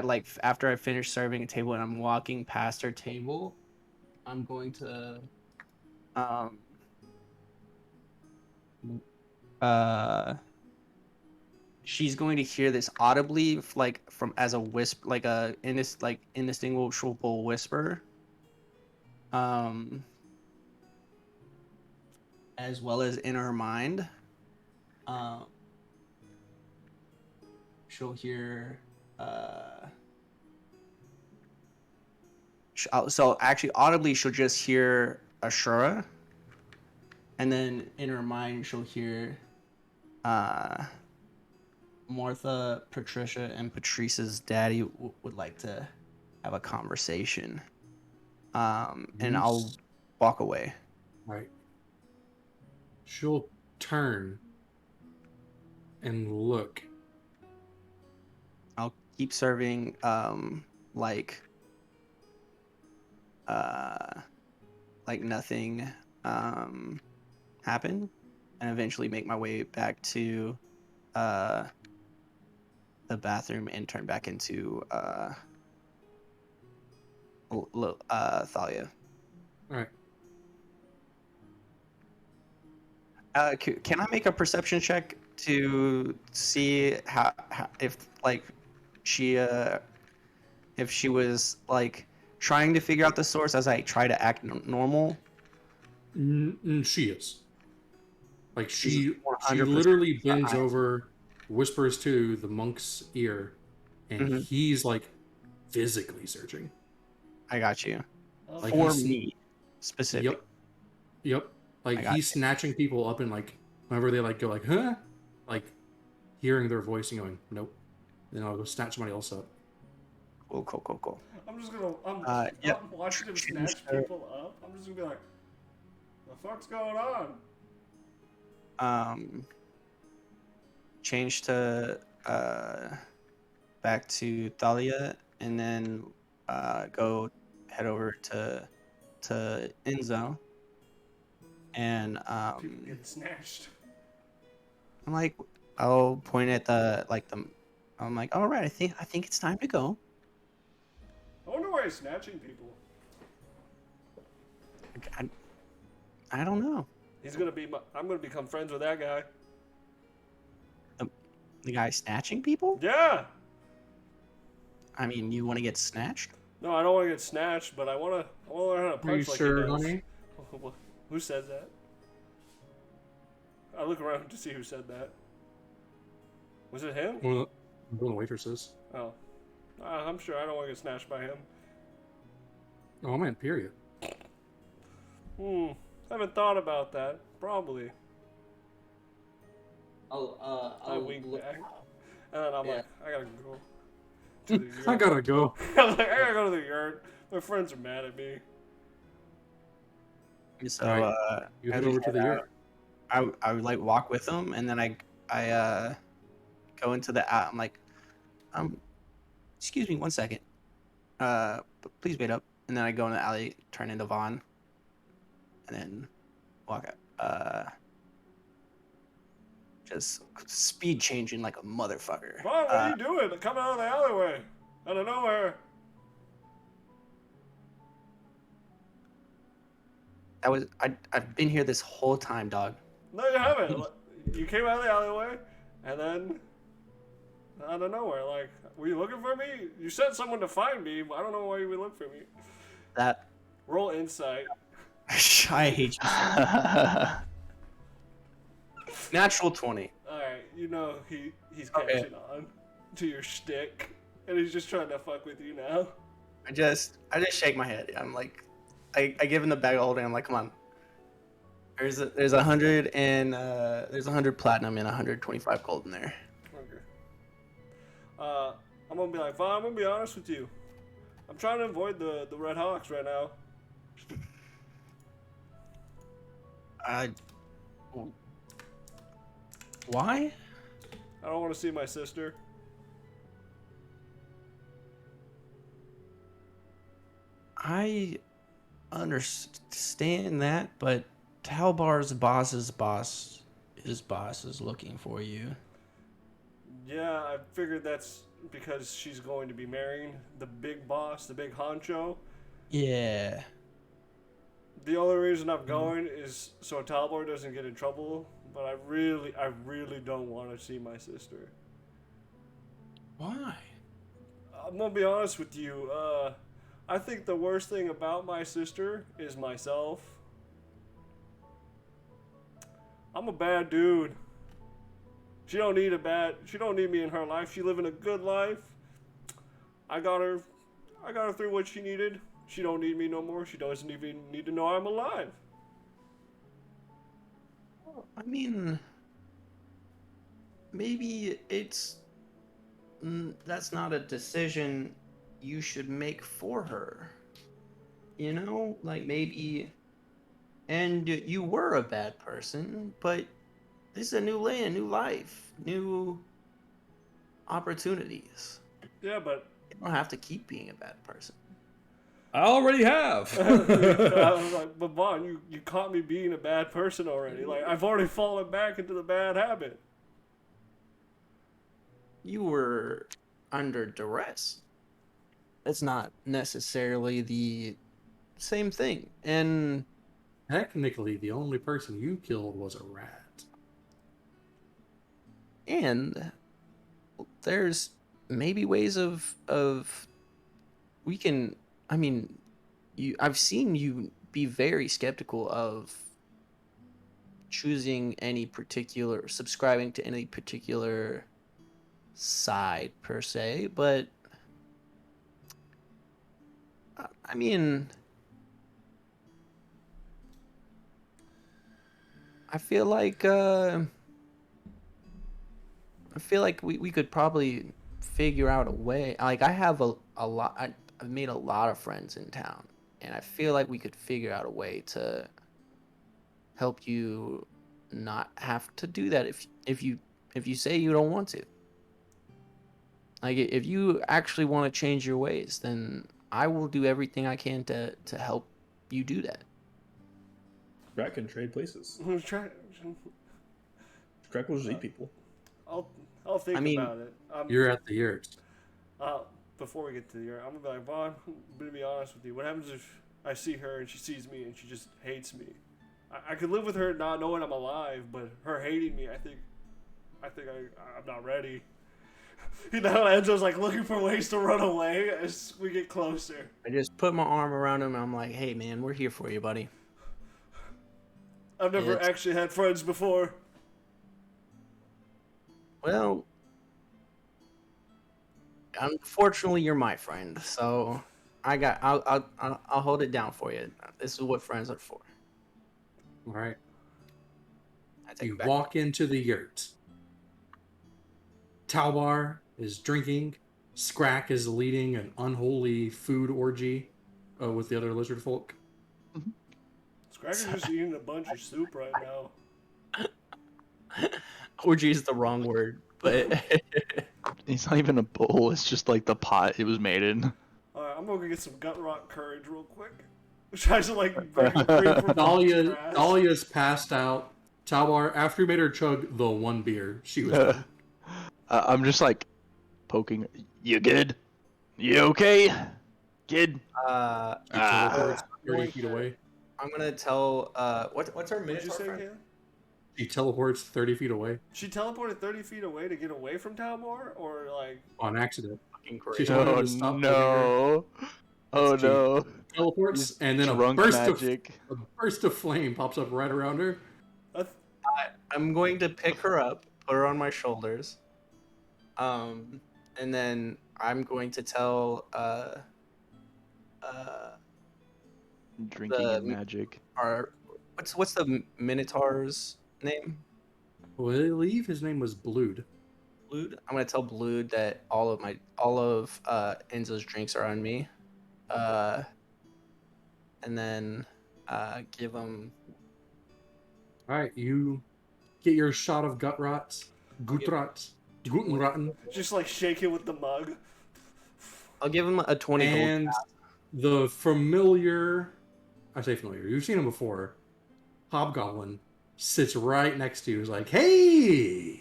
like after I finish serving a table and I'm walking past her table, I'm going to she's going to hear this audibly like from as a whisper, like a indistinguishable whisper, as well as in her mind. She'll hear so actually audibly she'll just hear Ashura, and then in her mind she'll hear Martha, Patricia, and Patrice's daddy would like to have a conversation. And I'll walk away. Right. She'll turn and look. I'll keep serving like nothing happened, and eventually make my way back to the bathroom and turn back into Thalia. All right. Can I make a perception check to see how if like she if she was like trying to figure out the source as I try to act normal? She is. Like she 100% literally bends over, whispers to the monk's ear, and he's like physically searching. I got you. Like For me, specific. Yep. Like he's snatching people up and like whenever they like go like huh, like hearing their voice and going nope, then I'll go snatch somebody else up. Cool. I'm just gonna. I'm watching him snatch people up. I'm just gonna be like, "The fuck's going on?" Change to back to Thalia, and then go head over to Enzo, and People getting snatched. I'm like, I'll point at I'm like, all right, I think it's time to go. I wonder why he's snatching people. I don't know. He's gonna be. I'm gonna become friends with that guy. The guy snatching people? Yeah. I mean, you want to get snatched? No, I don't want to get snatched, but I want to learn how to punch Are you like sure, he does. honey? Who says that? I look around to see who said that. Was it him? One of the waitresses. Oh. I'm sure I don't want to get snatched by him. Oh man, period. Haven't thought about that. Probably. I I'll wink look. back. And then I'm Yeah. like, I gotta go to the yurt. I gotta go. I'm like, I gotta go to the yurt. My friends are mad at me. So You as head we over to head the out, yurt. I would like walk with them, and then I go into the I'm like, excuse me 1 second. Please wait up. And then I go in the alley, turn into Vaughn, and then walk out. Just speed changing like a motherfucker. Vaughn, what are you doing? Coming out of the alleyway. Out of nowhere. I've been here this whole time, dog. No, you haven't. You came out of the alleyway, and then out of nowhere, like, were you looking for me? You sent someone to find me. I don't know why you would look for me. That Roll insight. I hate you. Natural 20. Alright, you know he's catching on to your shtick, and he's just trying to fuck with you now. I just shake my head. I'm like, I give him the bag of holding. I'm like, come on. There's 100 and there's 100 platinum and 125 gold in there. Okay. I'm gonna be like, Vaughn, I'm gonna be honest with you. I'm trying to avoid the Red Hawks right now. Why? I don't want to see my sister. I understand that, but Talbar's boss's boss, his boss is looking for you. Yeah, I figured that's because she's going to be marrying the big boss, the big honcho. Yeah. The only reason I'm going is so Talbar doesn't get in trouble, but I really don't want to see my sister. Why? I'm gonna be honest with you. I think the worst thing about my sister is myself. I'm a bad dude. She don't need me in her life. She living a good life. I got her through what she needed. She don't need me no more. She doesn't even need to know I'm alive. I mean, maybe that's not a decision you should make for her. You know, like maybe, and you were a bad person, but this is a new land, new life, new opportunities. Yeah, but You don't have to keep being a bad person. I already have. I was like, but Vaughn, you caught me being a bad person already. Like, I've already fallen back into the bad habit. You were under duress. It's not necessarily the same thing. And Technically, the only person you killed was a rat. and there's maybe ways of we can, I mean, I've seen you be very skeptical of subscribing to any particular side per se, but I mean, I feel like we could probably figure out a way. Like, I have a lot. I've made a lot of friends in town, and I feel like we could figure out a way to help you not have to do that if you say you don't want to. Like, if you actually want to change your ways, then I will do everything I can to help you do that. Scrap can trade places. Try- Scrap will just eat people. I'll think I mean, about it. You're at the yurt. Before we get to the yard, I'm gonna be like, Vaughn, I'm gonna be honest with you. What happens if I see her and she sees me and she just hates me? I could live with her not knowing I'm alive, but her hating me, I think I'm not ready. You know, Enzo's like looking for ways to run away as we get closer. I just put my arm around him and I'm like, hey man, we're here for you, buddy. I've never It's- actually had friends before. Well, Unfortunately, you're my friend, so I'll hold it down for you. This is what friends are for. All right. I take You it back. walk into the yurt. Talbar is drinking. Scrack is leading an unholy food orgy with the other lizard folk. Scracker's just eating a bunch of soup right now. Orgy is the wrong word, but It's not even a bowl. It's just like the pot it was made in. Alright, I'm gonna go get some gut rot courage real quick. Tries to like break free from the grass. Dahlia's passed out. Talbar, after you made her chug the one beer, she was done. I'm just like poking. You good? You okay, kid? She teleports 30 feet away. I'm gonna tell. What's our What'd you minotaur say, friend? Cam? She teleports 30 feet away She teleported 30 feet away to get away from Talmor, or like? on accident. Fucking She's great. wanted Oh to stop no! Oh She no! teleports, and then a Drunk magic. burst of flame pops up right around her. I'm going to pick her up, put her on my shoulders, and then I'm going to tell Drinking the- and magic. our what's the minotaur's name? I believe his name was Blood. Blood. I'm gonna tell Blood that all of Enzo's drinks are on me, and then give him. All right, you get your shot of gut rot, guten rotten, Just like shake it with the mug. I'll give him a 20 gold. and the familiar. I say familiar. You've seen him before. Hobgoblin sits right next to you. He's like, "Hey,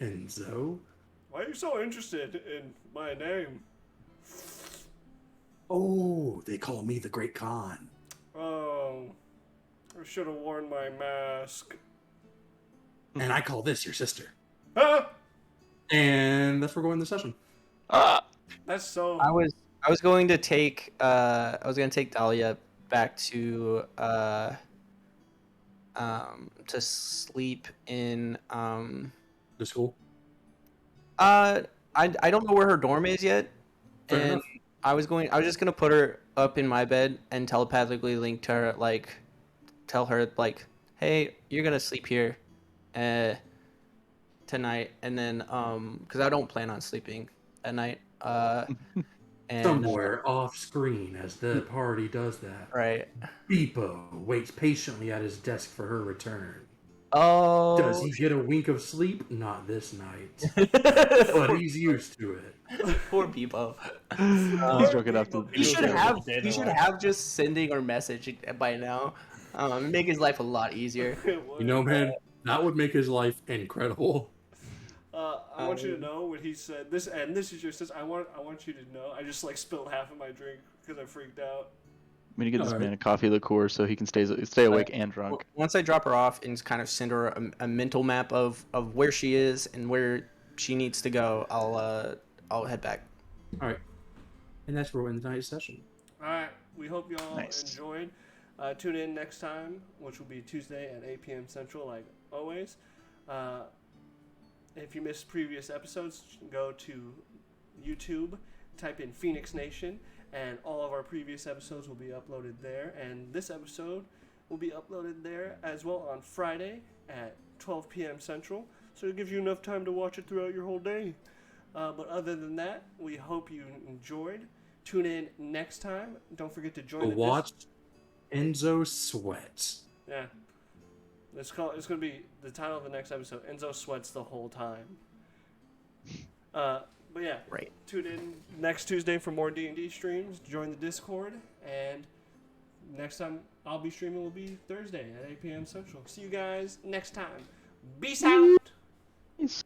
Enzo." Why are you so interested in my name? Oh, they call me the Great Khan. Oh, I should have worn my mask. And I call this your sister. Ah! And that's where we're going this session. That's so. I was going to take Dahlia back to sleep in The school. I don't know where her dorm is yet, Fair and enough. I was just gonna put her up in my bed and telepathically link to her, like tell her like, hey, you're gonna sleep here tonight, and then because I don't plan on sleeping at night, and Somewhere off screen as the party does that. right. Beepo waits patiently at his desk for her return. Oh, Does he get a wink of sleep? Not this night. But he's used to it. poor Bebo. He's drunk enough to. He should have just sending our message by now. Make his life a lot easier. You know, man, that would make his life incredible. I want you to know what he said. This is your sister. I want you to know. I just like spilled half of my drink because I freaked out. I'm gonna get this Alright. man a coffee liqueur so he can stay awake and drunk. Once I drop her off and kind of send her a mental map of where she is and where she needs to go, I'll head back. All right. And that's where we're in tonight's session. All right. We hope y'all Nice. enjoyed. Tune in next time, which will be Tuesday at 8 p.m. Central, like always. If you missed previous episodes, go to YouTube, type in Phoenix Nation, and all of our previous episodes will be uploaded there. And this episode will be uploaded there as well on Friday at 12 p.m. Central. So it gives you enough time to watch it throughout your whole day. But other than that, we hope you enjoyed. Tune in next time. Don't forget to join the Watch Enzo sweats. Yeah. It's going to be the title of the next episode. Enzo sweats the whole time. But yeah, Right. tune in next Tuesday for more D&D streams. Join the Discord, and next time I'll be streaming will be Thursday at 8 p.m. Central. See you guys next time. Peace out. Beast.